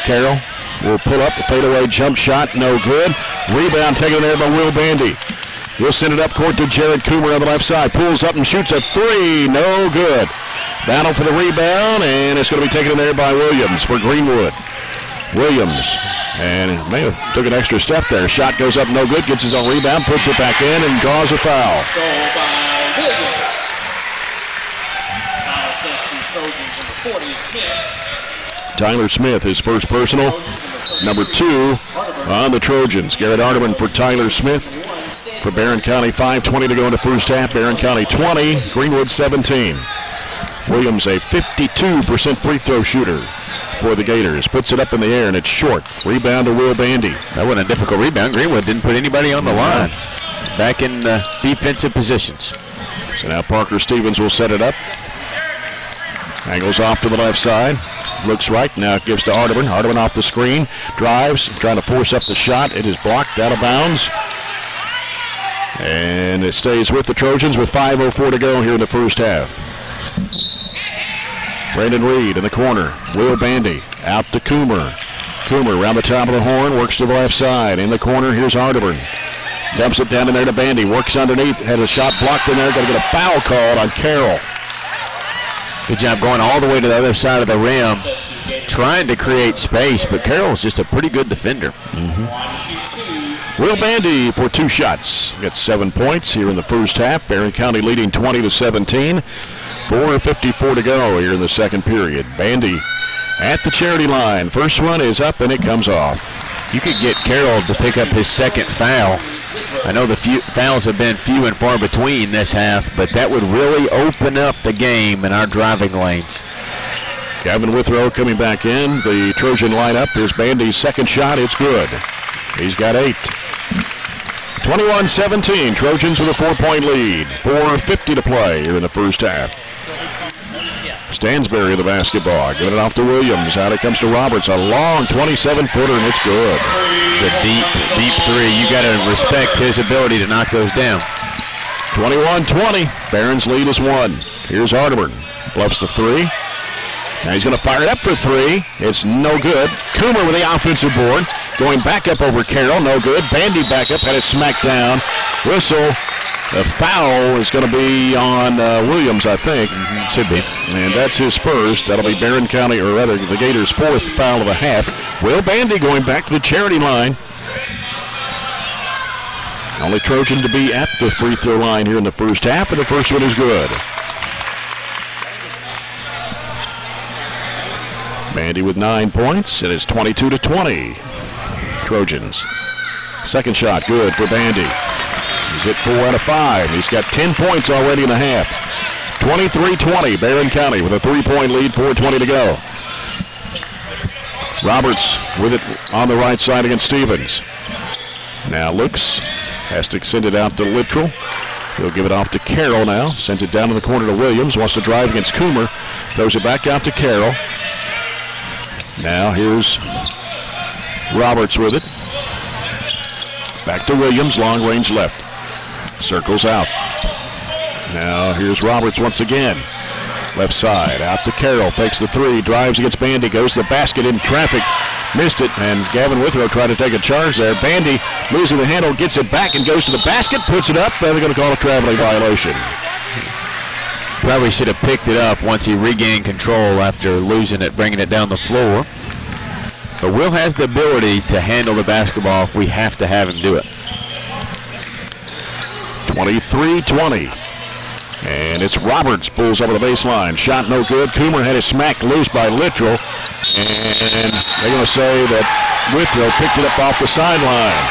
Carroll will pull up a fadeaway jump shot. No good. Rebound taken there by Will Bandy. He'll send it up court to Jared Coomer on the left side. Pulls up and shoots a three. No good. Battle for the rebound, and it's going to be taken in there by Williams for Greenwood. Williams, and he may have took an extra step there. Shot goes up, no good. Gets his own rebound, puts it back in, and draws a foul. Goal by Williams. Foul sets to Trojans number 40, Smith. Tyler Smith, his first personal. Number 2 on the Trojans. Garrett Arterman for Tyler Smith. For Barron County, 5:20 to go in the first half. Barron County 20, Greenwood 17. Williams, a 52% free throw shooter for the Gators. Puts it up in the air, and it's short. Rebound to Will Bandy. That wasn't a difficult rebound. Greenwood didn't put anybody on the line. Back in defensive positions. So now Parker Stevens will set it up. Angles off to the left side. Looks right. Now it gives to Arterman. Arterman off the screen. Drives. Trying to force up the shot. It is blocked out of bounds. And it stays with the Trojans with 5:04 to go here in the first half. Brandon Reed in the corner. Will Bandy out to Coomer. Coomer around the top of the horn. Works to the left side. In the corner, here's Arterman. Dumps it down in there to Bandy. Works underneath. Had a shot blocked in there. Got to get a foul called on Carroll. Good job going all the way to the other side of the rim, trying to create space, but Carroll's just a pretty good defender. Will Bandy for 2 shots. Gets 7 points here in the first half. Barron County leading 20-17. 4:54 to go here in the second period. Bandy at the charity line. First one is up, and it comes off. You could get Carroll to pick up his second foul. I know the fouls have been few and far between this half, but that would really open up the game in our driving lanes. Gavin Withrow coming back in. The Trojan lineup. Here's Bandy's second shot. It's good. He's got 8. 21-17. Trojans with a 4-point lead. 4:50 to play here in the first half. Stansberry the basketball. Giving it off to Williams. Out it comes to Roberts. A long 27-footer, and it's good. It's a deep three. You got to respect his ability to knock those down. 21-20. Barron's lead is 1. Here's Arterman. Bluffs the 3. Now he's going to fire it up for 3. It's no good. Coomer with the offensive board. Going back up over Carroll. No good. Bandy back up. Had it smacked down. Whistle. The foul is going to be on Williams, I think. Should be. And that's his first. That'll be Barron County, or rather the Gators' 4th foul of the half. Will Bandy going back to the charity line. Only Trojan to be at the free throw line here in the first half, and the first one is good. Bandy with 9 points, and it's 22-20. Trojans. Second shot, good for Bandy. He's hit 4 out of 5. He's got 10 points already in the half. 23-20, Barron County with a 3-point lead, 4:20 to go. Roberts with it on the right side against Stevens. Now looks, has to send it out to Littrell. He'll give it off to Carroll now. Sends it down to the corner to Williams. Wants to drive against Coomer. Throws it back out to Carroll. Now here's Roberts with it. Back to Williams, long range left. Circles out. Now here's Roberts once again. Left side, out to Carroll, fakes the 3, drives against Bandy, goes to the basket in traffic. Missed it, and Gavin Withrow tried to take a charge there. Bandy losing the handle, gets it back and goes to the basket, puts it up, and they're going to call a traveling violation. Probably should have picked it up once he regained control after losing it, bringing it down the floor. But Will has the ability to handle the basketball if we have to have him do it. 23-20. And it's Roberts, pulls over the baseline. Shot no good. Coomer had it smacked loose by Littrell. And they're going to say that Withrow picked it up off the sideline.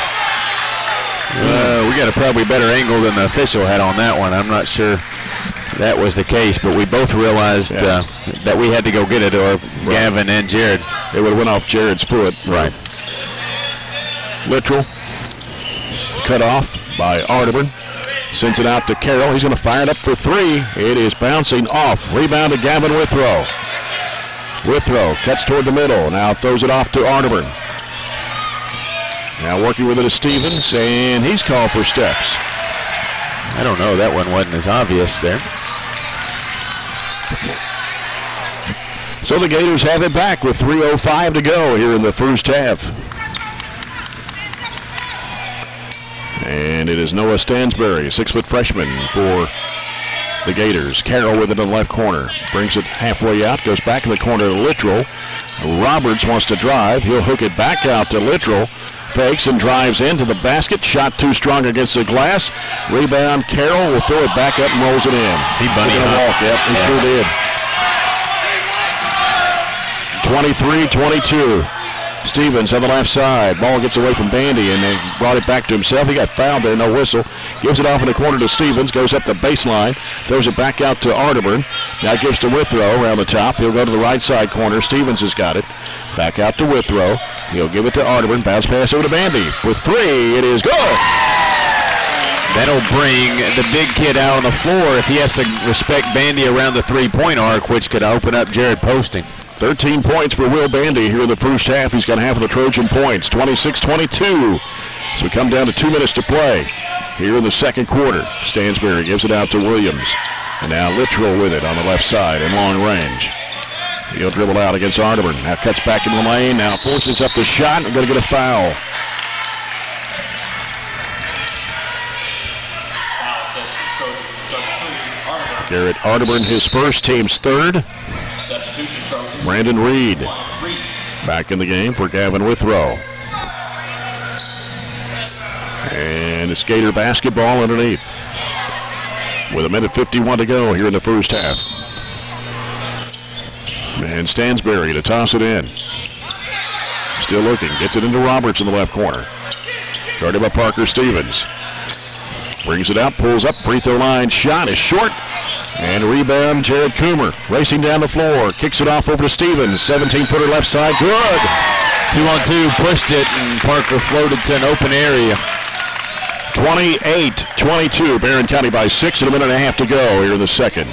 We got a probably better angle than the official had on that one. I'm not sure that was the case, but we both realized that we had to go get it, or Gavin and Jared. It would have went off Jared's foot. Right. Littrell cut off by Arterman. Sends it out to Carroll. He's going to fire it up for 3. It is bouncing off. Rebound to Gavin Withrow. Withrow cuts toward the middle. Now throws it off to Arterburn. Now working with it is Stevens, and he's called for steps. I don't know. That one wasn't as obvious there. So the Gators have it back with 3:05 to go here in the first half. And it is Noah Stansberry, 6-foot freshman for the Gators. Carroll with it in the left corner. Brings it halfway out, goes back in the corner to Littrell. Roberts wants to drive. He'll hook it back out to Littrell. Fakes and drives into the basket. Shot too strong against the glass. Rebound, Carroll will throw it back up and rolls it in. He bunnied him walk. Yep, he sure did. 23-22. Stevens on the left side. Ball gets away from Bandy and they brought it back to himself. He got fouled there, no whistle. Gives it off in the corner to Stevens. Goes up the baseline. Throws it back out to Arterburn. Now gives to Withrow around the top. He'll go to the right side corner. Stevens has got it. Back out to Withrow. He'll give it to Arterburn. Bounce pass over to Bandy. For three, it is good. That'll bring the big kid out on the floor if he has to respect Bandy around the three-point arc, which could open up Jared Posting. 13 points for Will Bandy here in the first half. He's got half of the Trojan points, 26-22. So we come down to 2 minutes to play here in the second quarter. Stansberry gives it out to Williams. And now Littrell with it on the left side in long range. He'll dribble out against Arterburn. Now cuts back in the lane. Now forces up the shot. We're going to get a foul. Garrett Arterburn, his first, team's third. Substitution Trojan. Brandon Reed back in the game for Gavin Withrow. And it's Gator basketball underneath. With 1:51 to go here in the first half. And Stansberry to toss it in. Still looking. Gets it into Roberts in the left corner. Guarded by Parker Stevens. Brings it out, pulls up, free throw line. Shot is short. And rebound, Jared Coomer racing down the floor. Kicks it off over to Stevens. 17-footer left side. Good. 2-on-2, pushed it, and Parker floated to an open area. 28-22. Barren County by 6 and 1.5 minutes to go here in the second.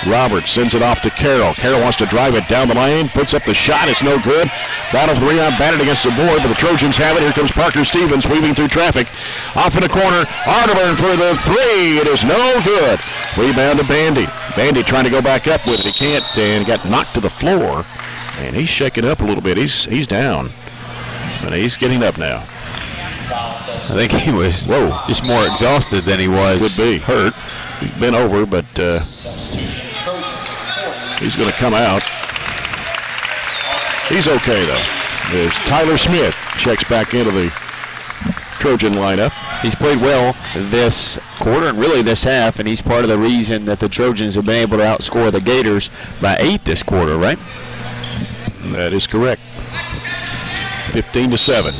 Roberts sends it off to Carroll. Carroll wants to drive it down the lane. Puts up the shot. It's no good. Battle for the rebound. Batted against the board, but the Trojans have it. Here comes Parker Stevens weaving through traffic. Off in the corner. Arterburn for the three. It is no good. Rebound to Bandy. Bandy trying to go back up with it. He can't, and got knocked to the floor. And he's shaking up a little bit. He's down. But he's getting up now. I think he was just more exhausted than he was. Could be. Hurt. He's been over, but he's going to come out. He's okay, though. There's Tyler Smith checks back into the Trojan lineup. He's played well this quarter and really this half, and he's part of the reason that the Trojans have been able to outscore the Gators by 8 this quarter, right? That is correct. 15-7.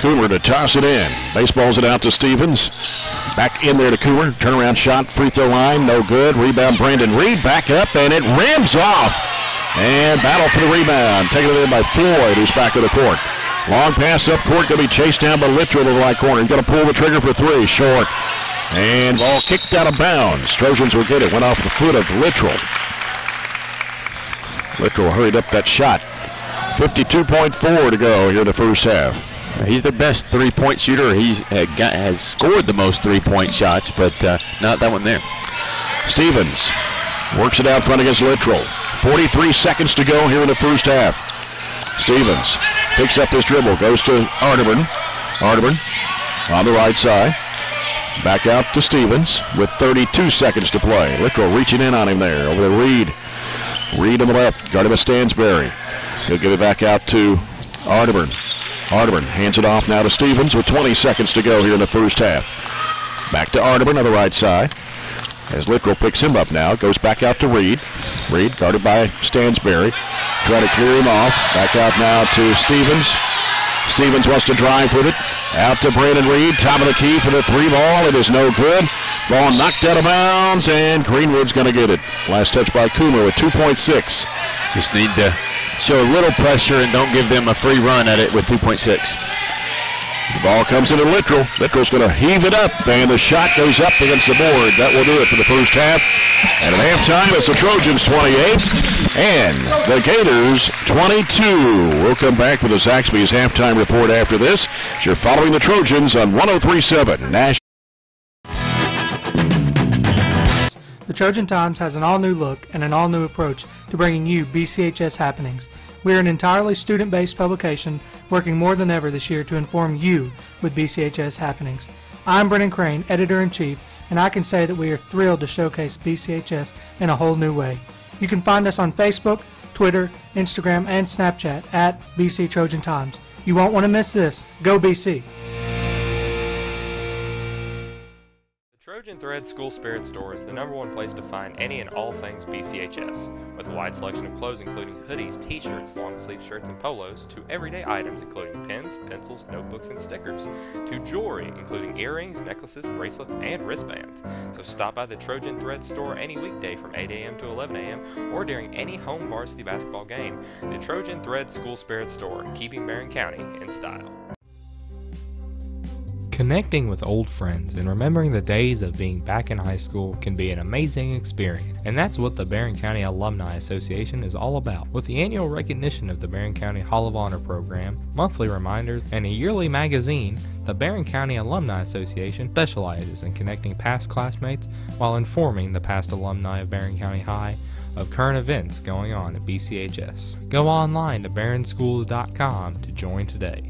Coomer to toss it in. Baseballs it out to Stevens. Back in there to Coomer. Turnaround shot, free throw line, no good. Rebound, Brandon Reed. Back up, and it rims off. And battle for the rebound. Taken it in by Floyd, who's back of the court. Long pass up court, going to be chased down by Littrell in the right corner. He's going to pull the trigger for three. Short. And ball kicked out of bounds. Trojans will get it. Went off the foot of Littrell. Littrell hurried up that shot. 52.4 to go here in the first half. He's the best three-point shooter. He has scored the most three-point shots, but not that one there. Stevens works it out front against Littrell. 43 seconds to go here in the first half. Stevens picks up his dribble, goes to Arterburn. Arterburn on the right side. Back out to Stevens with 32 seconds to play. Littrell reaching in on him there. Over to Reed. Reed on the left, guarded by Stansberry. He'll give it back out to Arterburn. Arterburn hands it off now to Stevens with 20 seconds to go here in the first half. Back to Arterburn on the right side. As Littrell picks him up now, goes back out to Reed. Reed guarded by Stansberry. Trying to clear him off. Back out now to Stevens. Stevens wants to drive with it. Out to Brandon Reed. Top of the key for the three ball. It is no good. Ball knocked out of bounds, and Greenwood's going to get it. Last touch by Coomer with 2.6. Just need to show a little pressure and don't give them a free run at it with 2.6. The ball comes into Littrell. Littrell's going to heave it up, and the shot goes up against the board. That will do it for the first half. And at halftime, it's the Trojans 28 and the Gators 22. We'll come back with the Zaxby's halftime report after this. You're following the Trojans on 103.7 National. The Trojan Times has an all-new look and an all-new approach to bringing you BCHS happenings. We are an entirely student-based publication working more than ever this year to inform you with BCHS happenings. I'm Brennan Crane, Editor-in-Chief, and I can say that we are thrilled to showcase BCHS in a whole new way. You can find us on Facebook, Twitter, Instagram, and Snapchat at BC Trojan Times. You won't want to miss this. Go BC! Trojan Thread School Spirit Store is the #1 place to find any and all things BCHS, with a wide selection of clothes including hoodies, t-shirts, long-sleeve shirts, and polos, to everyday items including pens, pencils, notebooks, and stickers, to jewelry including earrings, necklaces, bracelets, and wristbands. So stop by the Trojan Thread Store any weekday from 8 a.m. to 11 a.m. or during any home varsity basketball game. The Trojan Thread School Spirit Store, keeping Barren County in style. Connecting with old friends and remembering the days of being back in high school can be an amazing experience, and that's what the Barren County Alumni Association is all about. With the annual recognition of the Barren County Hall of Honor program, monthly reminders, and a yearly magazine, the Barren County Alumni Association specializes in connecting past classmates while informing the past alumni of Barren County High of current events going on at BCHS. Go online to barronschools.com to join today.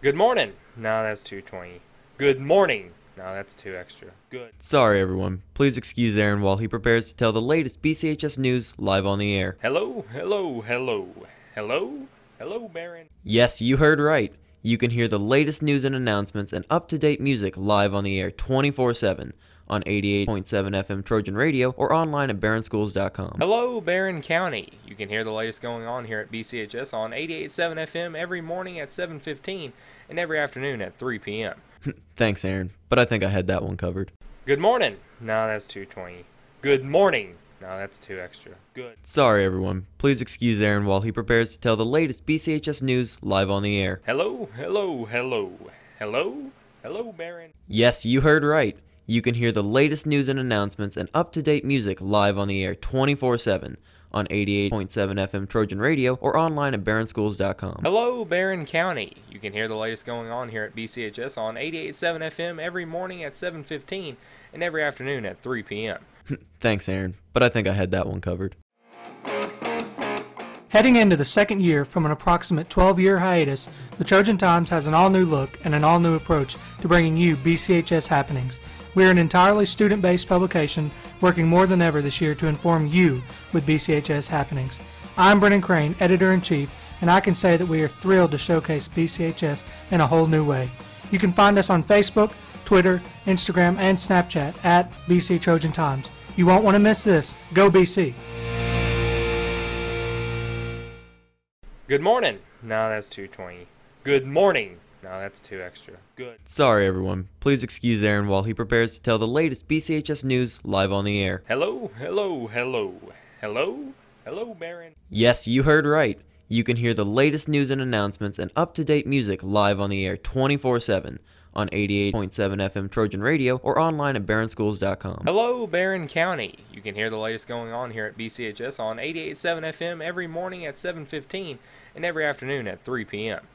Good morning. No, that's 220. Good morning. No, that's 2 extra. Good. Sorry everyone, please excuse Aaron while he prepares to tell the latest BCHS news live on the air. Hello, hello, hello. Hello? Hello, Barron. Yes, you heard right. You can hear the latest news and announcements and up-to-date music live on the air 24/7 on 88.7 FM Trojan Radio or online at barronschools.com. Hello, Barron County. You can hear the latest going on here at BCHS on 88.7 FM every morning at 7:15 and every afternoon at 3 p.m. Thanks, Aaron, but I think I had that one covered. Good morning. No, that's 220. Good morning. No, that's 2 extra. Good. Sorry everyone, please excuse Aaron while he prepares to tell the latest BCHS news live on the air. Hello, hello, hello. Hello? Hello, Barron. Yes, you heard right. You can hear the latest news and announcements and up-to-date music live on the air 24/7 on 88.7 FM Trojan Radio or online at barronschools.com. Hello, Barron County. You can hear the latest going on here at BCHS on 88.7 FM every morning at 7:15 and every afternoon at 3 p.m. Thanks, Aaron, but I think I had that one covered. Heading into the second year from an approximate 12-year hiatus, the Trojan Times has an all-new look and an all-new approach to bringing you BCHS happenings. We are an entirely student-based publication working more than ever this year to inform you with BCHS happenings. I'm Brennan Crane, Editor-in-Chief, and I can say that we are thrilled to showcase BCHS in a whole new way. You can find us on Facebook, Twitter, Instagram, and Snapchat at BC Trojan Times. You won't want to miss this. Go BC! Good morning. No, that's 220. Good morning. No, that's 2 extra. Good. Sorry everyone, please excuse Aaron while he prepares to tell the latest BCHS news live on the air. Hello, hello, hello. Hello? Hello, Barron. Yes, you heard right. You can hear the latest news and announcements and up-to-date music live on the air 24/7 on 88.7 FM Trojan Radio or online at barronschools.com. Hello, Barron County. You can hear the latest going on here at BCHS on 88.7 FM every morning at 7:15 and every afternoon at 3 p.m.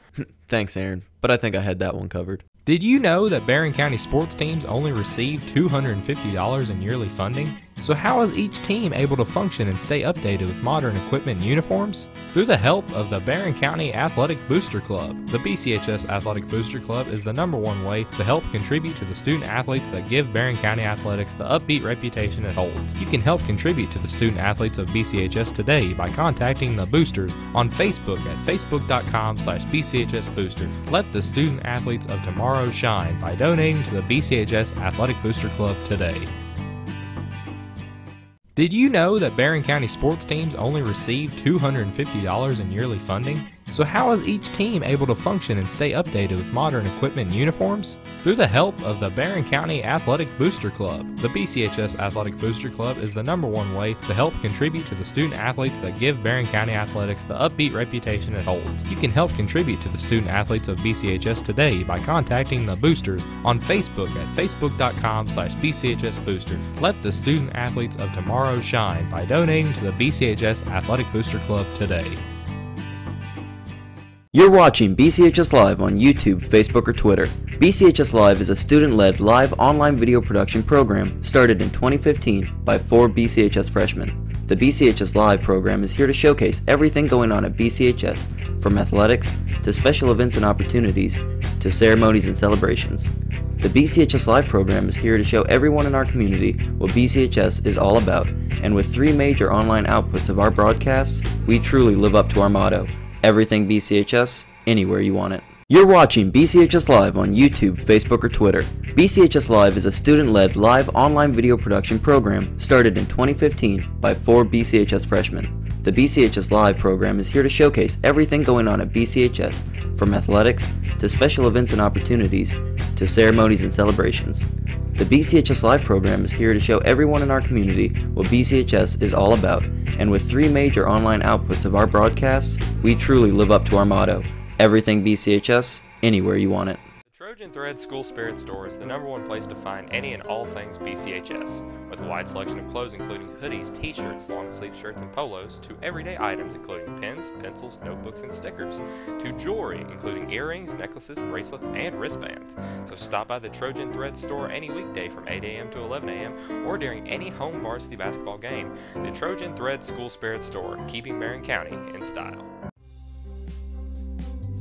Thanks, Aaron, but I think I had that one covered. Did you know that Barren County sports teams only receive $250 in yearly funding? So how is each team able to function and stay updated with modern equipment and uniforms? Through the help of the Barren County Athletic Booster Club. The BCHS Athletic Booster Club is the #1 way to help contribute to the student athletes that give Barren County athletics the upbeat reputation it holds. You can help contribute to the student athletes of BCHS today by contacting the boosters on Facebook at facebook.com/BCHSBooster. Let the student athletes of tomorrow shine by donating to the BCHS Athletic Booster Club today. Did you know that Barren County sports teams only receive $250 in yearly funding? So how is each team able to function and stay updated with modern equipment and uniforms? Through the help of the Barren County Athletic Booster Club. The BCHS Athletic Booster Club is the #1 way to help contribute to the student athletes that give Barren County athletics the upbeat reputation it holds. You can help contribute to the student athletes of BCHS today by contacting the boosters on Facebook at facebook.com/BCHSBooster. Let the student athletes of tomorrow shine by donating to the BCHS Athletic Booster Club today. You're watching BCHS Live on YouTube, Facebook, or Twitter. BCHS Live is a student-led live online video production program started in 2015 by 4 BCHS freshmen. The BCHS Live program is here to showcase everything going on at BCHS, from athletics to special events and opportunities to ceremonies and celebrations. The BCHS Live program is here to show everyone in our community what BCHS is all about, and with 3 major online outputs of our broadcasts, we truly live up to our motto: everything BCHS, anywhere you want it. You're watching BCHS Live on YouTube, Facebook, or Twitter. BCHS Live is a student-led live online video production program started in 2015 by 4 BCHS freshmen. The BCHS Live program is here to showcase everything going on at BCHS, from athletics to special events and opportunities to ceremonies and celebrations. The BCHS Live program is here to show everyone in our community what BCHS is all about, and with 3 major online outputs of our broadcasts, we truly live up to our motto: everything BCHS, anywhere you want it. The Trojan Thread School Spirit Store is the #1 place to find any and all things BCHS, with a wide selection of clothes including hoodies, t-shirts, long-sleeve shirts, and polos, to everyday items including pens, pencils, notebooks, and stickers, to jewelry including earrings, necklaces, bracelets, and wristbands. So stop by the Trojan Thread Store any weekday from 8 a.m. to 11 a.m. or during any home varsity basketball game. The Trojan Thread School Spirit Store, keeping Barron County in style.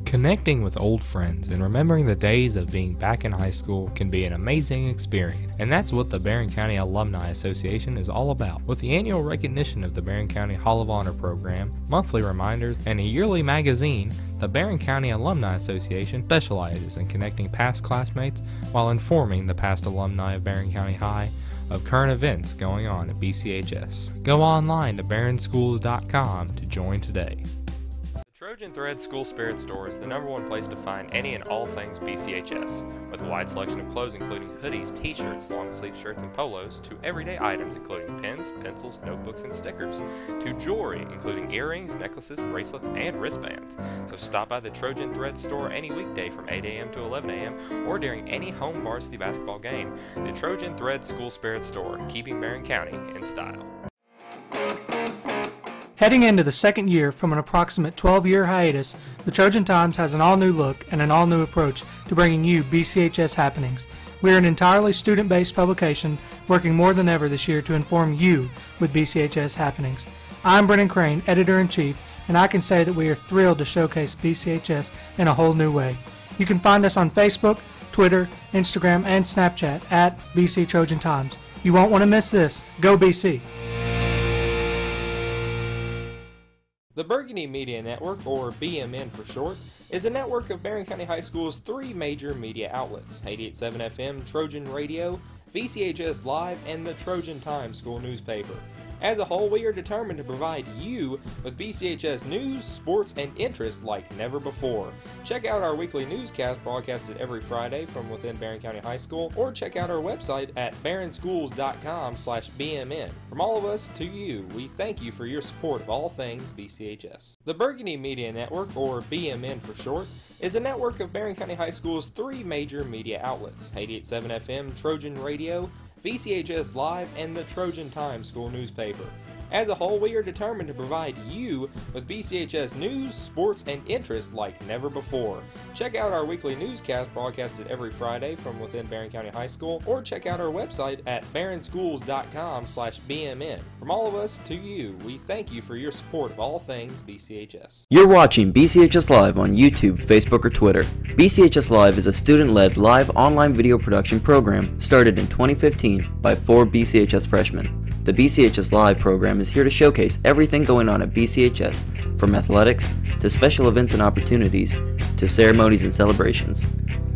Connecting with old friends and remembering the days of being back in high school can be an amazing experience, and that's what the Barren County Alumni Association is all about. With the annual recognition of the Barren County Hall of Honor program, monthly reminders, and a yearly magazine, the Barren County Alumni Association specializes in connecting past classmates while informing the past alumni of Barren County High of current events going on at BCHS. Go online to barronschools.com to join today. Trojan Thread School Spirit Store is the #1 place to find any and all things BCHS, with a wide selection of clothes including hoodies, t-shirts, long-sleeve shirts, and polos, to everyday items including pens, pencils, notebooks, and stickers, to jewelry including earrings, necklaces, bracelets, and wristbands. So stop by the Trojan Thread Store any weekday from 8 a.m. to 11 a.m. or during any home varsity basketball game. The Trojan Thread School Spirit Store, keeping Barron County in style. Heading into the second year from an approximate 12-year hiatus, the Trojan Times has an all-new look and an all-new approach to bringing you BCHS happenings. We are an entirely student-based publication working more than ever this year to inform you with BCHS happenings. I'm Brennan Crane, Editor-in-Chief, and I can say that we are thrilled to showcase BCHS in a whole new way. You can find us on Facebook, Twitter, Instagram, and Snapchat at BC Trojan Times. You won't want to miss this. Go BC! The Burgundy Media Network, or BMN for short, is a network of Barron County High School's 3 major media outlets: 88.7 FM, Trojan Radio, BCHS Live, and the Trojan Times school newspaper. As a whole, we are determined to provide you with BCHS news, sports, and interest like never before. Check out our weekly newscast broadcasted every Friday from within Barron County High School, or check out our website at barronschools.com/BMN. From all of us to you, we thank you for your support of all things BCHS. The Burgundy Media Network, or BMN for short, is a network of Barron County High School's 3 major media outlets: 88.7 FM, Trojan Radio, BCHS Live, and the Trojan Times school newspaper. As a whole, we are determined to provide you with BCHS news, sports, and interest like never before. Check out our weekly newscast broadcasted every Friday from within Barron County High School, or check out our website at barronschools.com/BMN. From all of us to you, we thank you for your support of all things BCHS. You're watching BCHS Live on YouTube, Facebook, or Twitter. BCHS Live is a student-led live online video production program started in 2015 by 4 BCHS freshmen. The BCHS Live program is here to showcase everything going on at BCHS, from athletics to special events and opportunities to ceremonies and celebrations.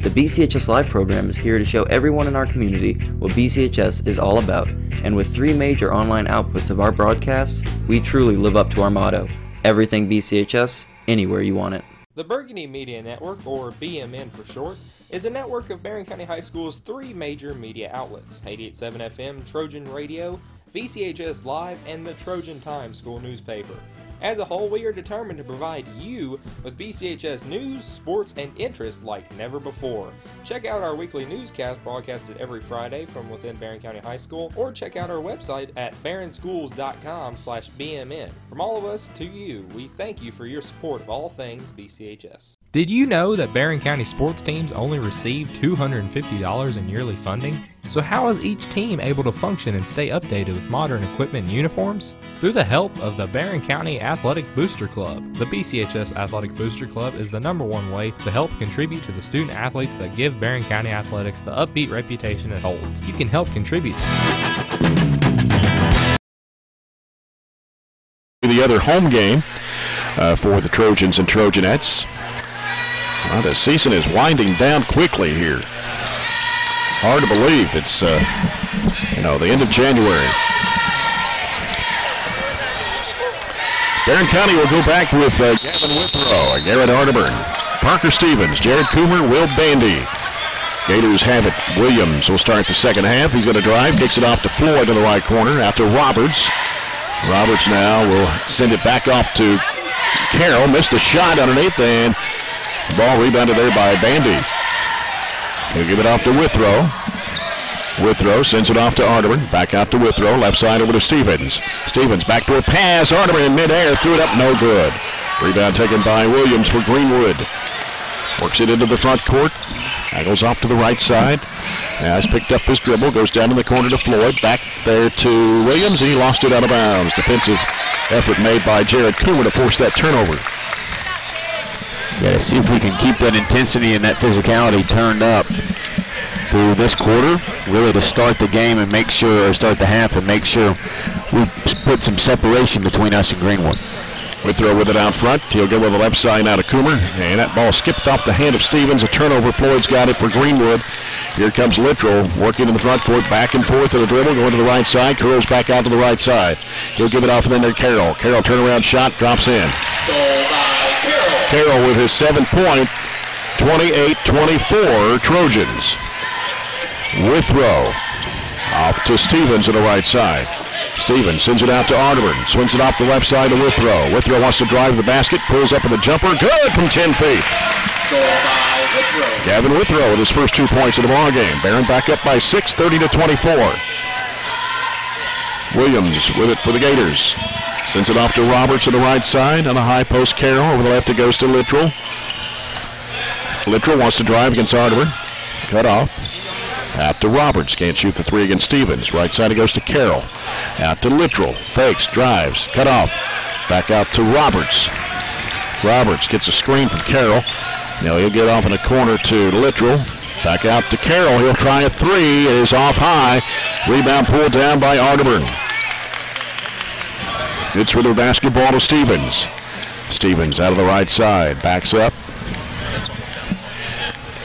The BCHS Live program is here to show everyone in our community what BCHS is all about, and with 3 major online outputs of our broadcasts, we truly live up to our motto: everything BCHS, anywhere you want it. The Burgundy Media Network, or BMN for short, is a network of Barron County High School's 3 major media outlets: 88.7 FM, Trojan Radio, BCHS Live, and the Trojan Times school newspaper. As a whole, we are determined to provide you with BCHS news, sports, and interest like never before. Check out our weekly newscast broadcasted every Friday from within Barron County High School, or check out our website at barronschools.com/BMN. From all of us to you, we thank you for your support of all things BCHS. Did you know that Barron County sports teams only receive $250 in yearly funding? So how is each team able to function and stay updated with modern equipment and uniforms? Through the help of the Barron County Athletic Booster Club. The BCHS Athletic Booster Club is the #1 way to help contribute to the student athletes that give Barron County athletics the upbeat reputation it holds. You can help contribute. The other home game for the Trojans and Trojanettes. Well, the season is winding down quickly here. Hard to believe it's, the end of January. Barron County will go back with Gavin Withrow, Garrett Arterburn, Parker Stevens, Jared Coomer, Will Bandy. Gators have it. Williams will start the second half. He's going to drive, kicks it off to Floyd in the right corner, out to Roberts. Roberts now will send it back off to Carroll. Missed the shot underneath, and the ball rebounded there by Bandy. He'll give it off to Withrow. Withrow sends it off to Arterburn. Back out to Withrow. Left side over to Stevens. Stevens backdoor pass. Arterburn in midair. Threw it up. No good. Rebound taken by Williams for Greenwood. Works it into the front court. Angles off to the right side. Now he's picked up his dribble. Goes down in the corner to Floyd. Back there to Williams. He lost it out of bounds. Defensive effort made by Jared Coomer to force that turnover. Yeah, to see if we can keep that intensity and that physicality turned up through this quarter, really to start the game and make sure, or start the half and make sure we put some separation between us and Greenwood. Withrow with it out front. He'll go with the left side now to Coomer, and that ball skipped off the hand of Stevens. A turnover. Floyd's got it for Greenwood. Here comes Littrell working in the front court, back and forth to the dribble, going to the right side. Curls back out to the right side. He'll give it off and then to Carroll. Carroll turnaround shot, drops in. Carroll with his 7-point, 28-24 Trojans. Withrow off to Stevens on the right side. Stevens sends it out to Arterburn. Swings it off the left side to Withrow. Withrow wants to drive the basket. Pulls up with a jumper. Good from 10 feet. Gavin Withrow with his first 2 points of the ball game. Barron back up by 6, 30-24. Williams with it for the Gators. Sends it off to Roberts on the right side. On the high post, Carroll. Over the left it goes to Littrell. Littrell wants to drive against Arterburn. Cut off. Out to Roberts. Can't shoot the 3 against Stevens. Right side it goes to Carroll. Out to Littrell. Fakes, drives, cut off. Back out to Roberts. Roberts gets a screen from Carroll. Now he'll get off in the corner to Littrell. Back out to Carroll. He'll try a 3. It is off high. Rebound pulled down by Arterburn. Gets rid of the basketball to Stevens. Stevens out of the right side. Backs up.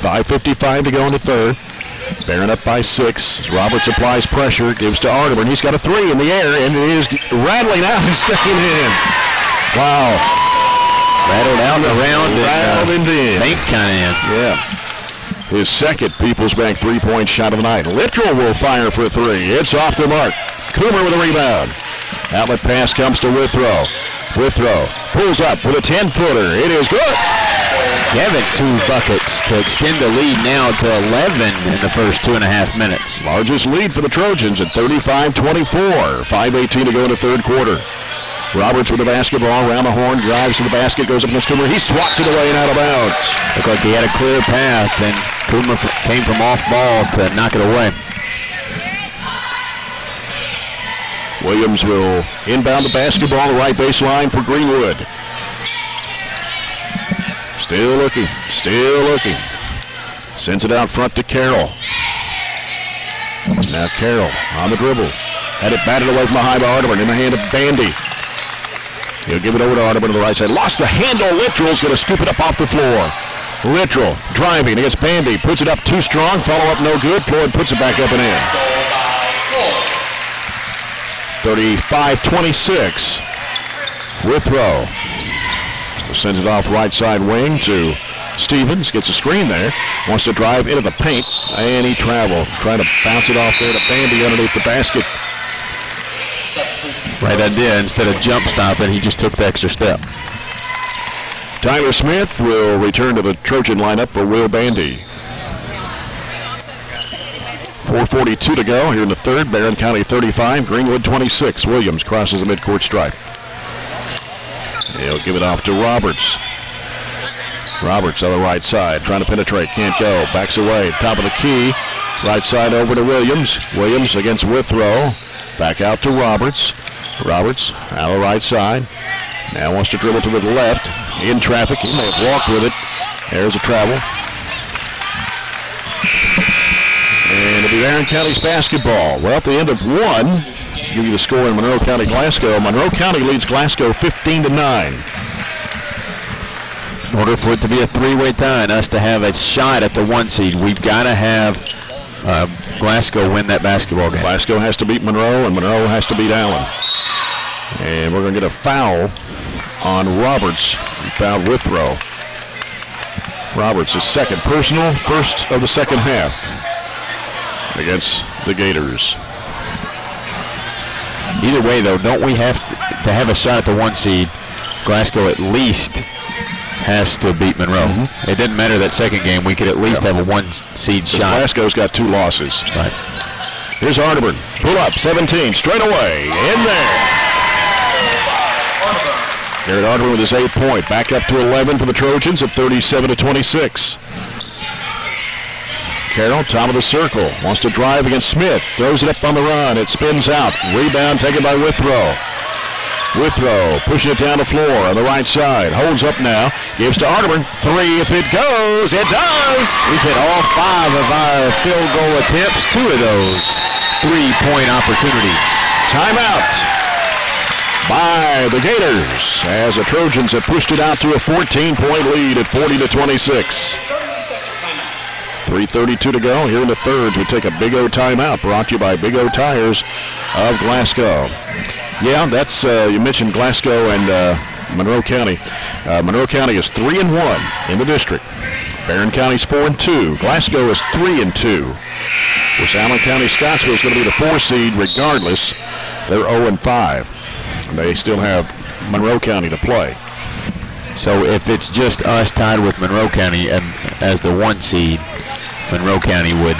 5:55 to go in the third. Barron up by 6. As Roberts applies pressure, gives to Arterburn. He's a 3 in the air, and it is rattling out and staying in. Wow. Rattled out and around and in. Bank kind of in. Yeah. His second People's Bank 3-point shot of the night. Littrell will fire for a 3. It's off the mark. Coomer with a rebound. Outlet pass comes to Withrow. Withrow pulls up with a 10-footer. It is good. Gavin 2 buckets to extend the lead now to 11 in the first 2.5 minutes. Largest lead for the Trojans at 35-24. 5:18 to go in the third quarter. Roberts with the basketball around the horn, drives to the basket, goes up against Coomer. He swats it away and out of bounds. Looked like he had a clear path, and Coomer came from off ball to knock it away. Williams will inbound the basketball on the right baseline for Greenwood. Still looking, still looking. Sends it out front to Carroll. Now Carroll on the dribble. Had it batted away from the high by Arterburn in the hand of Bandy. He'll give it over to Arterburn on the right side. Lost the handle. Littrell's going to scoop it up off the floor. Littrell driving against Bandy. Puts it up too strong. Follow up no good. Floyd puts it back up and in. 35-26. Withrow. Sends it off right side wing to Stevens. Gets a screen there. Wants to drive into the paint. And he traveled. Trying to bounce it off there to Bambi underneath the basket. Right idea. Instead of jump stopping, he just took the extra step. Tyler Smith will return to the Trojan lineup for Will Bandy. 4:42 to go here in the third. Barren County 35, Greenwood 26. Williams crosses the midcourt stripe. He'll give it off to Roberts. Roberts on the right side, trying to penetrate, can't go. Backs away, top of the key. Right side over to Williams. Williams against Withrow. Back out to Roberts. Roberts out of the right side. Now wants to dribble to the left. In traffic, he may have walked with it. There's a travel. And it'll be Barren County's basketball. Well, at the end of one, give you the score in Monroe County, Glasgow. Monroe County leads Glasgow 15-9. In order for it to be a three-way tie and us to have a shot at the 1 seed, we've got to have Glasgow win that basketball game. Glasgow has to beat Monroe, and Monroe has to beat Allen. And we're going to get a foul on Roberts. He fouled Withrow. Roberts is second personal, first of the second half against the Gators. Either way, though, don't we have to have a shot at the 1 seed? Glasgow at least has to beat Monroe. It didn't matter that second game. We could at least have a 1 seed shot. Glasgow's got 2 losses. Right. Here's Arterburn. Pull up, 17, straight away, in there. Garrett Arterburn with his 8th point. Back up to 11 for the Trojans at 37-26. Carroll, top of the circle, wants to drive against Smith. Throws it up on the run. It spins out. Rebound taken by Withrow. Withrow pushing it down the floor on the right side. Holds up now. Gives to Arterburn. 3 if it goes. It does. We've hit all 5 of our field goal attempts. 2 of those 3-point opportunities. Timeout by the Gators as the Trojans have pushed it out to a 14-point lead at 40-26. 3:32 to go here in the third. We take a Big O timeout brought to you by Big O Tires of Glasgow. Yeah, that's you mentioned Glasgow and Monroe County. Monroe County is 3-1 in the district. Barren County's 4-2. Glasgow is 3-2. Of course, Allen County Scottsville is going to be the 4 seed regardless. They're 0-5. They still have Monroe County to play. So if it's just us tied with Monroe County and as the 1 seed, Monroe County would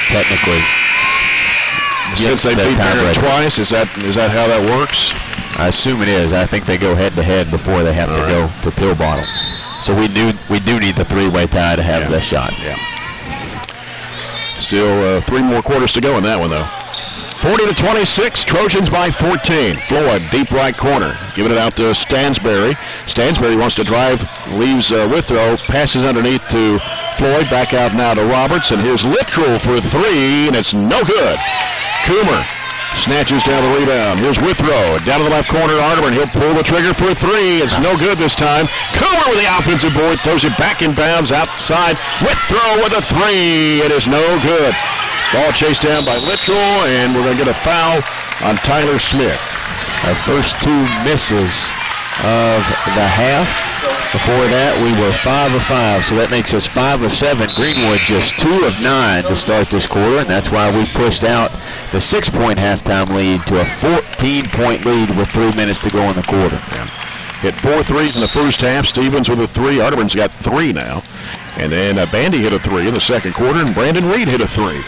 technically. Since they beat Barron twice, is that how that works? I assume it is. I think they go head-to-head before they have to go to pill bottom. So we do need the 3-way tie to have that shot. Yeah. Still 3 more quarters to go in that one, though. 40-26, Trojans by 14. Floyd, deep right corner, giving it out to Stansberry. Stansberry wants to drive, leaves Withrow, passes underneath to Floyd, back out now to Roberts, and here's Littrell for 3, and it's no good. Coomer snatches down the rebound. Here's Withrow, down to the left corner, Arterburn. He'll pull the trigger for 3. It's no good this time. Coomer with the offensive board, throws it back in bounds outside. Withrow with a 3. It is no good. Ball chased down by Littrell, and we're going to get a foul on Tyler Smith. Our first 2 misses of the half. Before that, we were 5 of 5, so that makes us 5 of 7. Greenwood just 2 of 9 to start this quarter, and that's why we pushed out the 6-point halftime lead to a 14-point lead with 3 minutes to go in the quarter. Yeah. Hit 4 threes in the first half. Stevens with a 3. Arterburn's got 3 now. And then Bandy hit a 3 in the second quarter, and Brandon Reed hit a 3.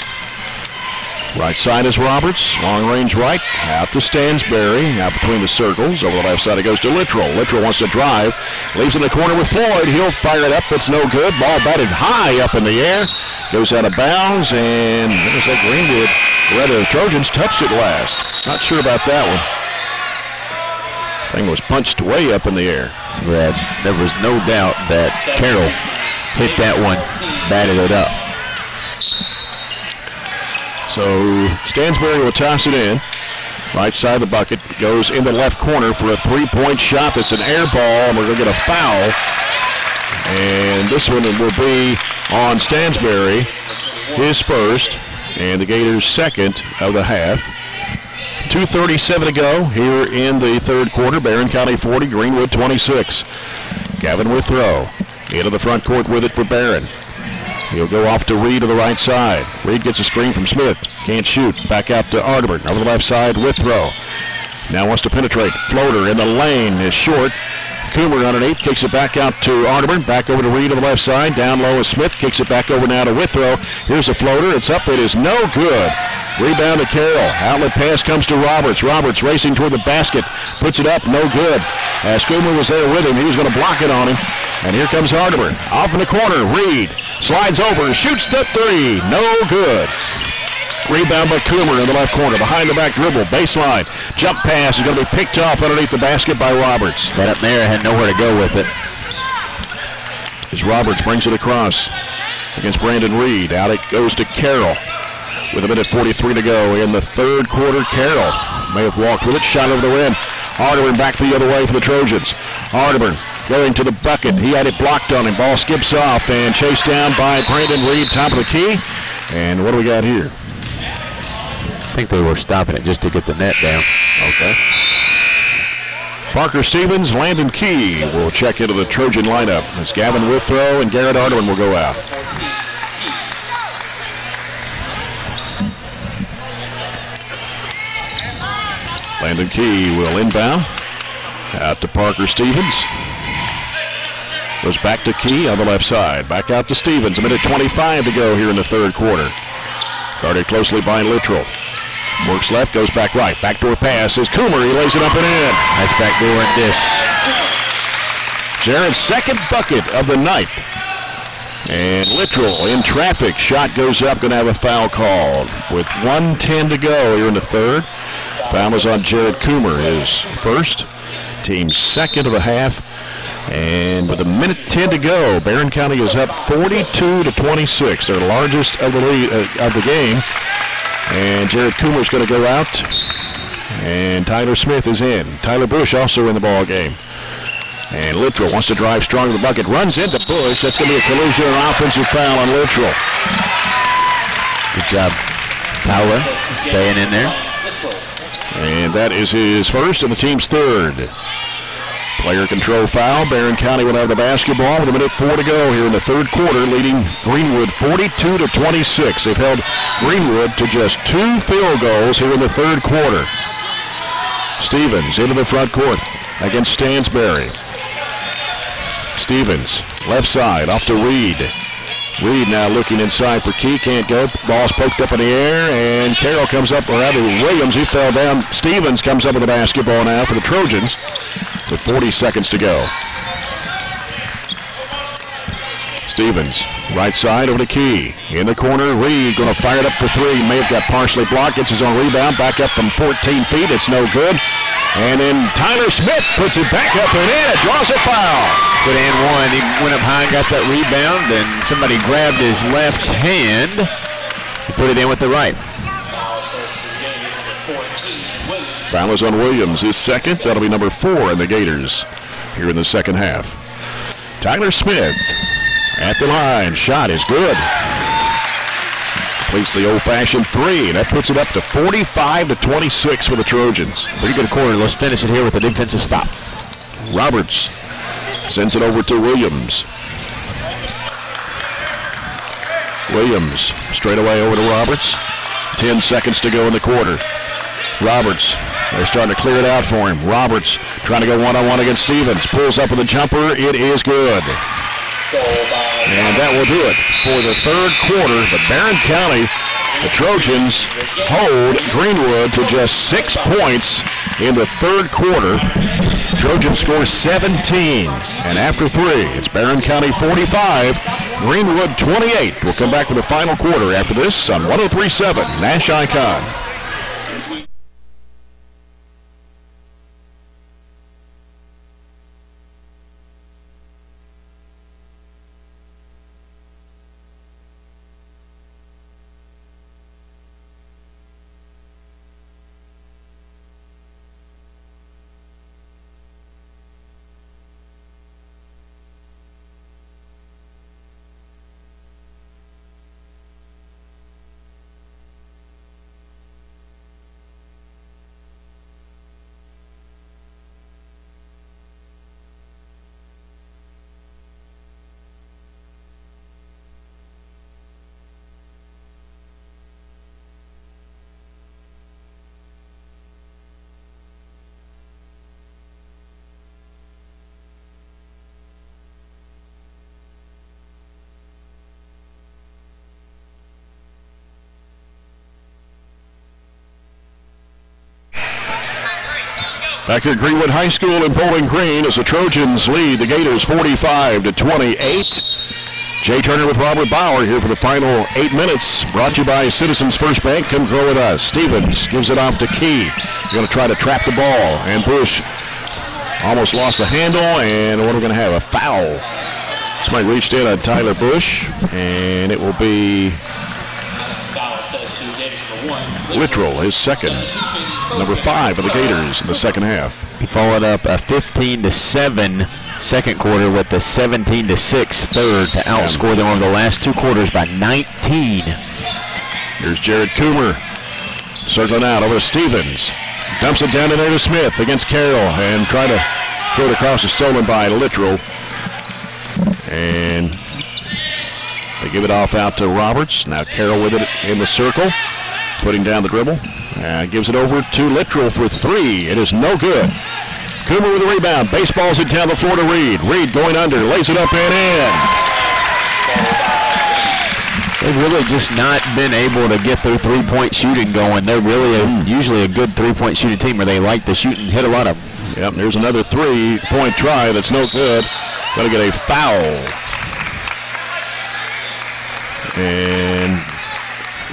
Right side is Roberts, long range right, out to Stansberry, out between the circles. Over the left side it goes to Littrell. Littrell wants to drive, leaves in the corner with Floyd. He'll fire it up, it's no good. Ball batted high up in the air, goes out of bounds, and there's that Greenwood. Rather, the Trojans touched it last. Not sure about that one. Thing was punched way up in the air. Brad, there was no doubt that Carroll hit that one, batted it up. So Stansberry will toss it in. Right side of the bucket, goes in the left corner for a 3-point shot. That's an air ball, and we're going to get a foul. And this one will be on Stansberry, his first, and the Gators' second of the half. 2:37 to go here in the third quarter. Barren County 40, Greenwood 26. Gavin Withrow into the front court with it for Barron. He'll go off to Reed to the right side. Reed gets a screen from Smith. Can't shoot. Back out to Arterburn. Over the left side, Withrow. Now wants to penetrate. Floater in the lane is short. Coomer underneath, kicks it back out to Arterburn. Back over to Reed on the left side. Down low is Smith. Kicks it back over now to Withrow. Here's a floater. It's up. It is no good. Rebound to Carroll. Outlet pass comes to Roberts. Roberts racing toward the basket. Puts it up. No good. As Coomer was there with him, he was going to block it on him. And here comes Arterburn. Off in the corner. Reed slides over. Shoots the three. No good. Rebound by Coomer in the left corner. Behind the back dribble. Baseline. Jump pass is going to be picked off underneath the basket by Roberts. That up there had nowhere to go with it. As Roberts brings it across against Brandon Reed. Out it goes to Carroll. With a minute 43 to go in the third quarter. Carroll may have walked with it. Shot over the rim. Arterburn back the other way for the Trojans. Arterburn going to the bucket. He had it blocked on him. Ball skips off and chased down by Brandon Reed. Top of the key. And what do we got here? I think they were stopping it just to get the net down. Okay. Parker Stevens, Landon Key will check into the Trojan lineup as Gavin Withrow and Garrett Arterburn will go out. Landon Key will inbound. Out to Parker Stevens. Goes back to Key on the left side. Back out to Stevens. A minute 25 to go here in the third quarter. Guarded closely by Littrell. Works left, goes back right. Backdoor pass is Coomer. He lays it up and in. Nice backdoor and dish. Jaren's second bucket of the night. And Littrell in traffic. Shot goes up, going to have a foul called. With 1:10 to go here in the third. Foul is on Jared Coomer, his first. Team's second of the half. And with a minute 10 to go, Barron County is up 42-26. Their largest of the lead, of the game. And Jared Coomer is going to go out. And Tyler Smith is in. Tyler Bush also in the ball game. And Littrell wants to drive strong to the bucket. Runs into Bush. That's going to be a collision and offensive foul on Littrell. Good job, Tyler, staying in there. And that is his first and the team's third. Player control foul. Barron County will have the basketball with a minute 4 to go here in the third quarter, leading Greenwood 42-26. They've held Greenwood to just 2 field goals here in the third quarter. Stevens into the front court against Stansberry. Stevens, left side, off to Reed. Reed now looking inside for Key, can't go. Ball's poked up in the air, and Carroll comes up, or rather Williams, he fell down. Stevens comes up with the basketball now for the Trojans with 40 seconds to go. Stevens, right side over to Key. In the corner, Reed going to fire it up for 3. May have got partially blocked, gets his own rebound, back up from 14 feet, it's no good. And then Tyler Smith puts it back up and in, it draws a foul. Good and one. He went up high and got that rebound, and somebody grabbed his left hand. He put it in with the right. Foul is on Williams, his second. That'll be number 4 in the Gators here in the second half. Tyler Smith at the line. Shot is good. Completes the old-fashioned 3. That puts it up to 45-26 for the Trojans. Pretty good quarter. Let's finish it here with a defensive stop. Roberts sends it over to Williams. Williams straight away over to Roberts. 10 seconds to go in the quarter. Roberts, they're starting to clear it out for him. Roberts trying to go one-on-one against Stevens. Pulls up with a jumper. It is good. And that will do it for the third quarter. But Barron County, the Trojans, hold Greenwood to just 6 points in the third quarter. Trojans score 17. And after 3, it's Barron County 45, Greenwood 28. We'll come back with the final quarter after this on 103.7 Nash Icon. Back here at Greenwood High School in Bowling Green as the Trojans lead the Gators 45-28. Jay Turner with Robert Bauer here for the final 8 minutes. Brought to you by Citizens First Bank. Come grow with us. Stevens gives it off to Key. Going to try to trap the ball. And Bush almost lost the handle. And what are we going to have? A foul. Somebody reached in on Tyler Bush. And it will be Littrell, his second. Number 5 of the Gators in the second half. He followed up a 15-7 second quarter with the 17-6 third to outscore them over the last 2 quarters by 19. Here's Jared Coomer circling out over to Stevens. Dumps it down in there to Smith against Carroll and try to throw it across, stolen by Littrell. And they give it off out to Roberts. Now Carroll with it in the circle, putting down the dribble. Gives it over to Littrell for 3. It is no good. Coomer with the rebound. Baseballs it down the floor to Reed. Reed going under, lays it up and in. They've really just not been able to get their three-point shooting going. They're really usually a good three-point shooting team where they like to shoot and hit a lot of them. Yep, there's another 3-point try that's no good. Going to get a foul. And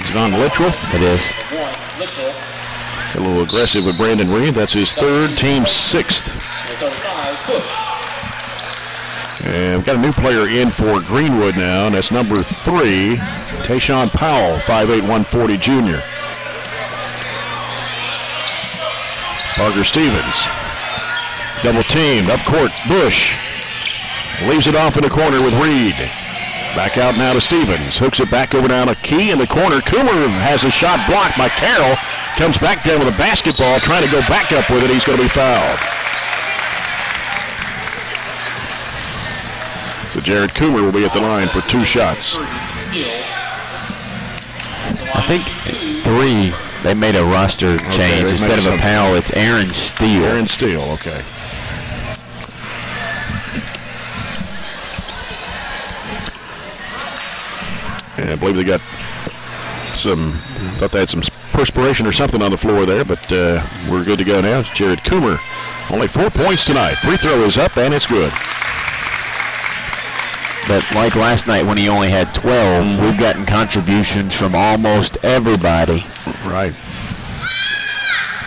is it on Littrell? It is. A little aggressive with Brandon Reed. That's his 3rd, team 6th. And we've got a new player in for Greenwood now, and that's number 3, Tayshawn Powell, 5'8", 140 junior. Parker Stevens, double teamed, up court, Bush. Leaves it off in the corner with Reed. Back out now to Stevens. Hooks it back over down a Key in the corner. Coomer has a shot blocked by Carroll. Comes back down with a basketball, trying to go back up with it. He's going to be fouled. So Jared Coomer will be at the line for 2 shots. I think 3, they made a roster change. Instead of a Powell, it's Aaron Steele. Aaron Steele, okay. And I believe they got thought they had some perspiration or something on the floor there, but we're good to go now. It's Jared Coomer. Only 4 points tonight. Free throw is up, and it's good. But like last night when he only had 12, we've gotten contributions from almost everybody. Right.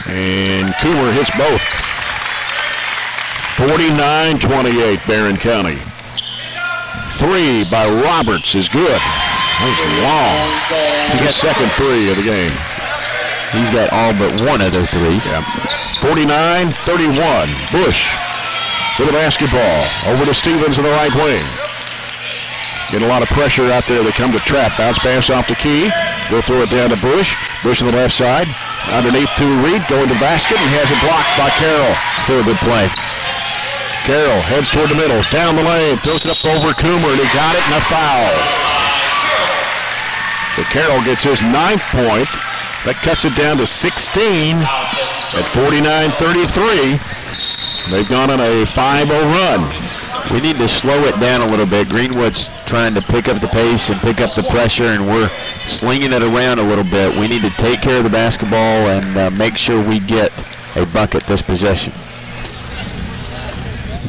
And Coomer hits both. 49-28, Barron County. 3 by Roberts is good. That was long. It's his second 3 of the game. He's got all but 1 of their 3s. Yeah. 49-31. Bush with the basketball over to Stevens in the right wing. Getting a lot of pressure out there. They come to trap. Bounce pass off to Key. They'll throw it down to Bush. Bush on the left side. Underneath to Reed. Going to basket and has it blocked by Carroll. Still a good play. Carroll heads toward the middle. Down the lane. Throws it up over Coomer, and he got it, and a foul. But Carroll gets his 9th point. That cuts it down to 16 at 49-33. They've gone on a 5-0 run. We need to slow it down a little bit. Greenwood's trying to pick up the pace and pick up the pressure, and we're slinging it around a little bit. We need to take care of the basketball and make sure we get a bucket this possession.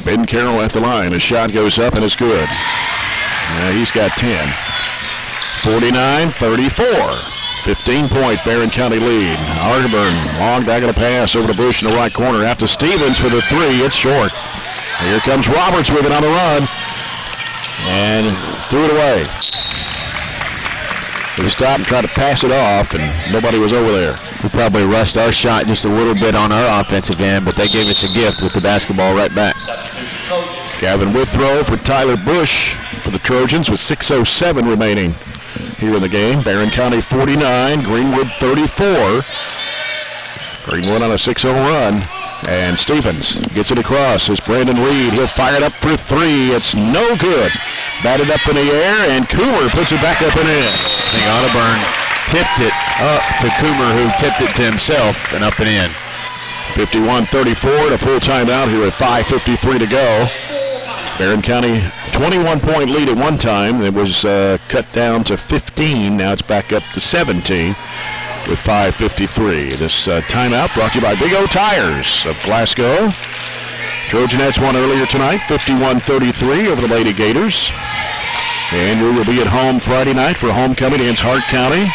Ben Carroll at the line. His shot goes up, and it's good. He's got 10. 49-34. 15-point Barron County lead. Arterburn, long back of the pass over to Bush in the right corner. Out to Stevens for the 3. It's short. Here comes Roberts with it on the run. And threw it away. They stopped and tried to pass it off, and nobody was over there. We probably rushed our shot just a little bit on our offensive end, but they gave us a gift with the basketball right back. Gavin Withrow for Tyler Bush for the Trojans with 6:07 remaining here in the game. Barron County 49, Greenwood 34. Greenwood on a 6-0 run. And Stevens gets it across. It's Brandon Reed. He'll fire it up for 3. It's no good. Batted up in the air, and Coomer puts it back up and in. I think Otterburn tipped it up to Coomer, who tipped it to himself, and up and in. 51-34 to full timeout here at 5:53 to go. Barron County 21-point lead at one time. It was cut down to 15. Now it's back up to 17. with 5:53. This timeout brought to you by Big O Tires of Glasgow. Trojanettes won earlier tonight, 51-33 over the Lady Gators. And we will be at home Friday night for homecoming against Hart County.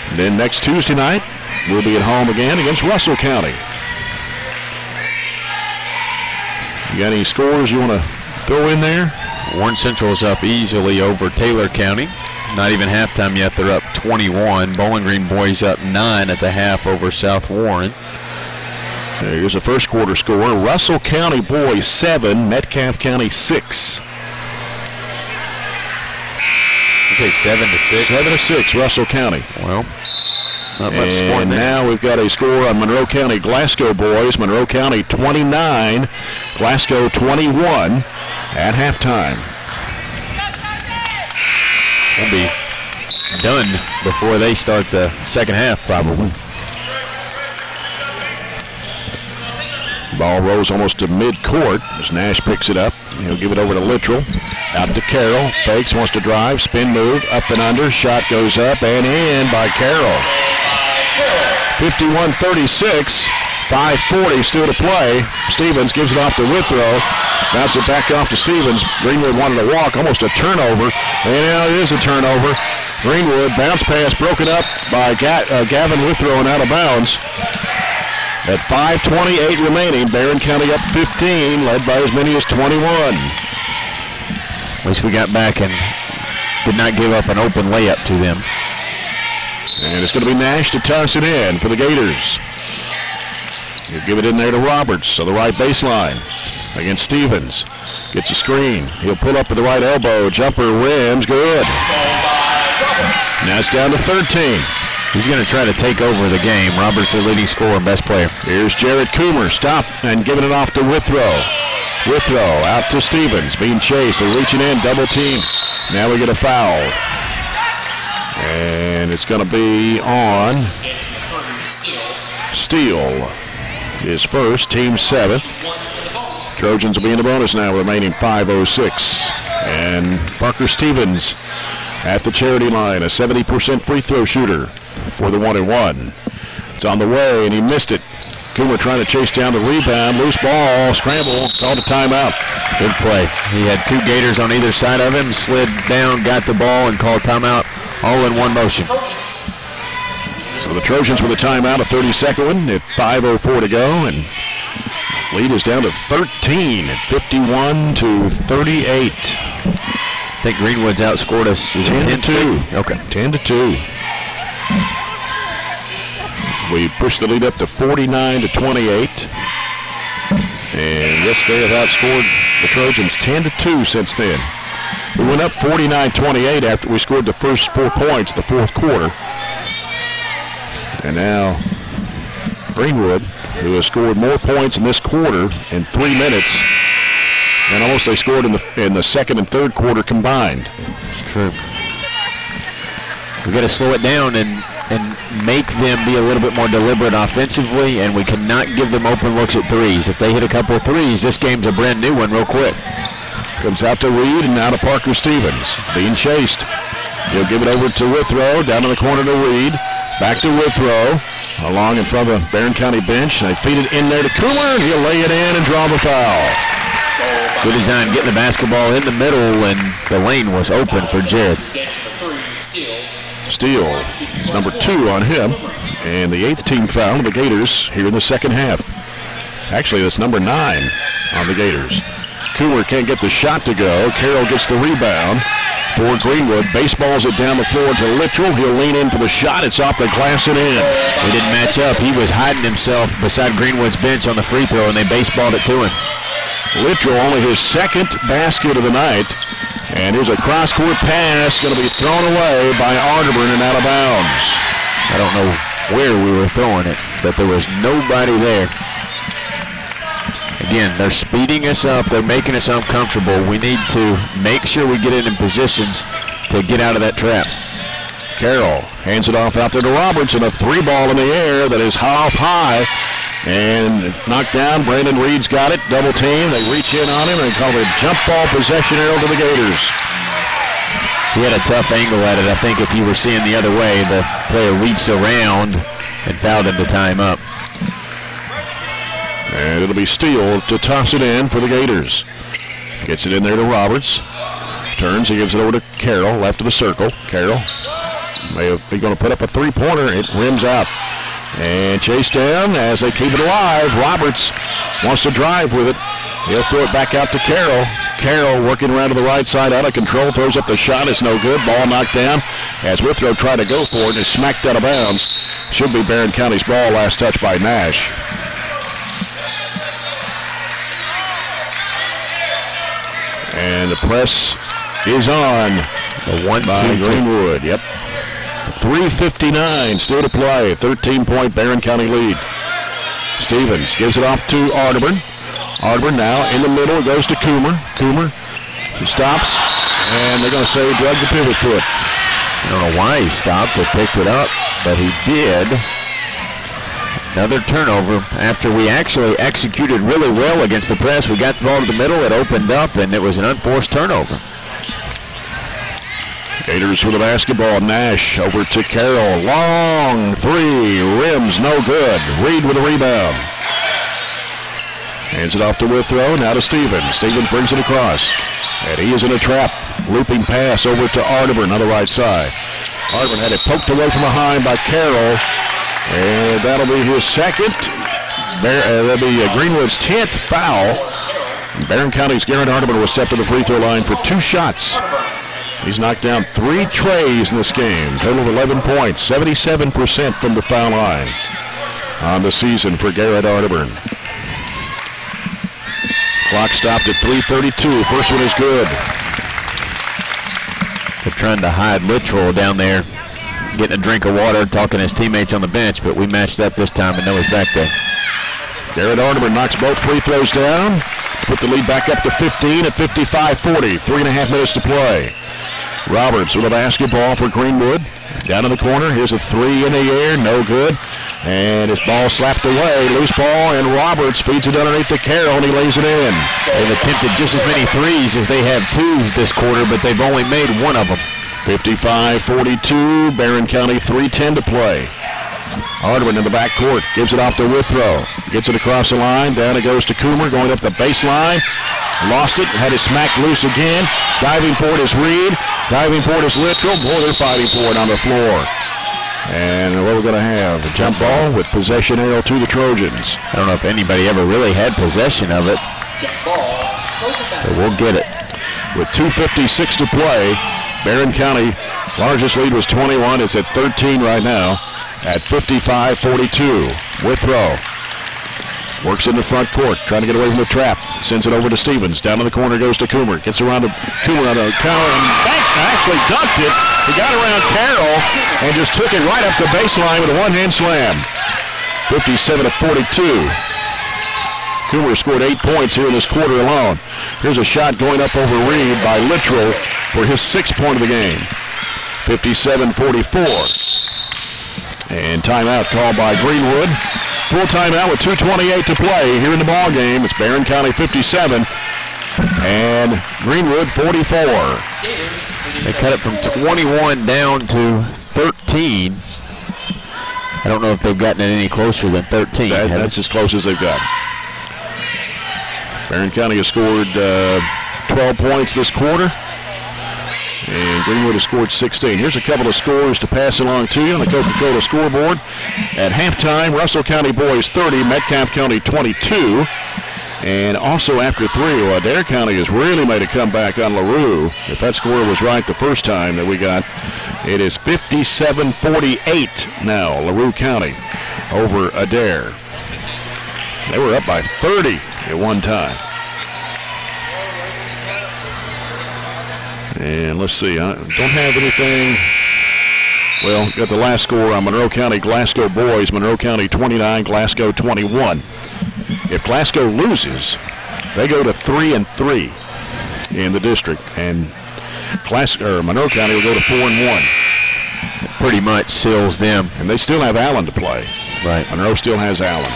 And then next Tuesday night, we'll be at home again against Russell County. You got any scores you want to throw in there? Warren Central's up easily over Taylor County. Not even halftime yet. They're up 21. Bowling Green boys up 9 at the half over South Warren. Here's the first quarter score. Russell County boys 7, Metcalfe County 6. Okay, 7-6. 7-6, Russell County. Well, not much score and now we've got a score on Monroe County Glasgow boys. Monroe County 29, Glasgow 21 at halftime. We'll be done before they start the second half, probably. Ball rolls almost to mid-court as Nash picks it up. He'll give it over to Littrell. Out to Carroll. Fakes, wants to drive. Spin move. Up and under. Shot goes up and in by Carroll. 51-36. 5:40 still to play. Stevens gives it off to Withrow. Bounce it back off to Stevens. Greenwood wanted to walk. Almost a turnover. And now it is a turnover. Greenwood bounce pass broken up by Gavin Withrow and out of bounds. At 5:28 remaining, Barron County up 15, led by as many as 21. At least we got back and did not give up an open layup to them. And it's going to be Nash to toss it in for the Gators. He'll give it in there to Roberts on the right baseline against Stevens. Gets a screen. He'll pull up with the right elbow. Jumper rims. Good. Now it's down to 13. He's going to try to take over the game. Roberts, the leading scorer and best player. Here's Jared Coomer. Stop and giving it off to Withrow. Withrow out to Stevens. Being chased. They're reaching in. Double team. Now we get a foul. And it's going to be on Steele. His first, team 7th. Trojans will be in the bonus now, remaining 5:06. And Parker Stevens at the charity line, a 70% free throw shooter for the 1-and-1. It's on the way, and he missed it. Coomer trying to chase down the rebound. Loose ball, scramble, called a timeout. Good play. He had 2 Gators on either side of him, slid down, got the ball, and called timeout all in one motion. So the Trojans with a timeout, a 30-second one at 5:04 to go, and lead is down to 13 at 51-38. I think Greenwood's outscored us 10-2. Okay. 10-2. We pushed the lead up to 49-28. And yes, they have outscored the Trojans 10-2 since then. We went up 49-28 after we scored the first 4 points the fourth quarter. And now Greenwood, who has scored more points in this quarter in 3 minutes than almost they scored in the second and third quarter combined. That's true. We've got to slow it down and make them be a little bit more deliberate offensively, and we cannot give them open looks at threes. If they hit a couple of threes, this game's a brand new one real quick. Comes out to Reed and now to Parker Stevens. Being chased. He'll give it over to Withrow, down in the corner to Reed. Back to Withrow, along in front of the Barron County bench. They feed it in there to Coomer, and he'll lay it in and draw the foul. Good design, getting the basketball in the middle, and the lane was open for Jared. Steele is number 2 on him, and the 8th team foul of the Gators here in the second half. Actually, that's number 9 on the Gators. Coomer can't get the shot to go. Carroll gets the rebound for Greenwood. Baseballs it down the floor to Littrell. He'll lean in for the shot. It's off the glass and in. He didn't match up. He was hiding himself beside Greenwood's bench on the free throw, and they baseballed it to him. Littrell only his second basket of the night. And here's a cross-court pass going to be thrown away by Arterburn and out of bounds. I don't know where we were throwing it, but there was nobody there. Again, they're speeding us up. They're making us uncomfortable. We need to make sure we get in positions to get out of that trap. Carroll hands it off out there to Roberts, and a 3-ball in the air that is half high and knocked down. Brandon Reed's got it. Double team. They reach in on him and call it a jump ball possession arrow to the Gators. He had a tough angle at it. I think if you were seeing the other way, the player reached around and fouled him to tie him up. And it'll be Steele to toss it in for the Gators. Gets it in there to Roberts. Turns, he gives it over to Carroll, left of the circle. Carroll may be going to put up a three-pointer. It rims out. And chased down as they keep it alive. Roberts wants to drive with it. He'll throw it back out to Carroll. Carroll working around to the right side, out of control, throws up the shot. It's no good. Ball knocked down as Withrow tried to go for it and is smacked out of bounds. Should be Barron County's ball. Last touch by Nash. And the press is on. The 1-2 by Greenwood. Yep. 3:59 still to play. 13-point Barron County lead. Stevens gives it off to Arterburn. Arterburn now in the middle, goes to Coomer. Coomer stops, and they're going to say he drug the pivot foot. I don't know why he stopped or picked it up, but he did. Another turnover after we actually executed really well against the press. We got the ball to the middle, it opened up, and it was an unforced turnover. Gators with the basketball. Nash over to Carroll. Long three. Rims no good. Reed with a rebound. Hands it off to Withrow. Now to Stevens. Stevens brings it across. And he is in a trap. Looping pass over to Arterburn on the right side. Arterburn had it poked away from behind by Carroll. And that'll be his second. That'll be Greenwood's 10th foul. Barron County's Garrett Arterburn will step to the free throw line for 2 shots. He's knocked down 3 trays in this game. Total of 11 points, 77% from the foul line on the season for Garrett Arterburn. Clock stopped at 3:32. First one is good. They're trying to hide Littrell down there, getting a drink of water, talking to his teammates on the bench, but we matched up this time and Noah's back there. Garrett Arterburn knocks both free throws down. Put the lead back up to 15 at 55-40. 3.5 minutes to play. Roberts with a basketball for Greenwood. Down in the corner. Here's a three in the air. No good. And his ball slapped away. Loose ball, and Roberts feeds it underneath to Carroll, and he lays it in. They've attempted just as many threes as they have twos this quarter, but they've only made one of them. 55-42. Barron County 3:10 to play. Arterburn in the backcourt. Gives it off to Withrow. Gets it across the line. Down it goes to Coomer. Going up the baseline. Lost it. Had it smacked loose again. Diving for it is Reed. Diving for it is Littrell. Boy, they're fighting for it on the floor. And what we're going to have, a jump ball with possession arrow to the Trojans. I don't know if anybody ever really had possession of it, but we'll get it. With 2:56 to play, Barron County, largest lead was 21. It's at 13 right now at 55-42. Withrow works in the front court, trying to get away from the trap. Sends it over to Stevens. Down in the corner goes to Coomer. Gets around to Coomer on a counter and actually dunked it. He got around Carroll and just took it right up the baseline with a one-hand slam. 57-42. Coomer scored 8 points here in this quarter alone. Here's a shot going up over Reed by Littrell for his 6th point of the game. 57-44. And timeout called by Greenwood. Full timeout with 2:28 to play here in the ball game. It's Barron County 57 and Greenwood 44. They cut it from 21 down to 13. I don't know if they've gotten it any closer than 13. That's as close as they've got. Barron County has scored 12 points this quarter. And Greenwood has scored 16. Here's a couple of scores to pass along to you on the Coca-Cola scoreboard. At halftime, Russell County boys 30, Metcalfe County 22. And also after 3, Adair County has really made a comeback on LaRue. If that score was right the first time that we got, it is 57-48 now, LaRue County over Adair. They were up by 30 at one time. And let's see, I don't have anything. Well, got the last score on Monroe County Glasgow boys. Monroe County 29, Glasgow 21. If Glasgow loses, they go to 3-3 in the district, and Monroe County will go to 4-1. It pretty much seals them. And they still have Allen to play. Right. Monroe still has Allen.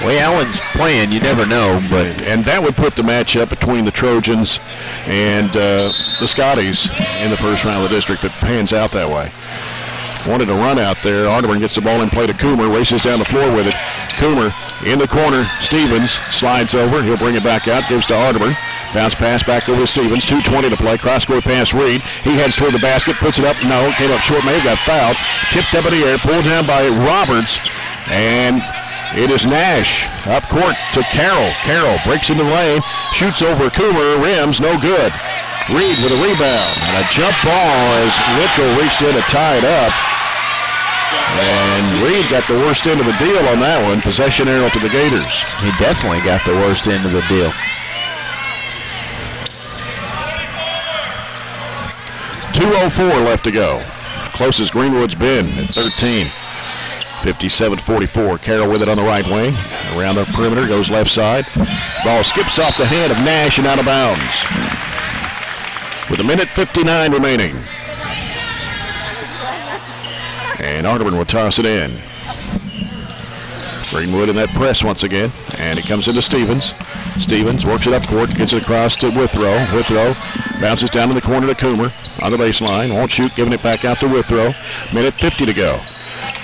way Allen's playing, you never know. And that would put the matchup between the Trojans and the Scotties in the first round of the district if it pans out that way. Wanted to run out there. Arterburn gets the ball in play to Coomer, races down the floor with it. Coomer in the corner. Stevens slides over. He'll bring it back out, gives to Arterburn. Bounce pass back over to Stevens. 2:20 to play. Cross-court pass, Reed. He heads toward the basket, puts it up. No, came up short. May have got fouled. Tipped up in the air, pulled down by Roberts. And it is Nash up court to Carroll. Carroll breaks into the lane, shoots over Coomer, rims, no good. Reed with a rebound. And a jump ball as Littrell reached in to tie it up. And Reed got the worst end of the deal on that one. Possession arrow to the Gators. He definitely got the worst end of the deal. 2:04 left to go. Closest Greenwood's been at 13. 57-44. Carroll with it on the right wing. Around the perimeter, goes left side. Ball skips off the hand of Nash and out of bounds. With 1:59 remaining. And Arterburn will toss it in. Greenwood in that press once again. And it comes into Stevens. Stevens works it up court, gets it across to Withrow. Withrow bounces down in the corner to Coomer on the baseline. Won't shoot, giving it back out to Withrow. 1:50 to go.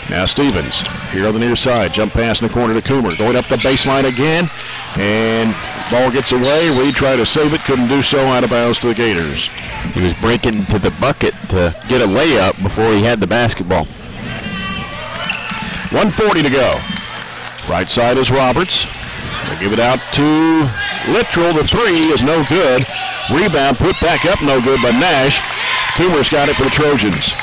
Now Stevens here on the near side. Jump pass in the corner to Coomer. Going up the baseline again. And ball gets away. Reed tried to save it. Couldn't do so. Out of bounds to the Gators. He was breaking to the bucket to get a layup before he had the basketball. 1:40 to go. Right side is Roberts. They give it out to Littrell. The three is no good. Rebound put back up, no good by Nash. Coomer's got it for the Trojans.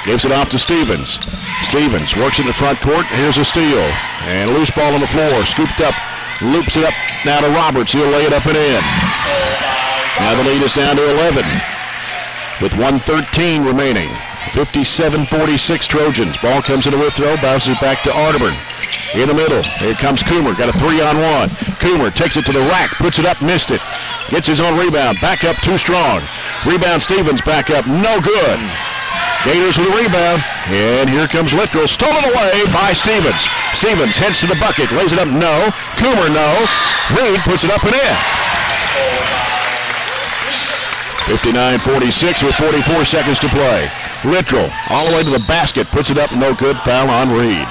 Gives it off to Stevens. Stevens works in the front court. Here's a steal. And a loose ball on the floor. Scooped up. Loops it up now to Roberts. He'll lay it up and in. Now the lead is down to 11. With 1:13 remaining. 57-46 Trojans. Ball comes into Withrow. Bounces back to Arterburn. In the middle. Here comes Coomer. Got a 3-on-1. Coomer takes it to the rack. Puts it up. Missed it. Gets his own rebound. Back up too strong. Rebound Stevens. Back up. No good. Gators with a rebound. And here comes Littrell. Stolen away by Stevens. Stevens heads to the bucket. Lays it up. No. Coomer, no. Reed puts it up and in. 59-46 with 44 seconds to play. Littrell all the way to the basket. Puts it up. No good. Foul on Reed.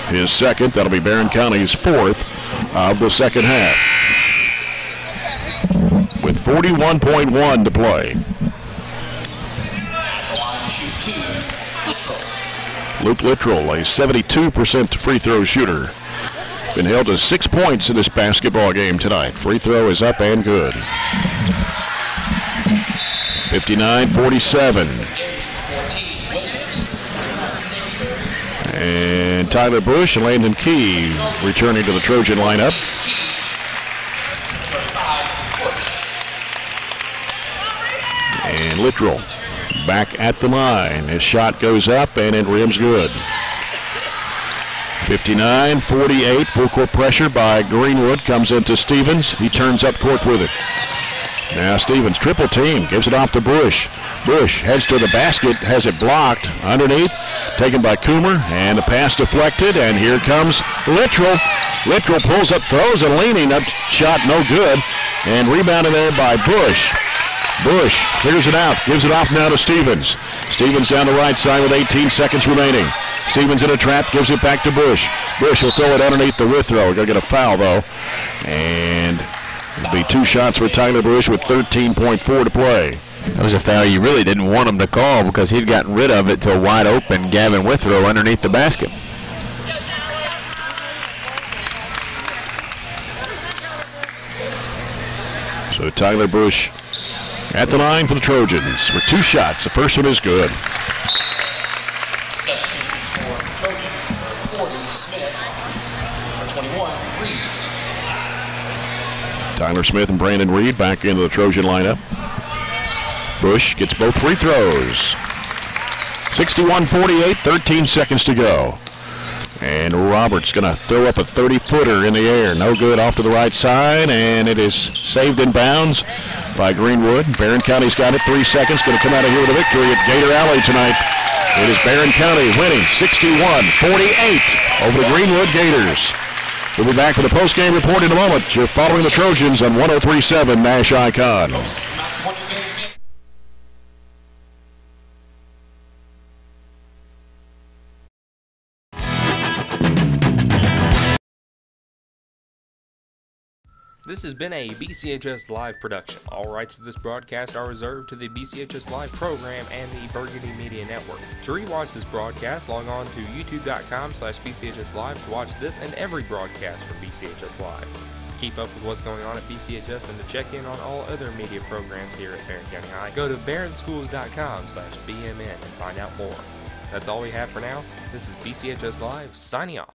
His second. That'll be Barren County's fourth of the second half. With 41.1 to play. Luke Littrell, a 72% free throw shooter. Been held to 6 points in this basketball game tonight. Free throw is up and good. 59-47. And Tyler Bush and Landon Key returning to the Trojan lineup. And Littrell back at the line. His shot goes up and it rims good. 59-48. Full court pressure by Greenwood. Comes into Stevens. He turns up court with it. Now Stevens triple team. Gives it off to Bush. Bush heads to the basket. Has it blocked. Underneath. Taken by Coomer. And the pass deflected. And here comes Littrell. Littrell pulls up, throws a leaning up shot. No good. And rebounded there by Bush. Bush clears it out, gives it off now to Stevens. Stevens down the right side with 18 seconds remaining. Stevens in a trap, gives it back to Bush. Bush will throw it underneath the Withrow. We're going to get a foul, though. And it'll be 2 shots for Tyler Bush with 13.4 to play. That was a foul you really didn't want him to call because he'd gotten rid of it to a wide open Gavin Withrow underneath the basket. So Tyler Bush at the line for the Trojans for 2 shots. The first one is good. Substitutions for Trojans, 40 Smith, 21 Reed. Tyler Smith and Brandon Reed back into the Trojan lineup. Bush gets both free throws. 61-48, 13 seconds to go. And Roberts going to throw up a 30-footer in the air. No good off to the right side, and it is saved in bounds by Greenwood. Barron County's got it. 3 seconds. Going to come out of here with a victory at Gator Alley tonight. It is Barren County winning 61-48 over the Greenwood Gators. We'll be back with a post-game report in a moment. You're following the Trojans on 103.7 Nash Icon. This has been a BCHS Live production. All rights to this broadcast are reserved to the BCHS Live program and the Burgundy Media Network. To rewatch this broadcast, log on to youtube.com/BCHS Live to watch this and every broadcast from BCHS Live. To keep up with what's going on at BCHS and to check in on all other media programs here at Barron County High, go to barronschools.com/BMN and find out more. That's all we have for now. This is BCHS Live, signing off.